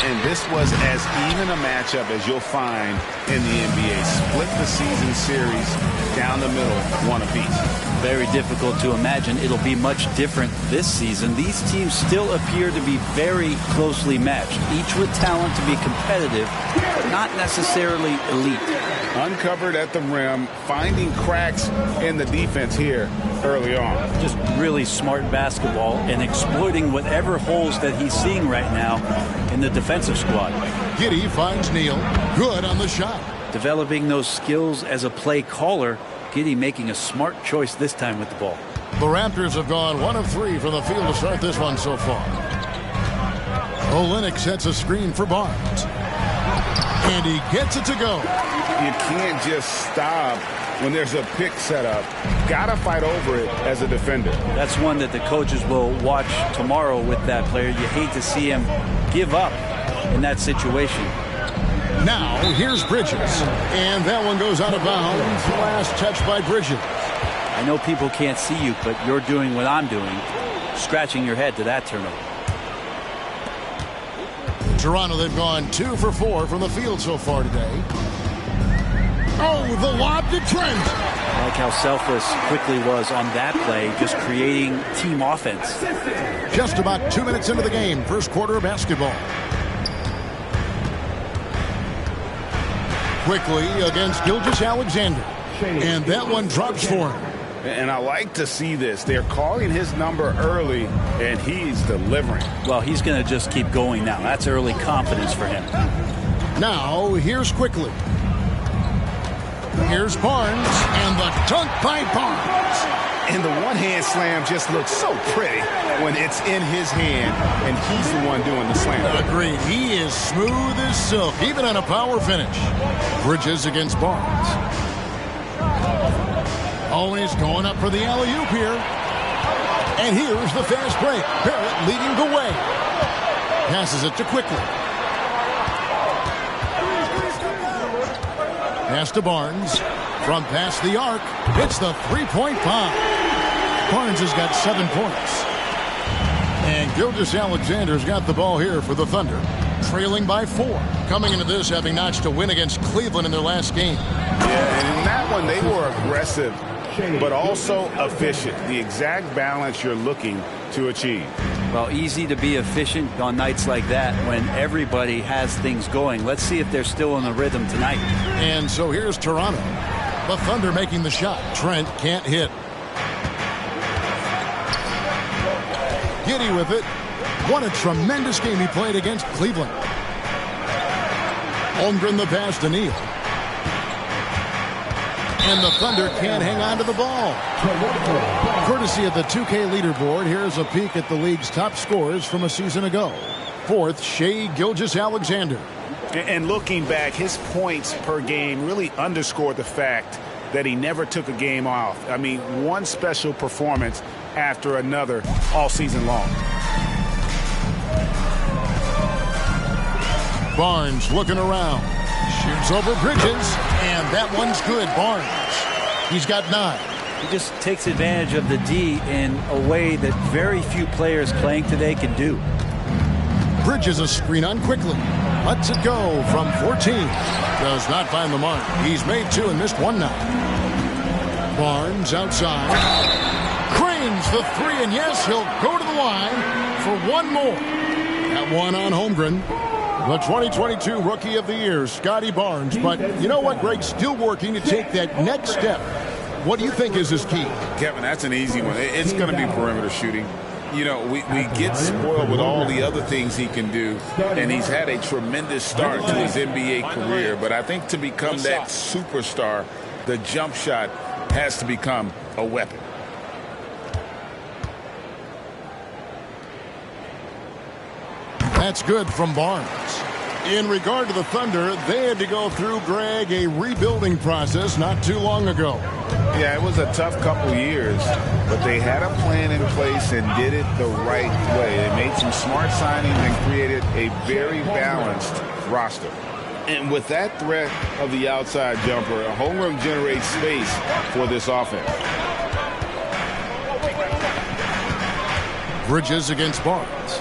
And this was as even a matchup as you'll find in the NBA. Split the season series down the middle, one apiece. Very difficult to imagine it'll be much different this season. These teams still appear to be very closely matched, each with talent to be competitive, but not necessarily elite. Uncovered at the rim, finding cracks in the defense here early on. Just really smart basketball and exploiting whatever holes that he's seeing right now in the defensive squad. Giddey finds Neal. Good on the shot. Developing those skills as a play caller, Giddey making a smart choice this time with the ball. The Raptors have gone 1 of 3 from the field to start this one so far. Olynyk sets a screen for Barnes. And he gets it to go. You can't just stop when there's a pick set up. Gotta fight over it as a defender. That's one that the coaches will watch tomorrow with that player. You hate to see him give up in that situation. Now, here's Bridges. And that one goes out of bounds. Last touch by Bridges. I know people can't see you, but you're doing what I'm doing, scratching your head to that turnover. Toronto, they've gone 2 for 4 from the field so far today. Oh, the lob to Trent. I like how selfless Quickly was on that play, just creating team offense. Just about 2 minutes into the game, first quarter of basketball. Quickly against Gilgeous Alexander. And that one drops for him. And I like to see this. They're calling his number early, and he's delivering. Well, he's going to just keep going now. That's early confidence for him. Now, here's Quickly. Here's Barnes, and the dunk by Barnes. And the one-hand slam just looks so pretty when it's in his hand, and he's the one doing the slam. Agreed. He is smooth as silk, even on a power finish. Bridges against Barnes. Always going up for the alley-oop here. And here's the fast break. Barrett leading the way. Passes it to Quickly. Pass to Barnes. From past the arc, it's the three-point bomb. Barnes has got 7 points. And Gilgeous Alexander's got the ball here for the Thunder. Trailing by 4. Coming into this, having notched a win against Cleveland in their last game. Yeah, and in that one, they were aggressive, but also efficient. The exact balance you're looking to achieve. Well, easy to be efficient on nights like that when everybody has things going. Let's see if they're still in the rhythm tonight. And so here's Toronto. The Thunder making the shot. Trent can't hit. Giddey with it. What a tremendous game he played against Cleveland. Holmgren the pass to Neal. And the Thunder can't hang on to the ball. Courtesy of the 2K leaderboard, here's a peek at the league's top scorers from a season ago. 4th, Shai Gilgeous-Alexander. And looking back, his points per game really underscored the fact that he never took a game off. I mean, one special performance after another all season long. Barnes looking around. Shoots over Bridges, and that one's good. Barnes, he's got 9. He just takes advantage of the D in a way that very few players playing today can do. Bridges a screen on quickly. Lets it go from 14. Does not find the mark. He's made 2 and missed 1 now. Barnes outside. Cranes the 3, and yes, he'll go to the line for 1 more. That one on Holmgren. The 2022 Rookie of the Year, Scotty Barnes. But you know what, Greg? Still working to take that next step. What do you think is his key? Kevin, that's an easy one. It's going to be perimeter shooting. You know, we get spoiled with all the other things he can do, and he's had a tremendous start to his NBA career. But I think to become that superstar, the jump shot has to become a weapon. That's good from Barnes. In regard to the Thunder, they had to go through, Greg, a rebuilding process not too long ago. Yeah, it was a tough couple years, but they had a plan in place and did it the right way. They made some smart signings and created a very balanced roster. And with that threat of the outside jumper, Holmgren generates space for this offense. Bridges against Barnes.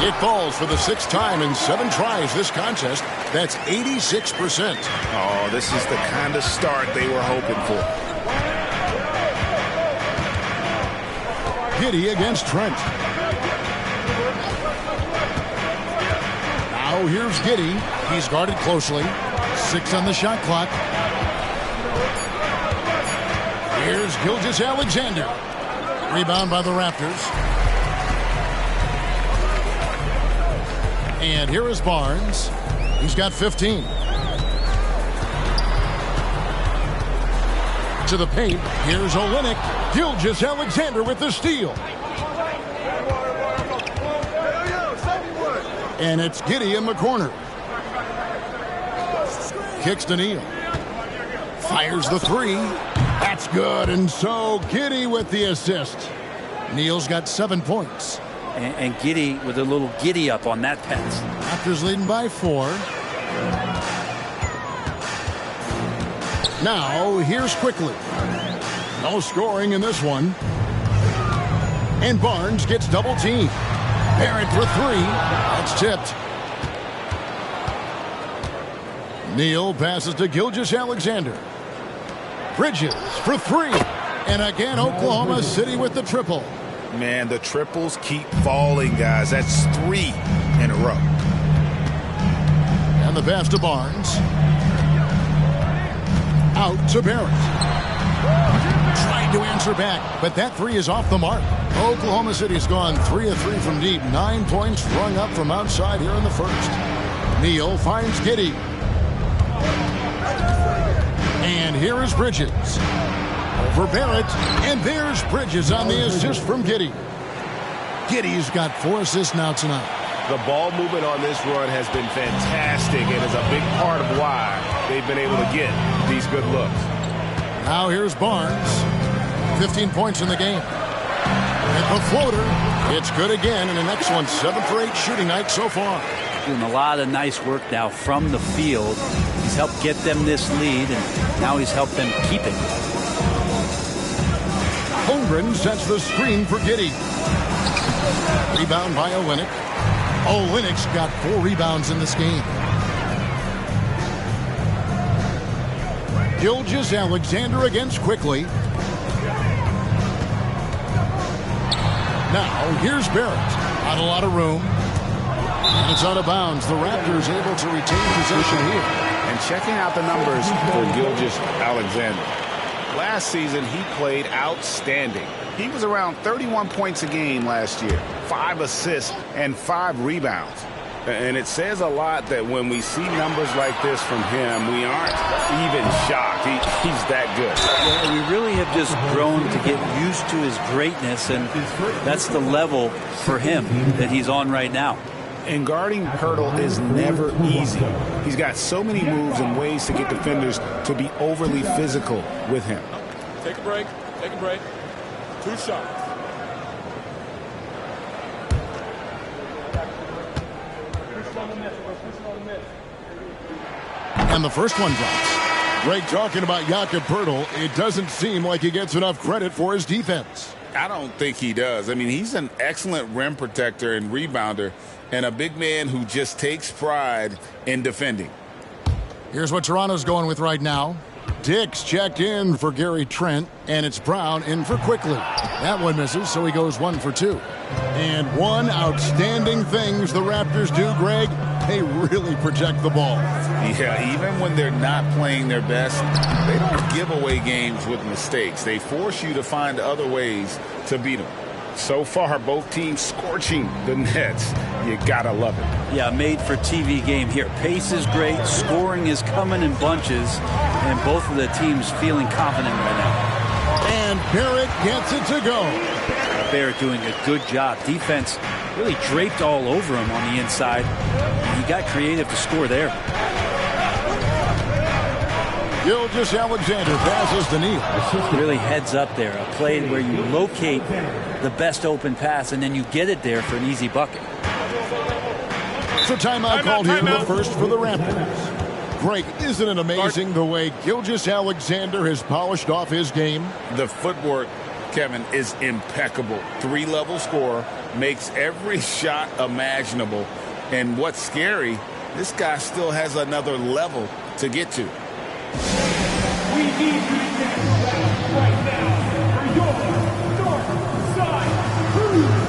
It falls for the 6th time in 7 tries this contest. That's 86%. Oh, this is the kind of start they were hoping for. Giddey against Trent. Now here's Giddey. He's guarded closely. 6 on the shot clock. Here's Gilgeous-Alexander. Rebound by the Raptors. And here is Barnes. He's got 15. To the paint. Here's Olynyk. Gilgeous-Alexander with the steal. And it's Giddey in the corner. Kicks to Neal. Fires the 3. That's good. And so Giddey with the assist. Neal's got 7 points. And Giddey with a little giddy up on that pass. Raptors leading by 4. Now here's quickly. No scoring in this one. And Barnes gets double teamed. Barrett for 3. That's tipped. Neal passes to Gilgeous-Alexander. Bridges for 3. And again, Oklahoma City with the triple. Man, the triples keep falling, guys. That's 3 in a row. And the pass to Barnes. Out to Barrett. Trying to answer back, but that 3 is off the mark. Oklahoma City's gone 3 of 3 from deep. 9 points rung up from outside here in the first. Neal finds Giddey. And here is Bridges. Over Barrett, and there's Bridges on the assist from Giddey. Giddey's got 4 assists now tonight. The ball movement on this run has been fantastic and is a big part of why they've been able to get these good looks. Now here's Barnes. 15 points in the game. And the floater, it's good again, and an excellent 7 for 8 shooting night so far. Doing a lot of nice work now from the field. He's helped get them this lead, and now he's helped them keep it. Holmgren sets the screen for Giddey. Rebound by Olynyk. Olynyk's got 4 rebounds in this game. Gilgeous-Alexander against quickly. Now here's Barrett. Not a lot of room. And it's out of bounds. The Raptors able to retain possession here. And checking out the numbers for Gilgeous-Alexander. Last season, he played outstanding. He was around 31 points a game last year, 5 assists and 5 rebounds. And it says a lot that when we see numbers like this from him, we aren't even shocked. He's that good. Yeah, we really have just grown to get used to his greatness, and that's the level for him that he's on right now. And guarding Hurdle is never easy. He's got so many moves and ways to get defenders to be overly physical with him. Take a break. Take a break. 2 shots. And the first one drops. Greg, talking about Jakob Poeltl, it doesn't seem like he gets enough credit for his defense. I don't think he does. I mean, he's an excellent rim protector and rebounder, and a big man who just takes pride in defending. Here's what Toronto's going with right now. Dix checked in for Gary Trent, and it's Brown in for Quickly. That one misses, so he goes 1 for 2. And one outstanding things the Raptors do, Greg, they really protect the ball. Yeah, even when they're not playing their best, they don't give away games with mistakes. They force you to find other ways to beat them. So far, both teams scorching the Nets. You gotta love it. Yeah, made for TV game here. Pace is great, scoring is coming in bunches, and both of the teams feeling confident right now. And Barrett gets it to go. Barrett doing a good job. Defense really draped all over him on the inside. He got creative to score there. Gilgeous-Alexander passes to Neal. Really heads up there. A play where you locate the best open pass and then you get it there for an easy bucket. So timeout called here in the first for the Raptors. Greg, isn't it amazing the way Gilgeous-Alexander has polished off his game? The footwork, Kevin, is impeccable. 3-level scorer, makes every shot imaginable. And what's scary, this guy still has another level to get to. We need you right now for your North Side Crew.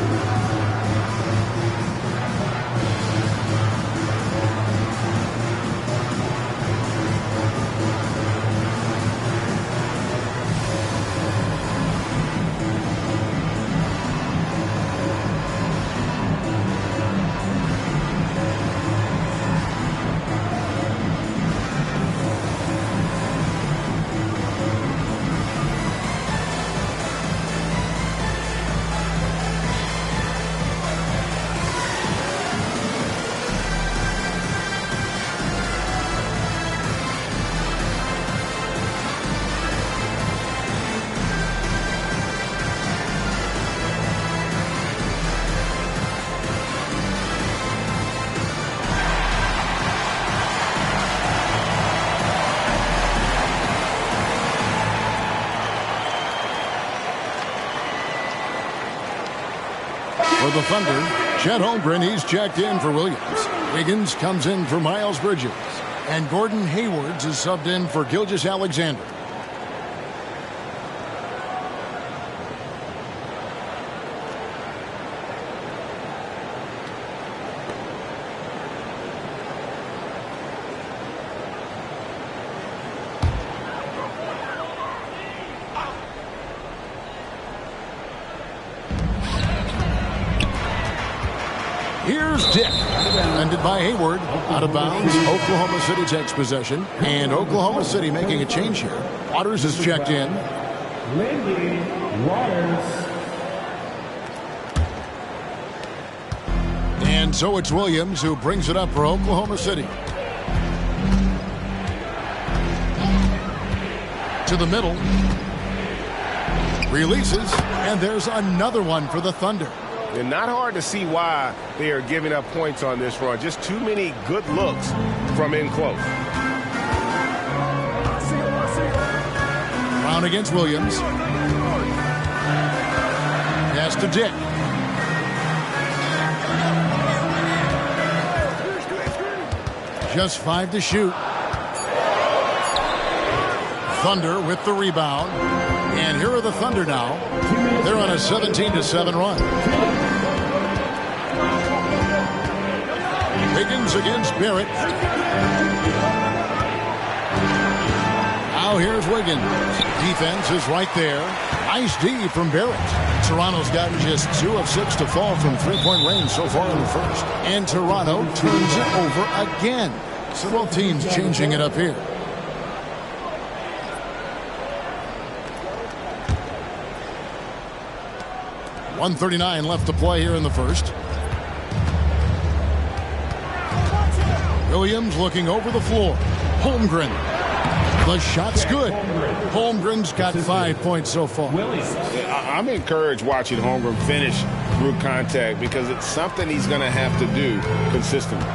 For the Thunder, Chet Holmgren, he's checked in for Williams. Wiggins comes in for Miles Bridges. And Gordon Haywards is subbed in for Gilgeous-Alexander. Here's Dick, defended by Hayward, out of bounds. Oklahoma City takes possession, and Oklahoma City making a change here. Waters is checked in. Lindy Waters. And so it's Williams who brings it up for Oklahoma City. To the middle. Releases, and there's another one for the Thunder. And not hard to see why they are giving up points on this run. Just too many good looks from in close. Brown against Williams. Pass to Dick. Just 5 to shoot. Thunder with the rebound. And here are the Thunder now. They're on a 17-7 run. Wiggins against Barrett. Now here's Wiggins. Defense is right there. Nice D from Barrett. Toronto's gotten just 2 of 6 to fall from three-point range so far in the first. And Toronto turns it over again. So both teams changing it up here. .139 left to play here in the first. Williams looking over the floor. Holmgren. The shot's good. Holmgren's got 5 points so far. I'm encouraged watching Holmgren finish through contact because it's something he's going to have to do consistently.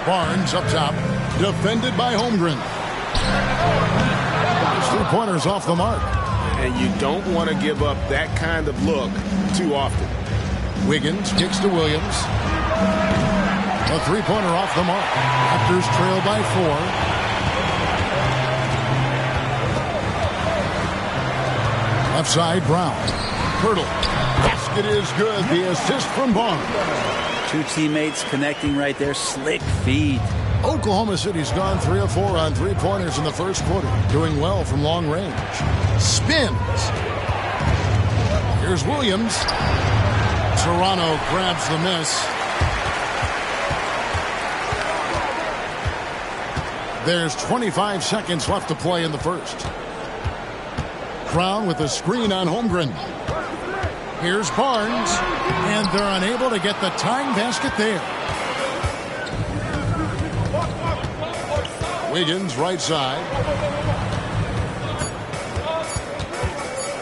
Barnes up top, defended by Holmgren. His three-pointers off the mark. And you don't want to give up that kind of look too often. Wiggins kicks to Williams. A three-pointer off the mark. Raptors trail by 4. Left side, Brown. Hurdle. Basket is good. The assist from Barnes. Two teammates connecting right there. Slick feed. Oklahoma City's gone 3 of 4 on three-pointers in the first quarter. Doing well from long range. Spins. Here's Williams. Toronto grabs the miss. There's 25 seconds left to play in the first. Brown with a screen on Holmgren. Here's Barnes, and they're unable to get the tying basket there. Wiggins right side.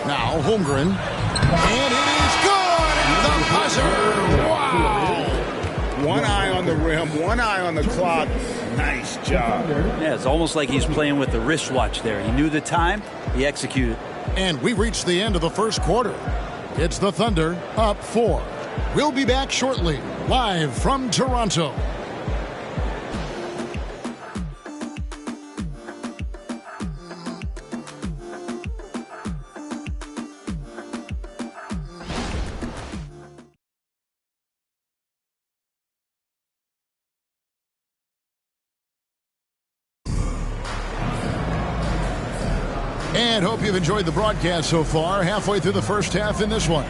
Now Holmgren, and it is good. The buzzer. Wow. One eye on the rim, one eye on the clock. Nice job. Yeah, it's almost like he's playing with the wristwatch there. He knew the time, he executed. And we reached the end of the first quarter. It's the Thunder up 4. We'll be back shortly, live from Toronto. And hope you've enjoyed the broadcast so far. Halfway through the first half in this one.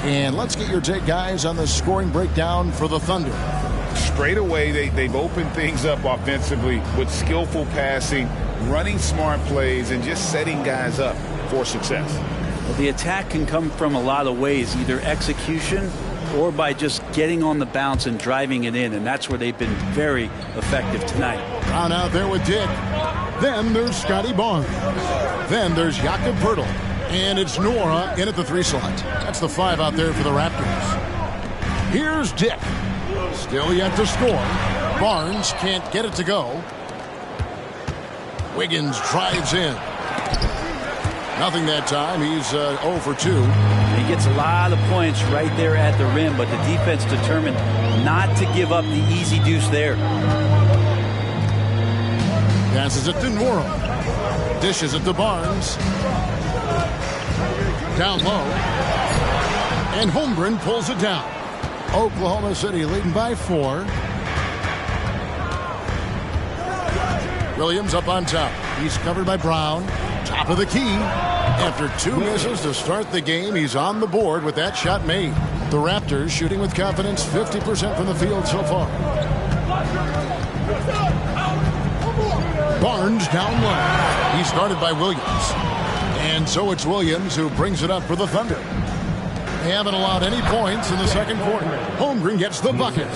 And let's get your take, guys, on the scoring breakdown for the Thunder. Straight away, they've opened things up offensively with skillful passing, running smart plays, and just setting guys up for success. Well, the attack can come from a lot of ways, either execution or by just getting on the bounce and driving it in, and that's where they've been very effective tonight. Brown out there with Dick. Then there's Scotty Barnes. Then there's Jakob Poeltl. And it's Nora in at the 3 slot. That's the 5 out there for the Raptors. Here's Dick. Still yet to score. Barnes can't get it to go. Wiggins drives in. Nothing that time. He's 0 for 2. He gets a lot of points right there at the rim, but the defense determined not to give up the easy deuce there. Passes it to Nora. Dishes it to Barnes. Down low. And Holmgren pulls it down. Oklahoma City leading by 4. Williams up on top. He's covered by Brown. Top of the key. After 2 misses to start the game, he's on the board with that shot made. The Raptors shooting with confidence, 50% from the field so far. Barnes down low. He's guarded by Williams. And so it's Williams who brings it up for the Thunder. They haven't allowed any points in the second quarter. Holmgren gets the bucket.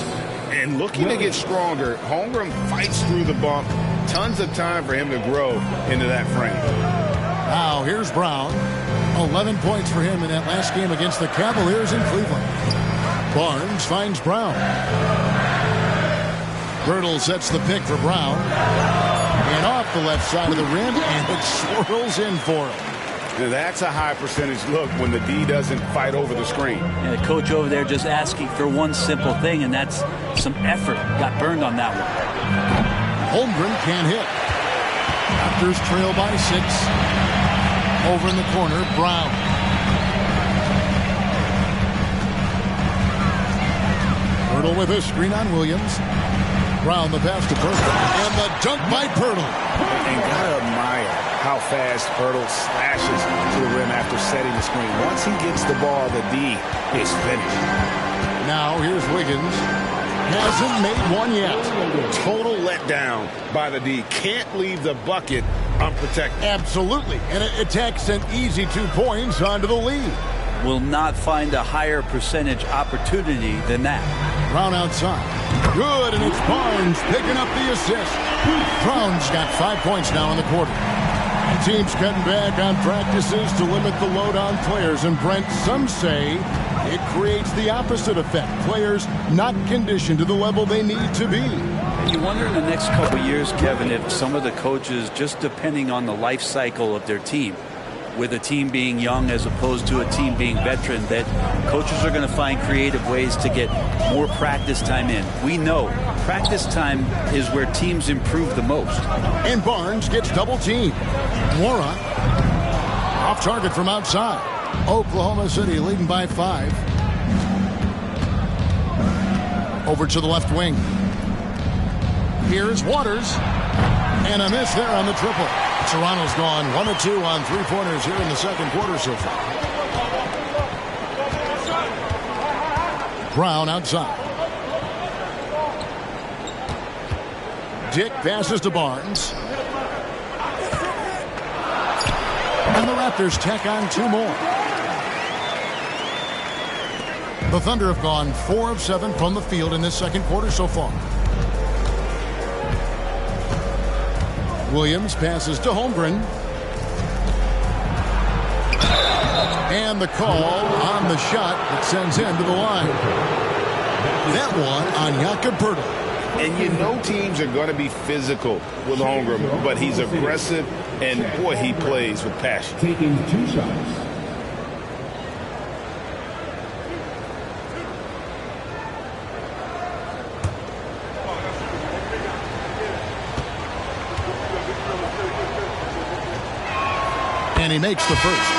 And looking to get stronger, Holmgren fights through the bump. Tons of time for him to grow into that frame. Now here's Brown. 11 points for him in that last game against the Cavaliers in Cleveland. Barnes finds Brown. Poeltl sets the pick for Brown. And off the left side of the rim, and it swirls in for him. Now that's a high percentage look when the D doesn't fight over the screen. And the coach over there just asking for one simple thing, and that's some effort. Got burned on that one. Holmgren can't hit. Raptors trail by 6. Over in the corner, Brown. Poeltl with a screen on Williams. Brown the pass to Poeltl. And the dunk by Poeltl. And gotta admire how fast Poeltl slashes to the rim after setting the screen. Once he gets the ball, the D is finished. Now here's Wiggins. Hasn't made one yet. Total letdown by the D. Can't leave the bucket unprotected. Absolutely. And it takes an easy 2 points onto the lead. Will not find a higher percentage opportunity than that. Brown outside. Good, and it's Barnes picking up the assist. Brown's got 5 points now in the quarter. The team's cutting back on practices to limit the load on players. And Brent, some say it creates the opposite effect. Players not conditioned to the level they need to be. You wonder in the next couple of years, Kevin, if some of the coaches, just depending on the life cycle of their team, with a team being young as opposed to a team being veteran, that coaches are going to find creative ways to get more practice time in. We know practice time is where teams improve the most. And Barnes gets double teamed. Mora off target from outside. Oklahoma City leading by 5. Over to the left wing. Here's Waters. And a miss there on the triple. Toronto's gone 1 of 2 on 3-pointers here in the second quarter so far. Brown outside. Dick passes to Barnes. And the Raptors tack on 2 more. The Thunder have gone 4 of 7 from the field in this second quarter so far. Williams passes to Holmgren. And the call on the shot that sends him to the line. That one on Jakob Poeltl. And you know teams are going to be physical with Holmgren, but he's aggressive, and boy, he plays with passion. Taking 2 shots. And he makes the first.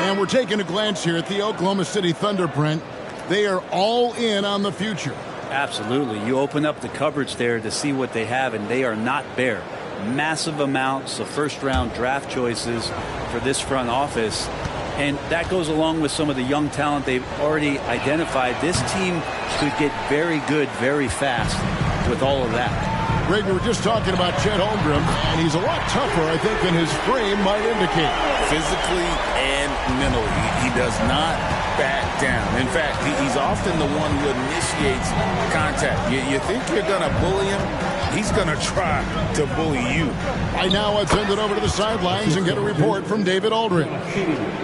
And we're taking a glance here at the Oklahoma City Thunder, Brent. They are all in on the future. Absolutely. You open up the cupboards there to see what they have, and they are not bare. Massive amounts of first-round draft choices for this front office. And that goes along with some of the young talent they've already identified. This team could get very good very fast with all of that. Greg, we were just talking about Chet Holmgren, and he's a lot tougher, I think, than his frame might indicate. Physically and mentally, he does not back down. In fact, he's often the one who initiates contact. You think you're going to bully him? He's going to try to bully you. Right now, let's send it over to the sidelines and get a report from David Aldridge.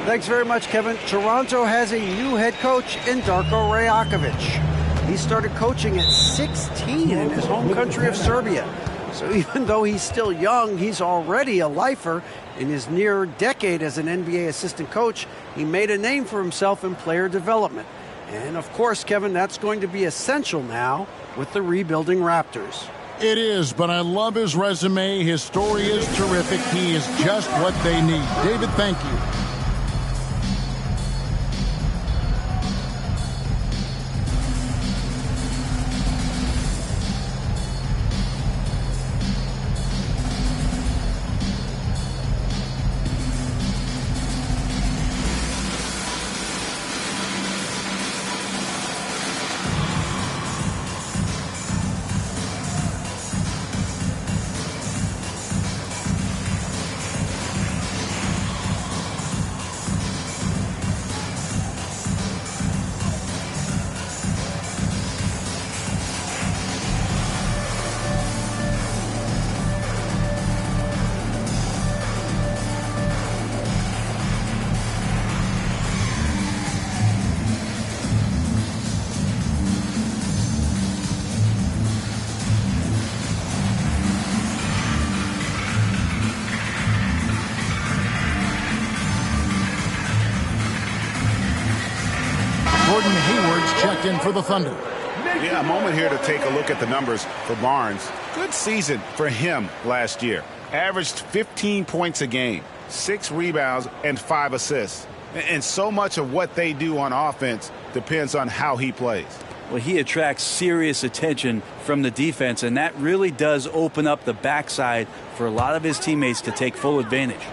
Thanks very much, Kevin. Toronto has a new head coach in Darko Rajakovic. He started coaching at 16 in his home country of Serbia. So even though he's still young, he's already a lifer. In his near decade as an NBA assistant coach, he made a name for himself in player development. And of course, Kevin, that's going to be essential now with the rebuilding Raptors. It is, but I love his resume. His story is terrific. He is just what they need. David, thank you. Checked in for the Thunder. Yeah, a moment here to take a look at the numbers for Barnes. Good season for him last year. Averaged 15 points a game, 6 rebounds, and 5 assists. And so much of what they do on offense depends on how he plays. Well, he attracts serious attention from the defense, and that really does open up the backside for a lot of his teammates to take full advantage.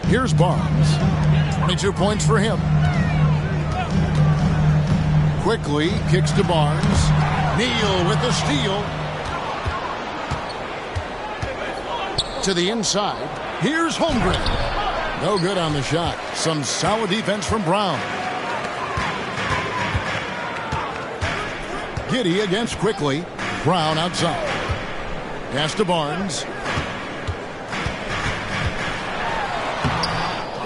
Here's Barnes. 22 points for him. Quickly kicks to Barnes. Neal with the steal. To the inside. Here's Holmgren. No good on the shot. Some solid defense from Brown. Giddey against Quickly. Brown outside. Pass to Barnes.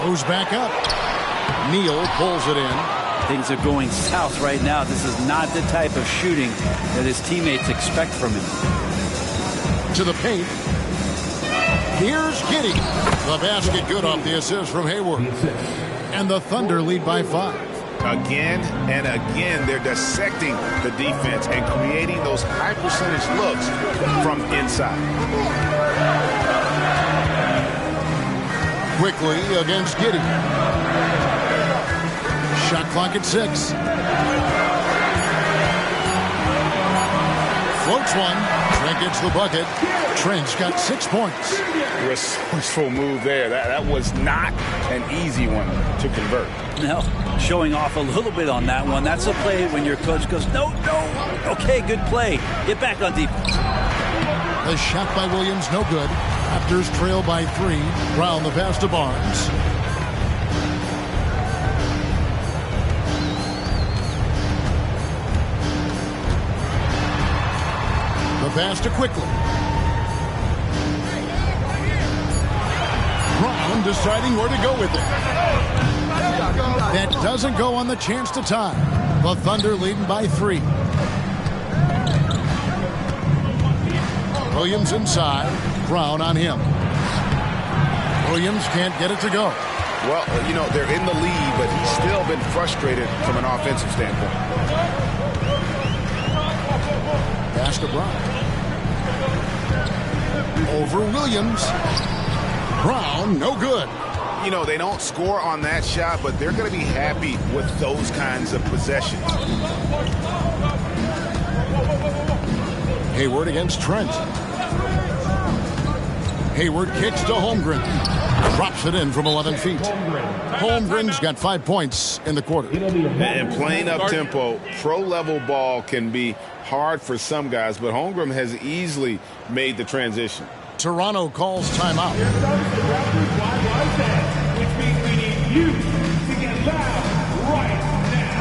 Goes back up. Neal pulls it in. Things are going south right now. This is not the type of shooting that his teammates expect from him. To the paint. Here's Giddey. The basket good off the assist from Hayward. And the Thunder lead by 5. Again and again, they're dissecting the defense and creating those high percentage looks from inside. Quickly against Giddey. Shot clock at 6. Floats one. Trent gets the bucket. Trent's got 6 points. Resourceful move there. That was not an easy one to convert. No, showing off a little bit on that one. That's a play when your coach goes, no. Okay, good play. Get back on defense. The shot by Williams, no good. Raptors trail by 3. Brown the pass to Barnes. The pass to Quickly. Brown deciding where to go with it. That doesn't go on the chance to tie. The Thunder leading by 3. Williams inside. Brown on him. Williams can't get it to go. Well, you know, they're in the lead, but he's still been frustrated from an offensive standpoint. Pass to Brown. Over Williams. Brown, no good. You know, they don't score on that shot, but they're going to be happy with those kinds of possessions. Hayward against Trent. Hayward kicks to Holmgren. Drops it in from 11 feet. Holmgren's got 5 points in the quarter. And playing up-tempo, pro-level ball can be hard for some guys, but Holmgren has easily made the transition. Toronto calls timeout. Which means we need you to get loud right now.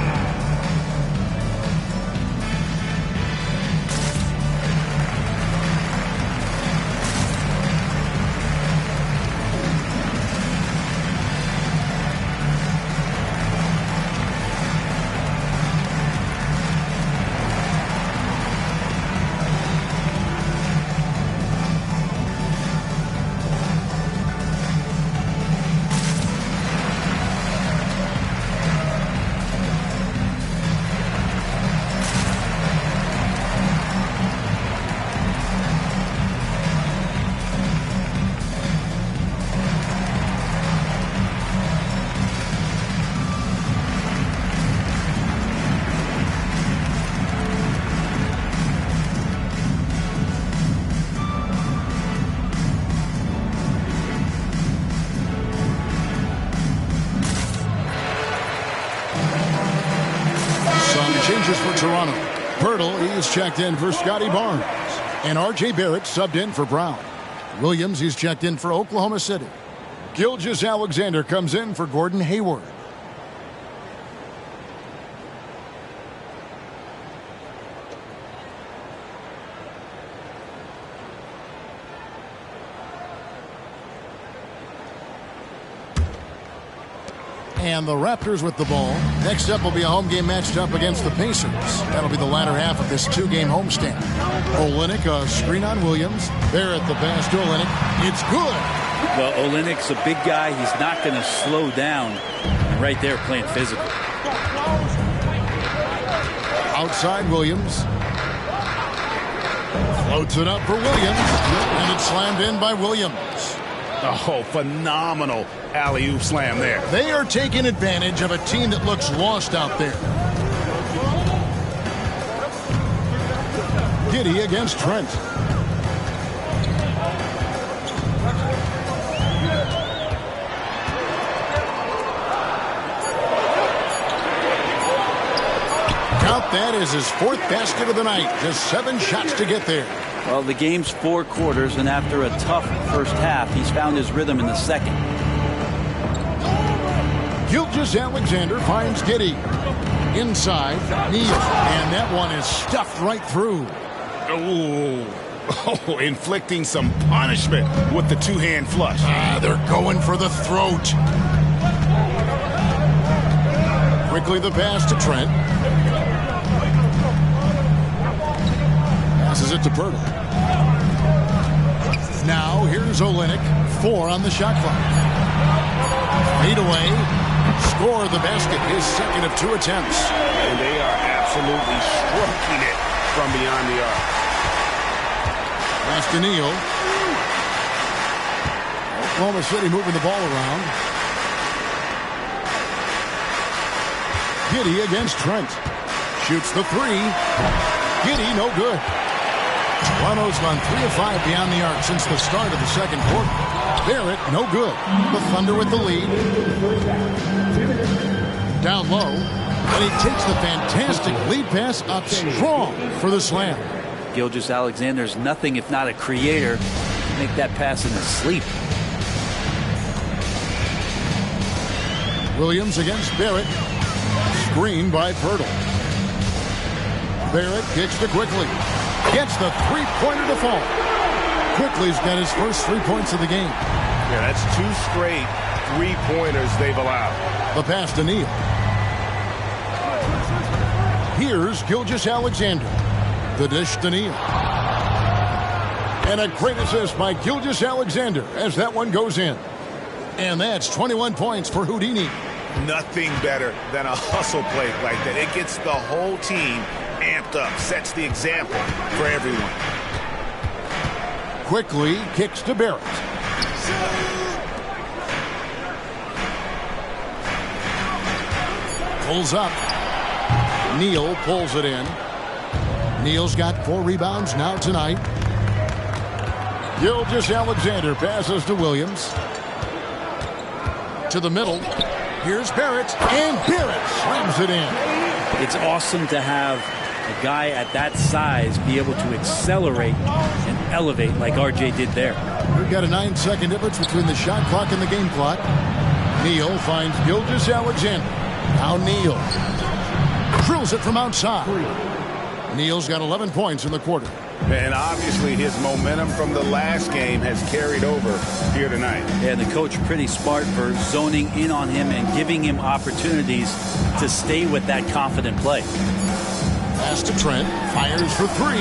Changes for Toronto. Pirtle, he's checked in for Scotty Barnes. And R.J. Barrett subbed in for Brown. Williams, he's checked in for Oklahoma City. Gilgeous-Alexander comes in for Gordon Hayward. And the Raptors with the ball. Next up will be a home game matched up against the Pacers. That'll be the latter half of this 2-game homestand. Olynyk, a screen on Williams. There at the pass to Olynyk. It's good. Well, Olynyk's a big guy. He's not going to slow down. And right there playing physical. Outside Williams. Floats it up for Williams. And it's slammed in by Williams. Oh, phenomenal alley-oop slam there. They are taking advantage of a team that looks lost out there. Giddey against Trent. Count that as his 4th basket of the night. Just 7 shots to get there. Well, the game's 4 quarters, and after a tough first half, he's found his rhythm in the second. Gilgeous-Alexander finds Giddey. Inside, Neal. And that one is stuffed right through. Oh, inflicting some punishment with the 2-hand flush. They're going for the throat. Quickly the pass to Trent. Passes it to Pirtle. Now here's Olynyk. 4 on the shot clock. Fade away. Score the basket. His second of 2 attempts. And they are absolutely stroking it from beyond the arc. Pass to Neal. Oklahoma City moving the ball around. Giddey against Trent. Shoots the 3. Giddey, no good. Toronto's gone 3 of 5 beyond the arc since the start of the second quarter. Barrett, no good. The Thunder with the lead. Down low. And he takes the fantastic lead pass up strong for the slam. Gilgeous-Alexander's nothing if not a creator. Make that pass in his sleep. Williams against Barrett. Screen by Pirtle. Barrett kicks to Quickly. Gets the three-pointer to fall. Quickly's got his first 3 points of the game. Yeah, that's 2 straight three-pointers they've allowed. The pass to Neal. Here's Gilgeous-Alexander. The dish to Neal. And a great assist by Gilgeous-Alexander as that one goes in. And that's 21 points for Houdini. Nothing better than a hustle play like that. It gets the whole team amped up, sets the example for everyone. Quickly kicks to Barrett. Pulls up. Neal pulls it in. Neal's got 4 rebounds now tonight. Gilgeous-Alexander passes to Williams. To the middle. Here's Barrett. And Barrett slams it in. It's awesome to have a guy at that size be able to accelerate and elevate like RJ did there. We've got a 9-second difference between the shot clock and the game clock. Neal finds Gilgeous-Alexander. Now Neal drills it from outside. Neal's got 11 points in the quarter. And obviously his momentum from the last game has carried over here tonight. Yeah, the coach pretty smart for zoning in on him and giving him opportunities to stay with that confident play. Pass to Trent. Fires for 3.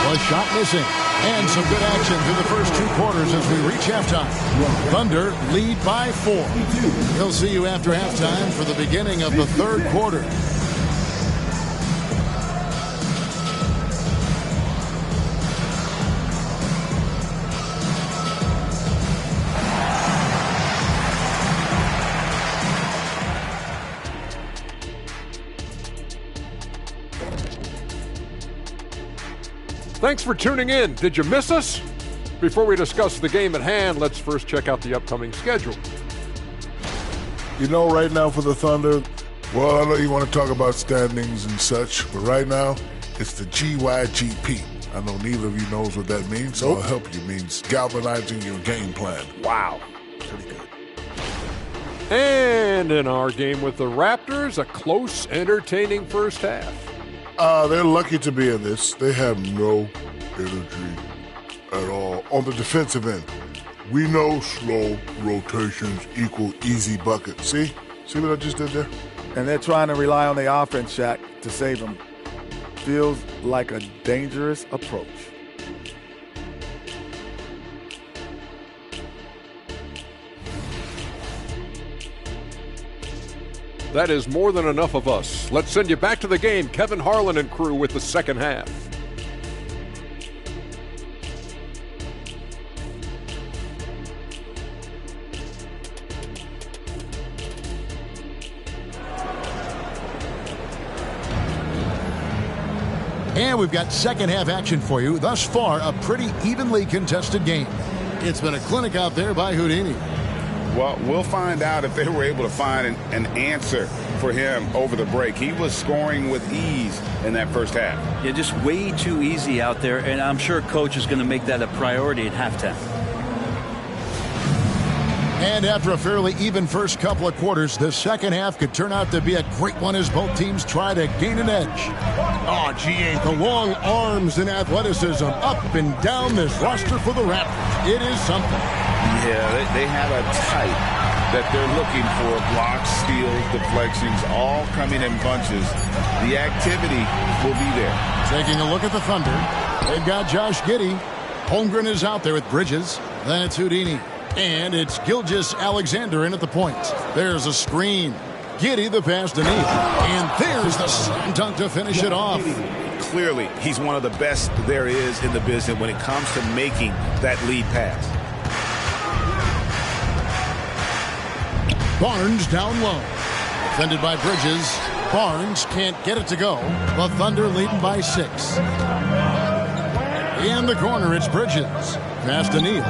Was shot missing. And some good action through the first 2 quarters as we reach halftime. Thunder lead by 4. We'll see you after halftime for the beginning of the third quarter. Thanks for tuning in. Did you miss us? Before we discuss the game at hand, let's first check out the upcoming schedule. You know, right now for the Thunder, well, I know you want to talk about standings and such, but right now, it's the GYGP. I know neither of you knows what that means, so I'll help you. It means galvanizing your game plan. Wow. Pretty good. And in our game with the Raptors, a close, entertaining first half. They're lucky to be in this. They have no energy at all. On the defensive end, we know slow rotations equal easy buckets. See? See what I just did there? And they're trying to rely on the offense, Shaq, to save them. Feels like a dangerous approach. That is more than enough of us. Let's send you back to the game. Kevin Harlan and crew with the second half. And we've got second half action for you. Thus far, a pretty evenly contested game. It's been a clinic out there by Houdini. Well, we'll find out if they were able to find an answer for him over the break. He was scoring with ease in that first half. Yeah, just way too easy out there, and I'm sure coach is going to make that a priority at halftime. And after a fairly even first couple of quarters, the second half could turn out to be a great one as both teams try to gain an edge. Oh, GA, the long arms and athleticism up and down this roster for the Raptors. It is something. Yeah, they have a tight that they're looking for. Blocks, steals, deflections, all coming in bunches. The activity will be there. Taking a look at the Thunder. They've got Josh Giddey. Holmgren is out there with Bridges. Then it's Houdini. And it's Gilgeous-Alexander in at the point. There's a screen. Giddey the pass to Neal. And there's the slam dunk to finish it off. Clearly, he's one of the best there is in the business when it comes to making that lead pass. Barnes down low. Defended by Bridges. Barnes can't get it to go. The Thunder leading by 6. In the corner, it's Bridges. Pass to Neal.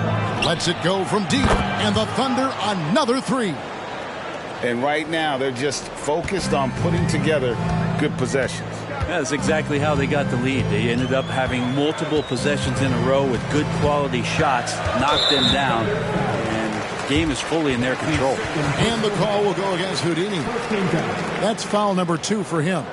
Lets it go from deep. And the Thunder another 3. And right now, they're just focused on putting together good possessions. That's exactly how they got the lead. They ended up having multiple possessions in a row with good quality shots, knocked them down, and the game is fully in their control. And the call will go against Houdini. That's foul number 2 for him.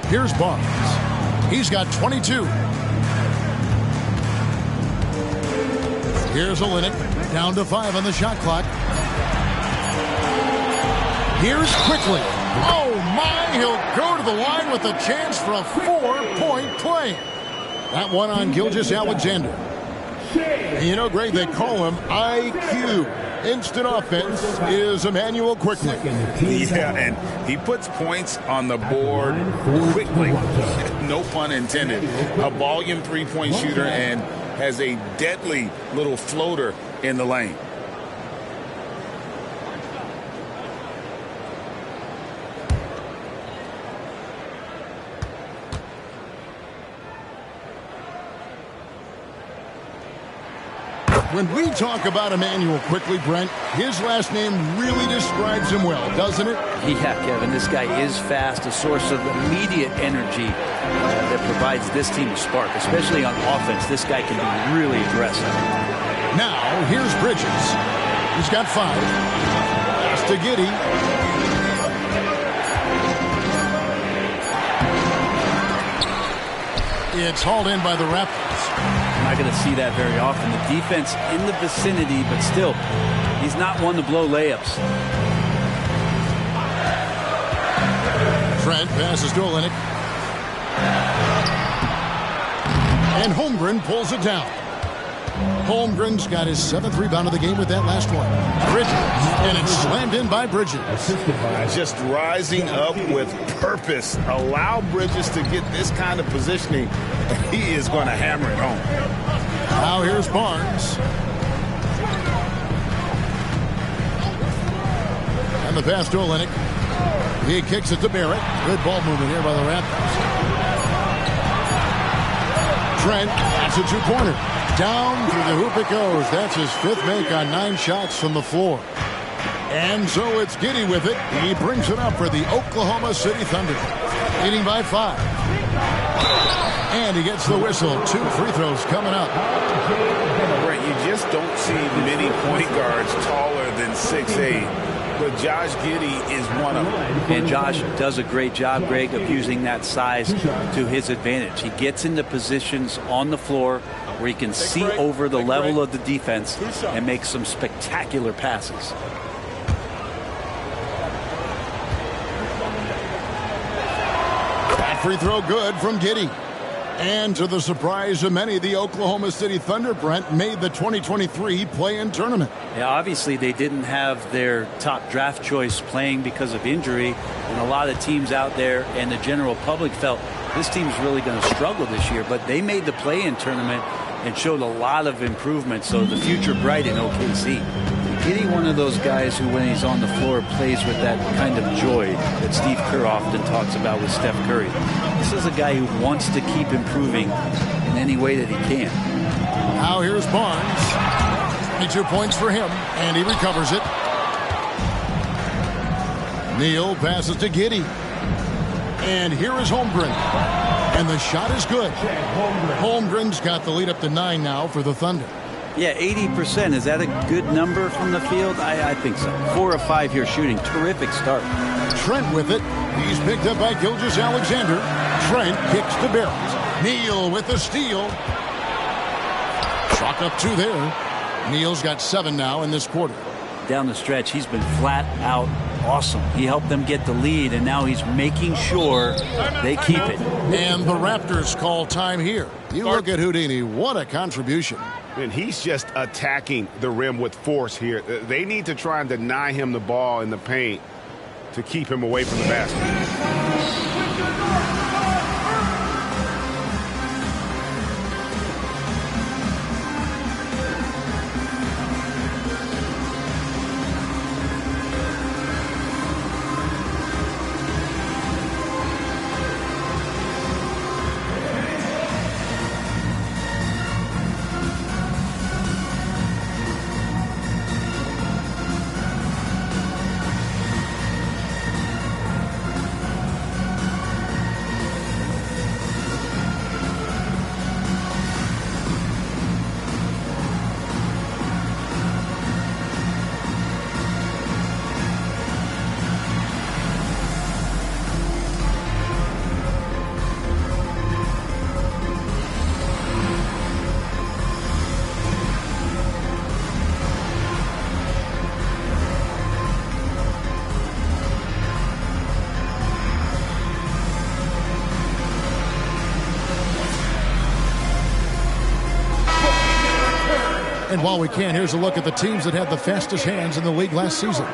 Here's Barnes. He's got 22. Here's Olynyk. Down to 5 on the shot clock. Here's Quickly. Oh, my. He'll go to the line with a chance for a 4-point play. That one on Gilgeous-Alexander. You know, Greg, they call him IQ. Instant offense is Emmanuel Quickly. Yeah, and he puts points on the board quickly. No pun intended. A volume three-point shooter and has a deadly little floater in the lane. When we talk about Emmanuel Quickly, Brent, his last name really describes him well, doesn't it? Yeah, Kevin, this guy is fast, a source of immediate energy that provides this team a spark, especially on offense. This guy can be really aggressive. Now, here's Bridges. He's got 5. Pass to Giddey. It's hauled in by the Raptors. Not going to see that very often. The defense in the vicinity, but still, he's not one to blow layups. Trent passes to Olynyk. And Holmgren pulls it down. Holmgren's got his 7th rebound of the game with that last one. Bridges, and it's slammed in by Bridges. Just rising up with purpose. Allow Bridges to get this kind of positioning, and he is going to hammer it home. Now here's Barnes. And the pass to Olynyk. He kicks it to Barrett. Good ball movement here by the Raptors. Trent, that's a 2-pointer. Down through the hoop it goes. That's his 5th make on 9 shots from the floor. And so it's Giddey with it. He brings it up for the Oklahoma City Thunder. Leading by 5. And he gets the whistle. 2 free throws coming up. Right, you just don't see many point guards taller than 6'8". But Josh Giddey is one of them. And Josh does a great job, Greg, of using that size to his advantage. He gets into positions on the floor where he can see over the level of the defense and make some spectacular passes. That free throw good from Giddey. And to the surprise of many, the Oklahoma City Thunder, Brent, made the 2023 play-in tournament. Yeah, obviously they didn't have their top draft choice playing because of injury, and a lot of teams out there and the general public felt this team's really going to struggle this year, but they made the play-in tournament and showed a lot of improvement, so the future bright in OKC. Giddey, one of those guys who, when he's on the floor, plays with that kind of joy that Steve Kerr often talks about with Steph Curry. This is a guy who wants to keep improving in any way that he can. Now here's Barnes. 22 points for him, and he recovers it. Neal passes to Giddey. And here is Holmgren. And the shot is good. Holmgren's got the lead up to 9 now for the Thunder. Yeah, 80%. Is that a good number from the field? I think so. 4 of 5 here shooting. Terrific start. Trent with it. He's picked up by Gilgeous-Alexander. Trent kicks to Barrett. Neal with the steal. Chalk up 2 there. Neal's got 7 now in this quarter. Down the stretch, he's been flat out awesome. He helped them get the lead, and now he's making sure they keep it. And the Raptors call time here. You look at Houdini. What a contribution. And he's just attacking the rim with force here. They need to try and deny him the ball in the paint to keep him away from the basket. And while we can, here's a look at the teams that had the fastest hands in the league last season.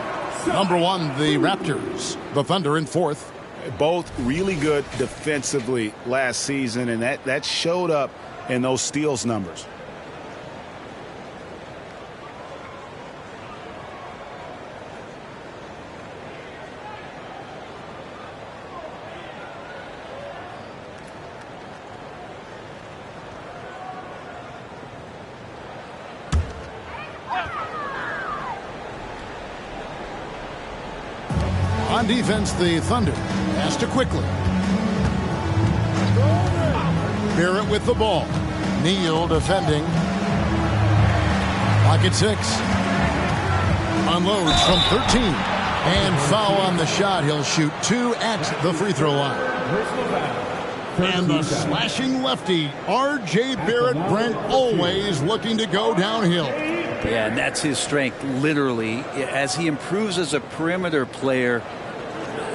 Number 1, the Raptors. The Thunder in 4th. Both really good defensively last season, and that showed up in those steals numbers. On defense, the Thunder pass to quickly. Barrett with the ball. Neal defending. Clock at 6. Unloads from 13. And foul on the shot. He'll shoot 2 at the free throw line. And the slashing lefty, R.J. Barrett. Brent always looking to go downhill. Yeah, and that's his strength, literally. As he improves as a perimeter player,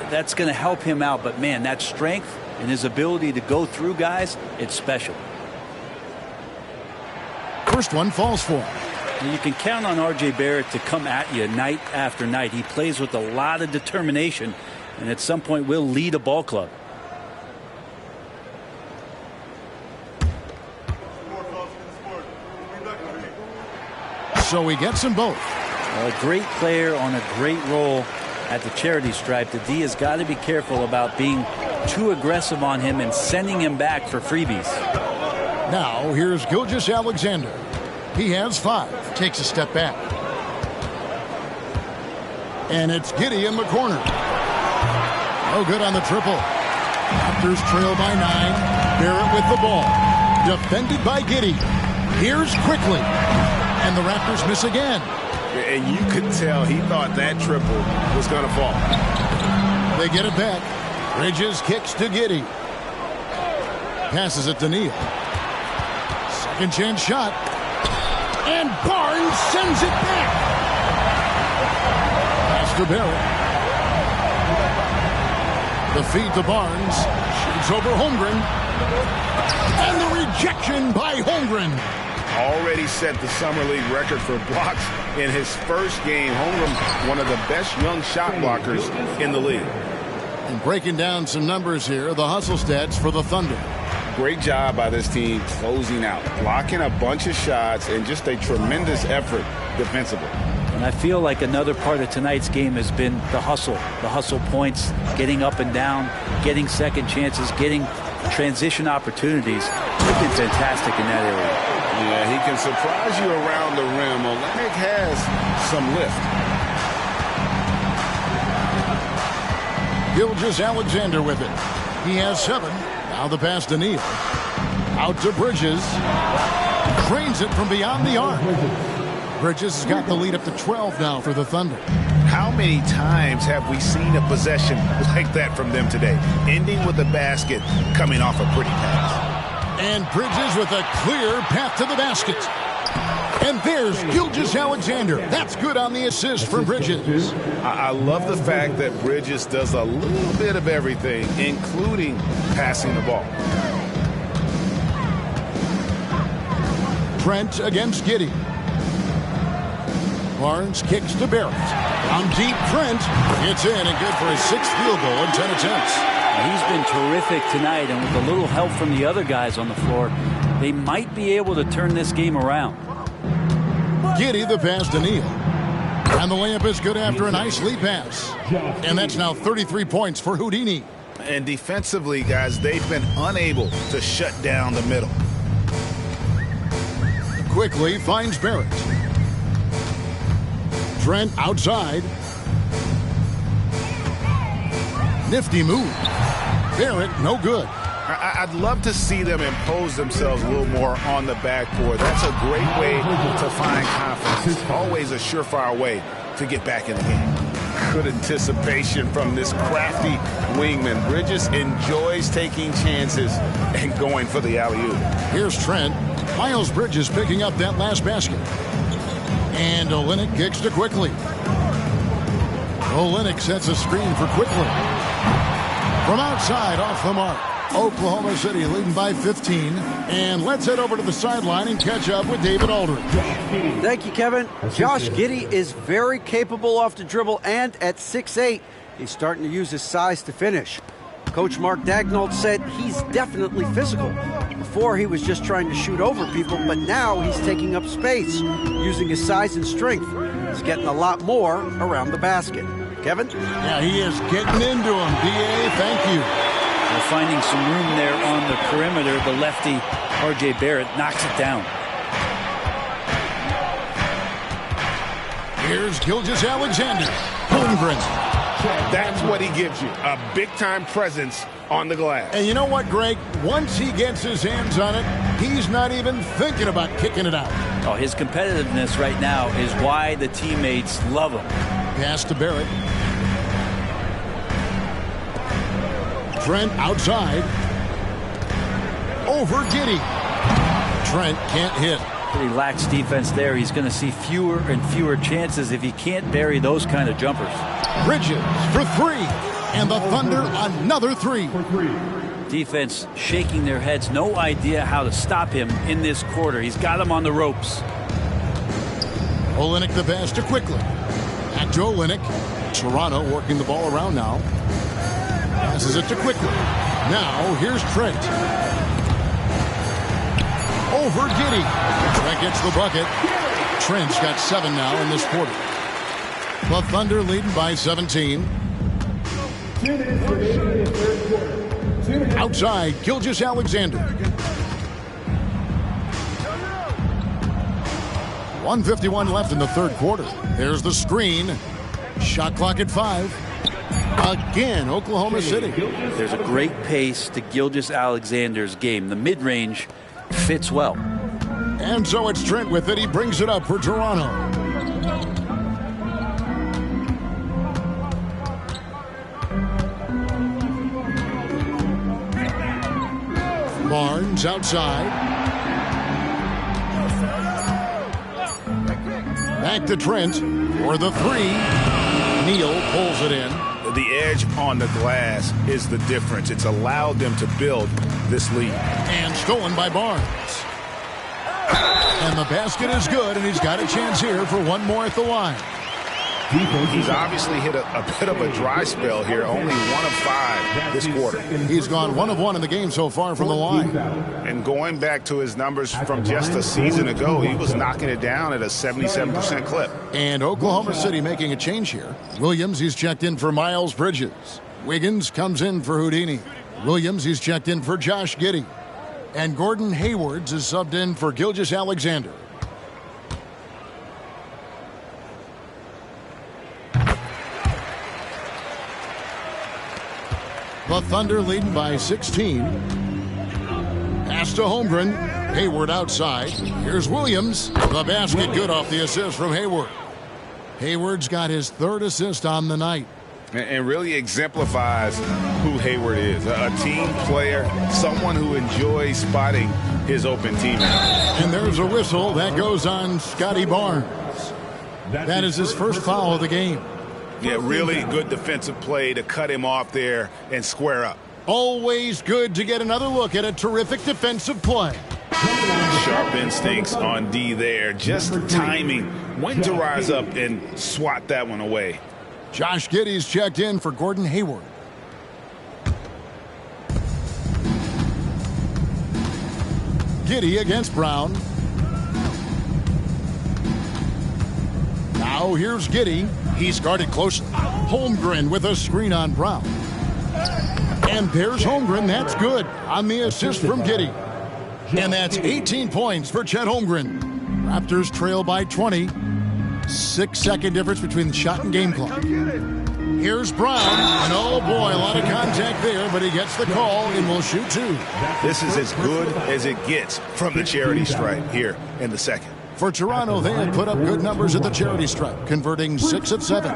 that's going to help him out. But, man, that strength and his ability to go through guys, it's special. First one falls for him. You can count on R.J. Barrett to come at you night after night. He plays with a lot of determination, and at some point will lead a ball club. So he gets them both. A great player on a great role at the charity stripe. The D has got to be careful about being too aggressive on him and sending him back for freebies. Now here's Gilgeous-Alexander. He has 5. Takes a step back. And it's Giddey in the corner. No good on the triple. Raptors trail by 9. Barrett with the ball. Defended by Giddey. Here's quickly. And the Raptors miss again. And you could tell he thought that triple was going to fall. They get it back. Bridges kicks to Giddey. Passes it to Neal. Second chance shot. And Barnes sends it back. Pass to Barrett. The feed to Barnes. Shoots over Holmgren. And the rejection by Holmgren. Already set the Summer League record for blocks in his first game. Holmgren, one of the best young shot blockers in the league. And breaking down some numbers here, the hustle stats for the Thunder. Great job by this team closing out, blocking a bunch of shots, and just a tremendous effort defensively. And I feel like another part of tonight's game has been the hustle points, getting up and down, getting second chances, getting transition opportunities. They've been fantastic in that area. Yeah, he can surprise you around the rim. Olenek has some lift. Gilgeous-Alexander with it. He has 7. Now the pass to Neal. Out to Bridges. Cranes it from beyond the arc. Bridges has got the lead up to 12 now for the Thunder. How many times have we seen a possession like that from them today? Ending with a basket, coming off a pretty pass. And Bridges with a clear path to the basket. And there's Gilgeous Alexander. That's good on the assist for Bridges. I love the fact that Bridges does a little bit of everything, including passing the ball. Trent against Giddey. Barnes kicks to Barrett. On deep, Trent. It's in and good for his 6th field goal in 10 attempts. He's been terrific tonight, and with a little help from the other guys on the floor, they might be able to turn this game around. Giddey the pass to Neal. And the layup is good after a nice lead pass. And that's now 33 points for Houdini. And defensively, guys, they've been unable to shut down the middle. Quickly finds Barrett. Trent outside. Nifty move. Barrett, no good. I'd love to see them impose themselves a little more on the backboard. That's a great way to find confidence. It's always a surefire way to get back in the game. Good anticipation from this crafty wingman. Bridges enjoys taking chances and going for the alley-oop. Here's Trent. Miles Bridges picking up that last basket. And Olynyk kicks to Quickly. Olynyk sets a screen for Quickly. From outside, off the mark. Oklahoma City leading by 15. And let's head over to the sideline and catch up with David Aldridge. Thank you, Kevin. Josh Giddey is very capable off the dribble, and at 6'8", he's starting to use his size to finish. Coach Mark Daignault said he's definitely physical. Before, he was just trying to shoot over people, but now he's taking up space, using his size and strength. He's getting a lot more around the basket. Kevin? Yeah, he is getting into him. B.A., thank you. They're finding some room there on the perimeter. The lefty, R.J. Barrett, knocks it down. Here's Gilgeous Alexander. Holmgren. That's what he gives you, a big-time presence on the glass. And you know what, Greg? Once he gets his hands on it, he's not even thinking about kicking it out. Oh, his competitiveness right now is why the teammates love him. Pass to Barrett. Trent outside. Over Giddey. Trent can't hit. Pretty lax defense there. He's going to see fewer and fewer chances if he can't bury those kind of jumpers. Bridges for 3. And the Thunder another 3. Defense shaking their heads. No idea how to stop him in this quarter. He's got him on the ropes. Olynyk the pass to Quickly. Back to Olynyk. Toronto working the ball around now. Passes it to Quickly. Now here's Trent. Over Giddey. Trent gets the bucket. Trent's got 7 now in this quarter. The Thunder leading by 17. Outside, Gilgeous Alexander. 1:51 left in the third quarter. There's the screen. Shot clock at 5. Again, Oklahoma City. There's a great pace to Gilgeous Alexander's game. The mid-range fits well. And so it's Trent with it. He brings it up for Toronto. Barnes outside. Back to Trent for the 3. Neal pulls it in. The edge on the glass is the difference. It's allowed them to build this lead. And stolen by Barnes. And the basket is good, and he's got a chance here for one more at the line. He's obviously hit a bit of a dry spell here, only 1 of 5 this quarter. He's gone 1 of 1 in the game so far from the line. And going back to his numbers from just a season ago, he was knocking it down at a 77% clip. And Oklahoma City making a change here. Williams, he's checked in for Miles Bridges. Wiggins comes in for Houdini. Williams, he's checked in for Josh Giddey. And Gordon Haywards is subbed in for Gilgeous Alexander. The Thunder leading by 16. Pass to Holmgren. Hayward outside. Here's Williams. The basket good off the assist from Hayward. Hayward's got his 3rd assist on the night. And really exemplifies who Hayward is. A team player, someone who enjoys spotting his open teammate. And there's a whistle that goes on Scotty Barnes. That is his first foul of the game. Yeah, really good defensive play to cut him off there and square up. Always good to get another look at a terrific defensive play. Sharp instincts on D there. Just timing when to rise up and swat that one away. Josh Giddey's checked in for Gordon Hayward. Giddey against Brown. Now here's Giddey. He's guarded closely. Holmgren with a screen on Brown. And there's Holmgren. That's good on the assist from Giddey. And that's 18 points for Chet Holmgren. Raptors trail by 20. 6-second difference between the shot and game clock. Here's Brown. And oh boy, a lot of contact there, but he gets the call and will shoot two. This is as good as it gets from the charity stripe here in the second. For Toronto, they had put up good numbers at the charity stripe, converting 6 of 7.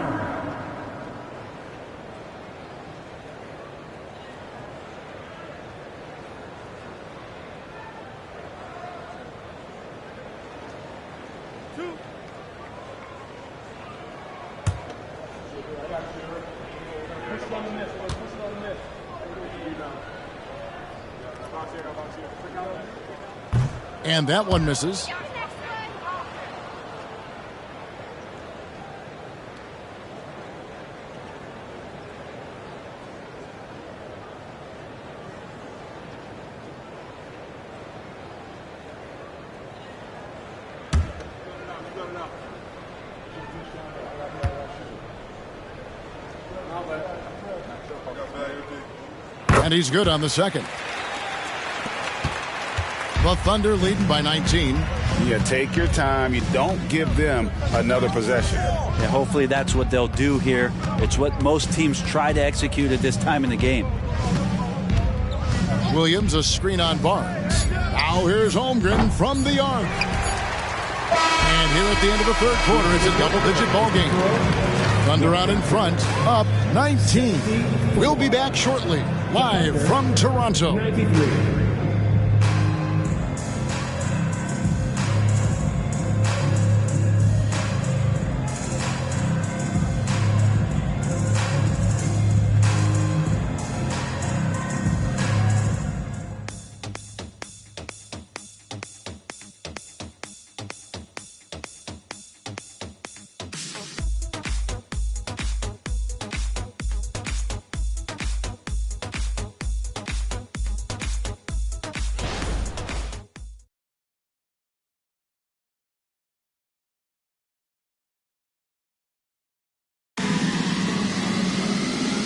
And that one misses. And he's good on the second. The Thunder leading by 19. Yeah, take your time. You don't give them another possession. Yeah, hopefully that's what they'll do here. It's what most teams try to execute at this time in the game. Williams, a screen on Barnes. Now here's Holmgren from the arc. And here at the end of the third quarter, it's a double-digit ball game. Thunder out in front, up 19. We'll be back shortly, live from Toronto.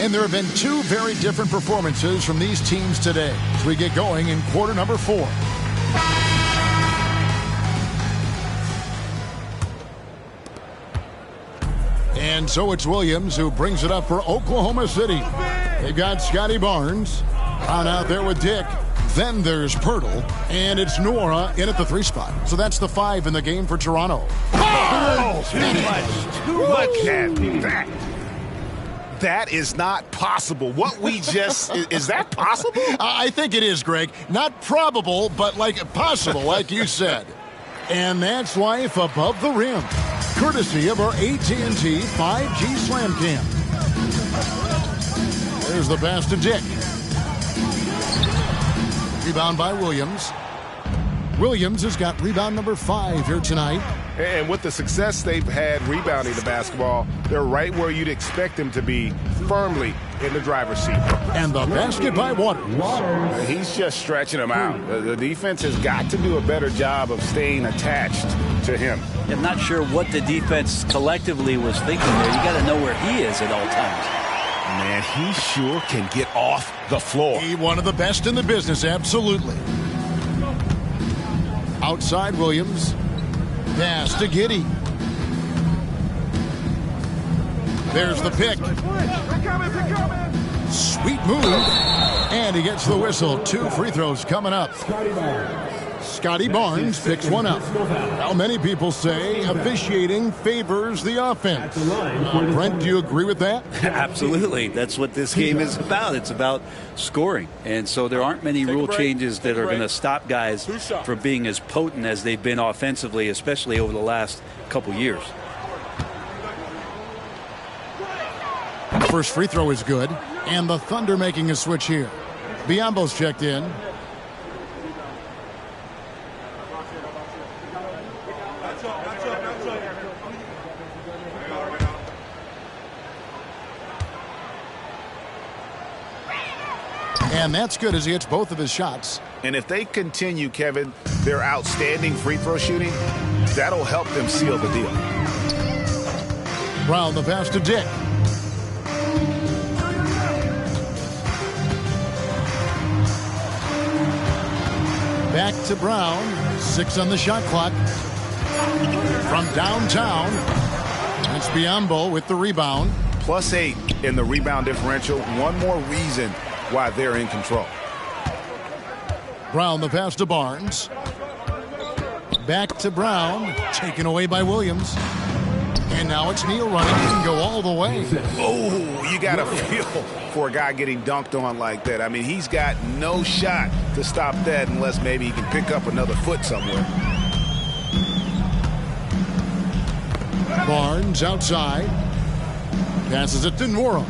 And there have been two very different performances from these teams today as we get going in quarter number 4. And so it's Williams who brings it up for Oklahoma City. They've got Scotty Barnes on out there with Dick. Then there's Pirtle, and it's Nora in at the 3 spot. So that's the 5 in the game for Toronto. Oh, too much at that. That is not possible. What we just, is that possible? I think it is, Greg. Not probable, but like possible, like you said. And that's life above the rim. Courtesy of our AT&T 5G Slam Cam. There's the pass to Dick. Rebound by Williams. Williams has got rebound number 5 here tonight. And with the success they've had rebounding the basketball, they're right where you'd expect them to be, firmly in the driver's seat. And the basket by Waters. He's just stretching them out. The defense has got to do a better job of staying attached to him. I'm not sure what the defense collectively was thinking there. You got to know where he is at all times. Man, he sure can get off the floor. He one of the best in the business, absolutely. Outside Williams. Pass to Giddey. There's the pick. Sweet move. And he gets the whistle. 2 free throws coming up. Scotty Barnes picks one up. Now, many people say officiating favors the offense. Brent, do you agree with that? Absolutely. That's what this game is about. It's about scoring. And so there aren't many rule changes that are going to stop guys from being as potent as they've been offensively, especially over the last couple years. First free throw is good. And the Thunder making a switch here. Biombo's checked in. And that's good as he hits both of his shots. And if they continue, Kevin, their outstanding free throw shooting, that'll help them seal the deal. Brown the pass to Dick. Back to Brown. 6 on the shot clock. From downtown, it's Biombo with the rebound. +8 in the rebound differential. One more reason why they're in control. Brown the pass to Barnes. Back to Brown. Taken away by Williams. And now it's Neal running. He can go all the way. Oh, you got to feel for a guy getting dunked on like that. I mean, he's got no shot to stop that unless maybe he can pick up another foot somewhere. Barnes outside. Passes it to Nora.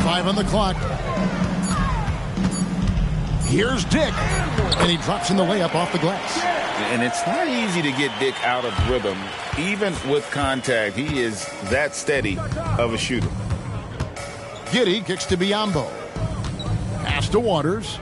5 on the clock. Here's Dick. And he drops in the layup off the glass. And it's not easy to get Dick out of rhythm. Even with contact, he is that steady of a shooter. Giddey kicks to Biombo. Pass to Waters.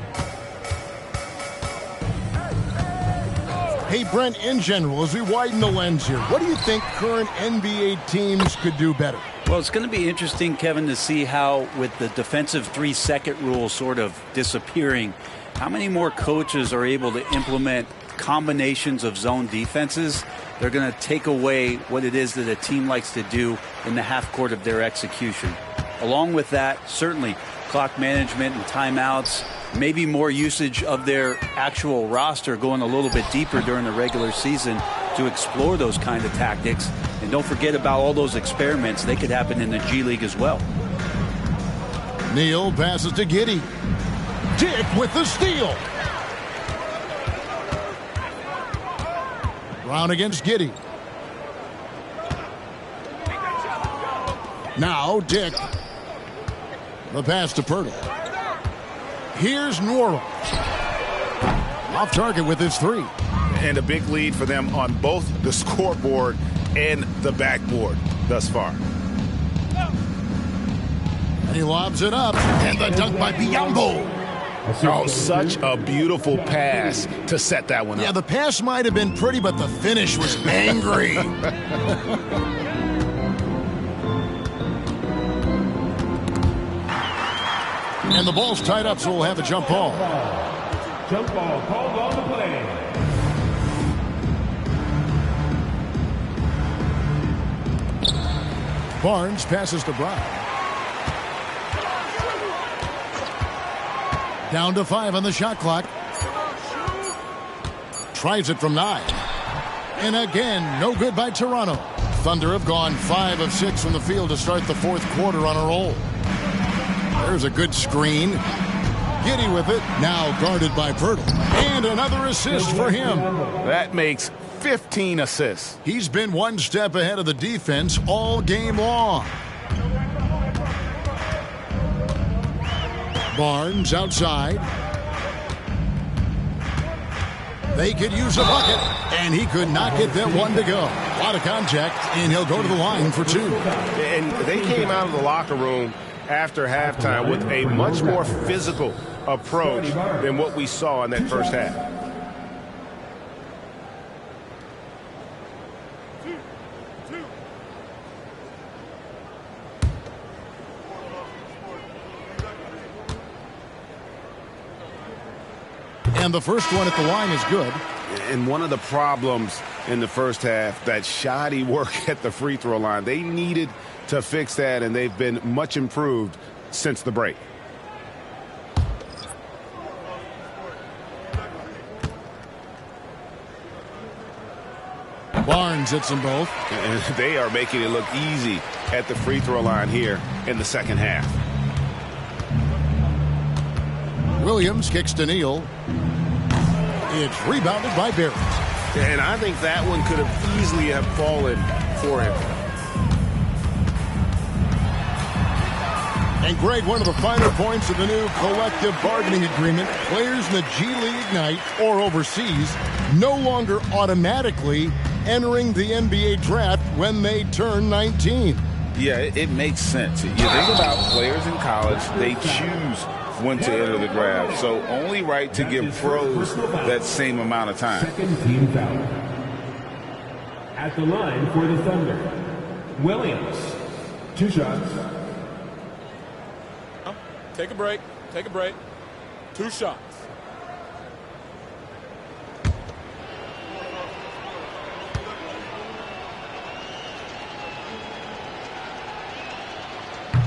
Hey, Brent, in general, as we widen the lens here, what do you think current NBA teams could do better? Well, it's going to be interesting, Kevin, to see how, with the defensive 3-second rule sort of disappearing, how many more coaches are able to implement combinations of zone defenses. They're going to take away what it is that a team likes to do in the half court of their execution. Along with that, certainly clock management and timeouts, maybe more usage of their actual roster going a little bit deeper during the regular season to explore those kind of tactics. And don't forget about all those experiments. They could happen in the G League as well. Neal passes to Giddey. Dick with the steal. Brown against Giddey. Now Dick. The pass to Pirtle. Here's Nora. Off target with his 3. And a big lead for them on both the scoreboard and the backboard thus far. And he lobs it up. And the dunk by Biombo. Oh, such a beautiful pass to set that one up. Yeah, the pass might have been pretty, but the finish was angry. And the ball's tied up, so we'll have a jump ball. Jump ball called on the play. Barnes passes to Brown. Down to 5 on the shot clock. Tries it from 9. And again, no good by Toronto. Thunder have gone 5 of 6 from the field to start the fourth quarter on a roll. There's a good screen. Giddey with it. Now guarded by Pirtle. And another assist for him. That makes 15 assists. He's been one step ahead of the defense all game long. Barnes outside. They could use a bucket, and he could not get that one to go. A lot of contact, and he'll go to the line for 2. And they came out of the locker room after halftime with a much more physical approach than what we saw in that first half. And the first one at the line is good. And one of the problems in the first half, that shoddy work at the free throw line. They needed to fix that, and they've been much improved since the break. Barnes hits them both. And they are making it look easy at the free throw line here in the second half. Williams kicks to Neal. It's rebounded by Barrett. And I think that one could have easily have fallen for him. And Greg, one of the finer points of the new collective bargaining agreement, players in the G League Ignite or overseas no longer automatically entering the NBA draft when they turn 19. Yeah, it makes sense. You think about players in college, they choose when to enter the draft. So only right to give pros that same amount of time. Second team foul. At the line for the Thunder, Williams. 2 shots. Take a break. Take a break. 2 shots.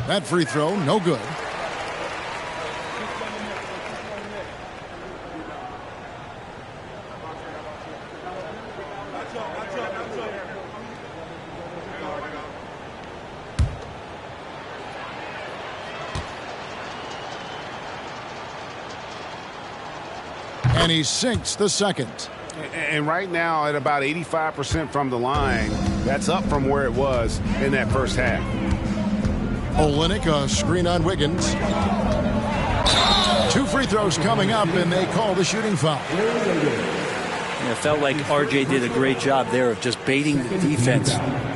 That free throw, no good. And he sinks the second. And right now at about 85% from the line, that's up from where it was in that first half. Olynyk, a screen on Wiggins. 2 free throws coming up, and they call the shooting foul. Yeah, it felt like RJ did a great job there of just baiting the defense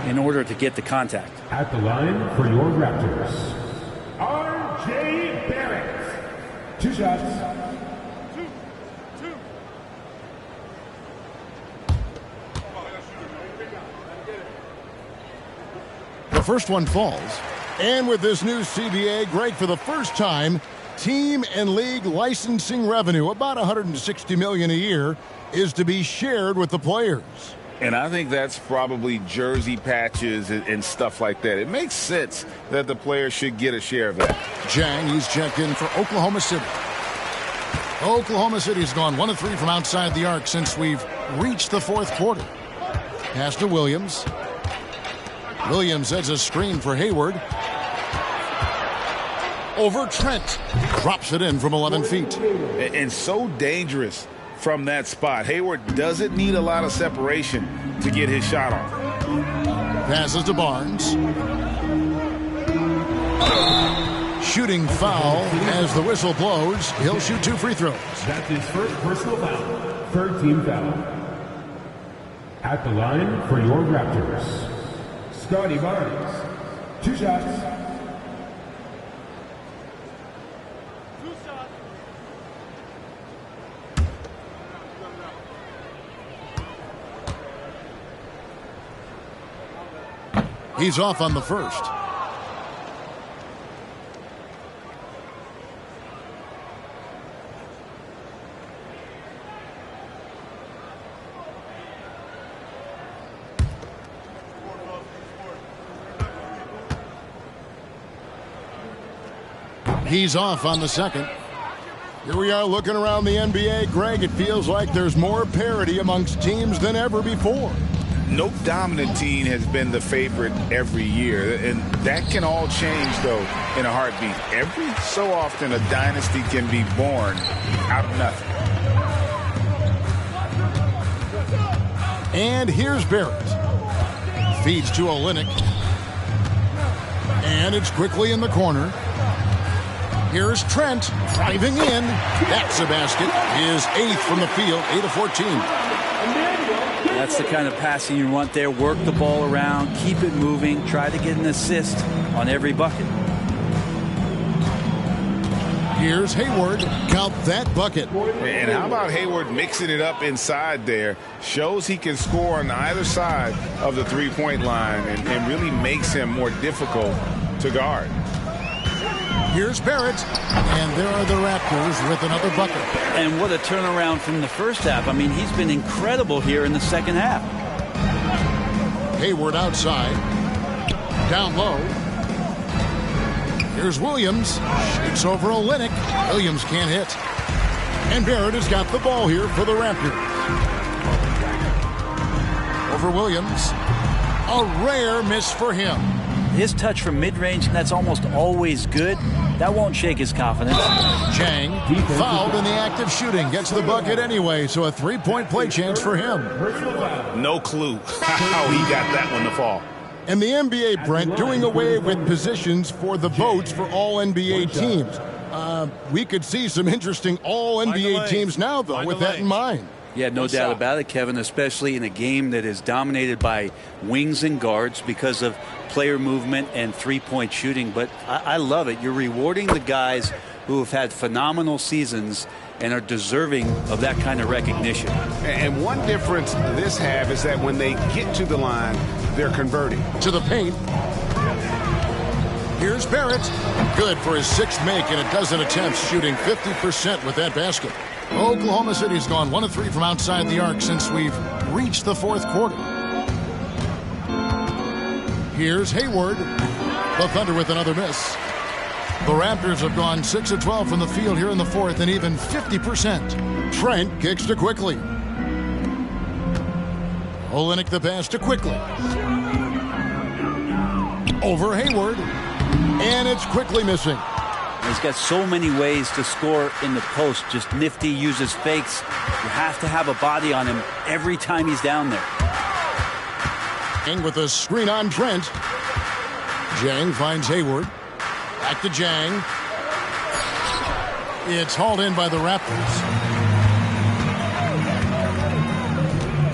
in order to get the contact. At the line for your Raptors, RJ Barrett. 2 shots. The first one falls. And with this new CBA, Greg, for the first time, team and league licensing revenue, about $160 million a year, is to be shared with the players. And I think that's probably jersey patches and stuff like that. It makes sense that the players should get a share of that. Jang, he's checked in for Oklahoma City. Oklahoma City's gone 1 of 3 from outside the arc since we've reached the fourth quarter. Pass to Williams. Williams has a screen for Hayward. Over Trent. Drops it in from 11 feet. And so dangerous from that spot. Hayward doesn't need a lot of separation to get his shot off. Passes to Barnes. Shooting foul as the whistle blows. He'll shoot 2 free throws. That's his first personal foul. Third team foul. At the line for your Raptors, Scotty Barnes. 2 shots. He's off on the first. He's off on the second. Here we are looking around the NBA. Greg, it feels like there's more parity amongst teams than ever before. No dominant team has been the favorite every year, and that can all change, though, in a heartbeat. Every so often, a dynasty can be born out of nothing. And here's Barrett. Feeds to Olynyk. And it's quickly in the corner. Here's Trent driving in. That's a basket. His 8th from the field, 8 of 14. That's the kind of passing you want there. Work the ball around, keep it moving, try to get an assist on every bucket. Here's Hayward. Count that bucket. And how about Hayward mixing it up inside there? Shows he can score on either side of the three-point line and really makes him more difficult to guard. Here's Barrett, and there are the Raptors with another bucket. And what a turnaround from the first half. I mean, he's been incredible here in the second half. Hayward outside. Down low. Here's Williams. Shoots over Olynyk. Williams can't hit. And Barrett has got the ball here for the Raptors. for Williams. A rare miss for him. His touch from mid-range, that's almost always good. That won't shake his confidence. Chang, fouled in the act of shooting, gets the bucket anyway, so a three-point play chance for him. No clue how he got that one to fall. And the NBA, Brent, doing away with positions for the votes for all NBA teams. We could see some interesting all NBA teams now, though, with that in mind. Yeah, no doubt about it, Kevin, especially in a game that is dominated by wings and guards because of player movement and three-point shooting. But I love it. You're rewarding the guys who have had phenomenal seasons and are deserving of that kind of recognition. And one difference this have is that when they get to the line, they're converting. To the paint. Here's Barrett. Good for his sixth make and a dozen attempts, shooting 50% with that basket. Oklahoma City's gone 1 of 3 from outside the arc since we've reached the fourth quarter. Here's Hayward. The Thunder with another miss. The Raptors have gone 6 of 12 from the field here in the fourth and even 50%. Trent kicks to Quickly. Olynyk the pass to Quickly. Over Hayward. And it's Quickly missing. He's got so many ways to score in the post. Just nifty, uses fakes. You have to have a body on him every time he's down there. And with a screen on Trent. Jang finds Hayward. Back to Jang. It's hauled in by the Raptors.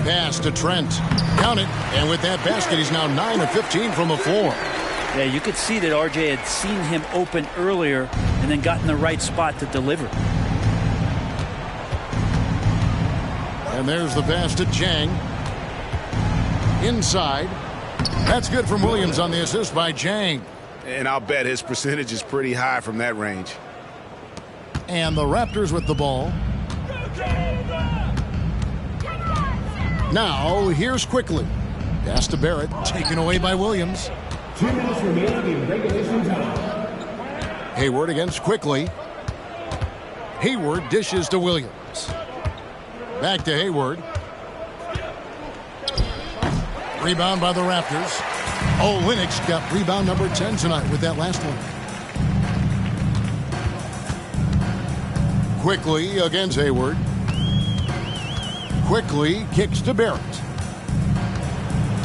Pass to Trent. Count it. And with that basket, he's now 9 of 15 from the floor. Yeah, you could see that RJ had seen him open earlier and then got in the right spot to deliver. And there's the pass to Jang. Inside. That's good from Williams on the assist by Jang. And I'll bet his percentage is pretty high from that range. And the Raptors with the ball. Now, here's Quickly. Pass to Barrett, taken away by Williams. 2 minutes remaining in regulation time. Hayward against Quickly. Hayward dishes to Williams. Back to Hayward. Rebound by the Raptors. Olynyk's got rebound number 10 tonight with that last one. Quickly against Hayward. Quickly kicks to Barrett.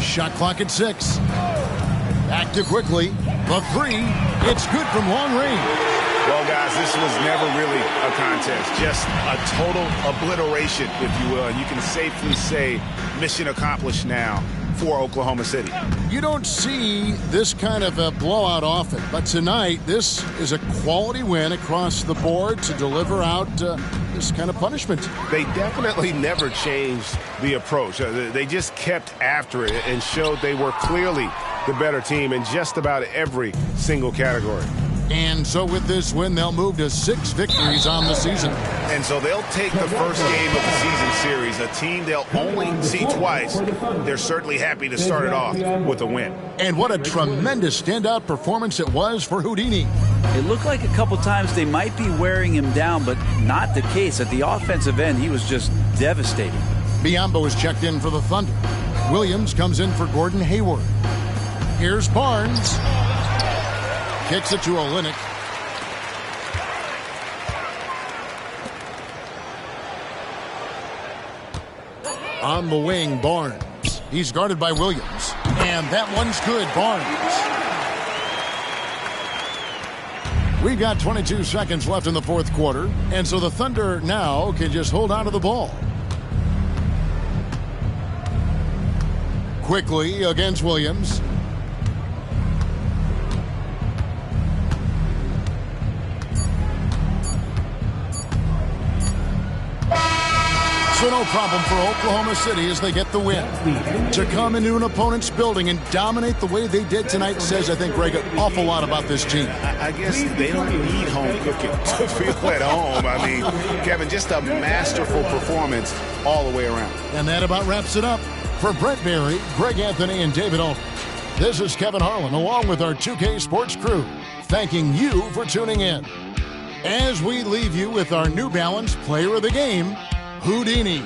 Shot clock at 6. Back to Quickly. The three. It's good from long range. Well, guys, this was never really a contest. Just a total obliteration, if you will. And you can safely say mission accomplished now for Oklahoma City. You don't see this kind of a blowout often, but tonight this is a quality win across the board to deliver out this kind of punishment. They definitely never changed the approach. They just kept after it and showed they were clearly the better team in just about every single category. And so with this win, they'll move to 6 victories on the season. And so they'll take the first game of the season series, a team they'll only see twice. They're certainly happy to start it off with a win. And what a tremendous standout performance it was for Houdini. It looked like a couple times they might be wearing him down, but not the case. At the offensive end, he was just devastating. Biombo is checked in for the Thunder. Williams comes in for Gordon Hayward. Here's Barnes. Kicks it to Olynyk. On the wing, Barnes. He's guarded by Williams. And that one's good, Barnes. We've got 22 seconds left in the fourth quarter. And so the Thunder now can just hold on to the ball. Quickly against Williams. So no problem for Oklahoma City as they get the win. To come into an opponent's building and dominate the way they did tonight says, I think, Greg, an awful lot about this team. I guess they don't need home cooking to feel at home. I mean, Kevin, just a masterful performance all the way around. And that about wraps it up. For Brent Berry, Greg Anthony, and David Aldridge, this is Kevin Harlan along with our 2K Sports crew, thanking you for tuning in. As we leave you with our New Balance Player of the Game, Houdini.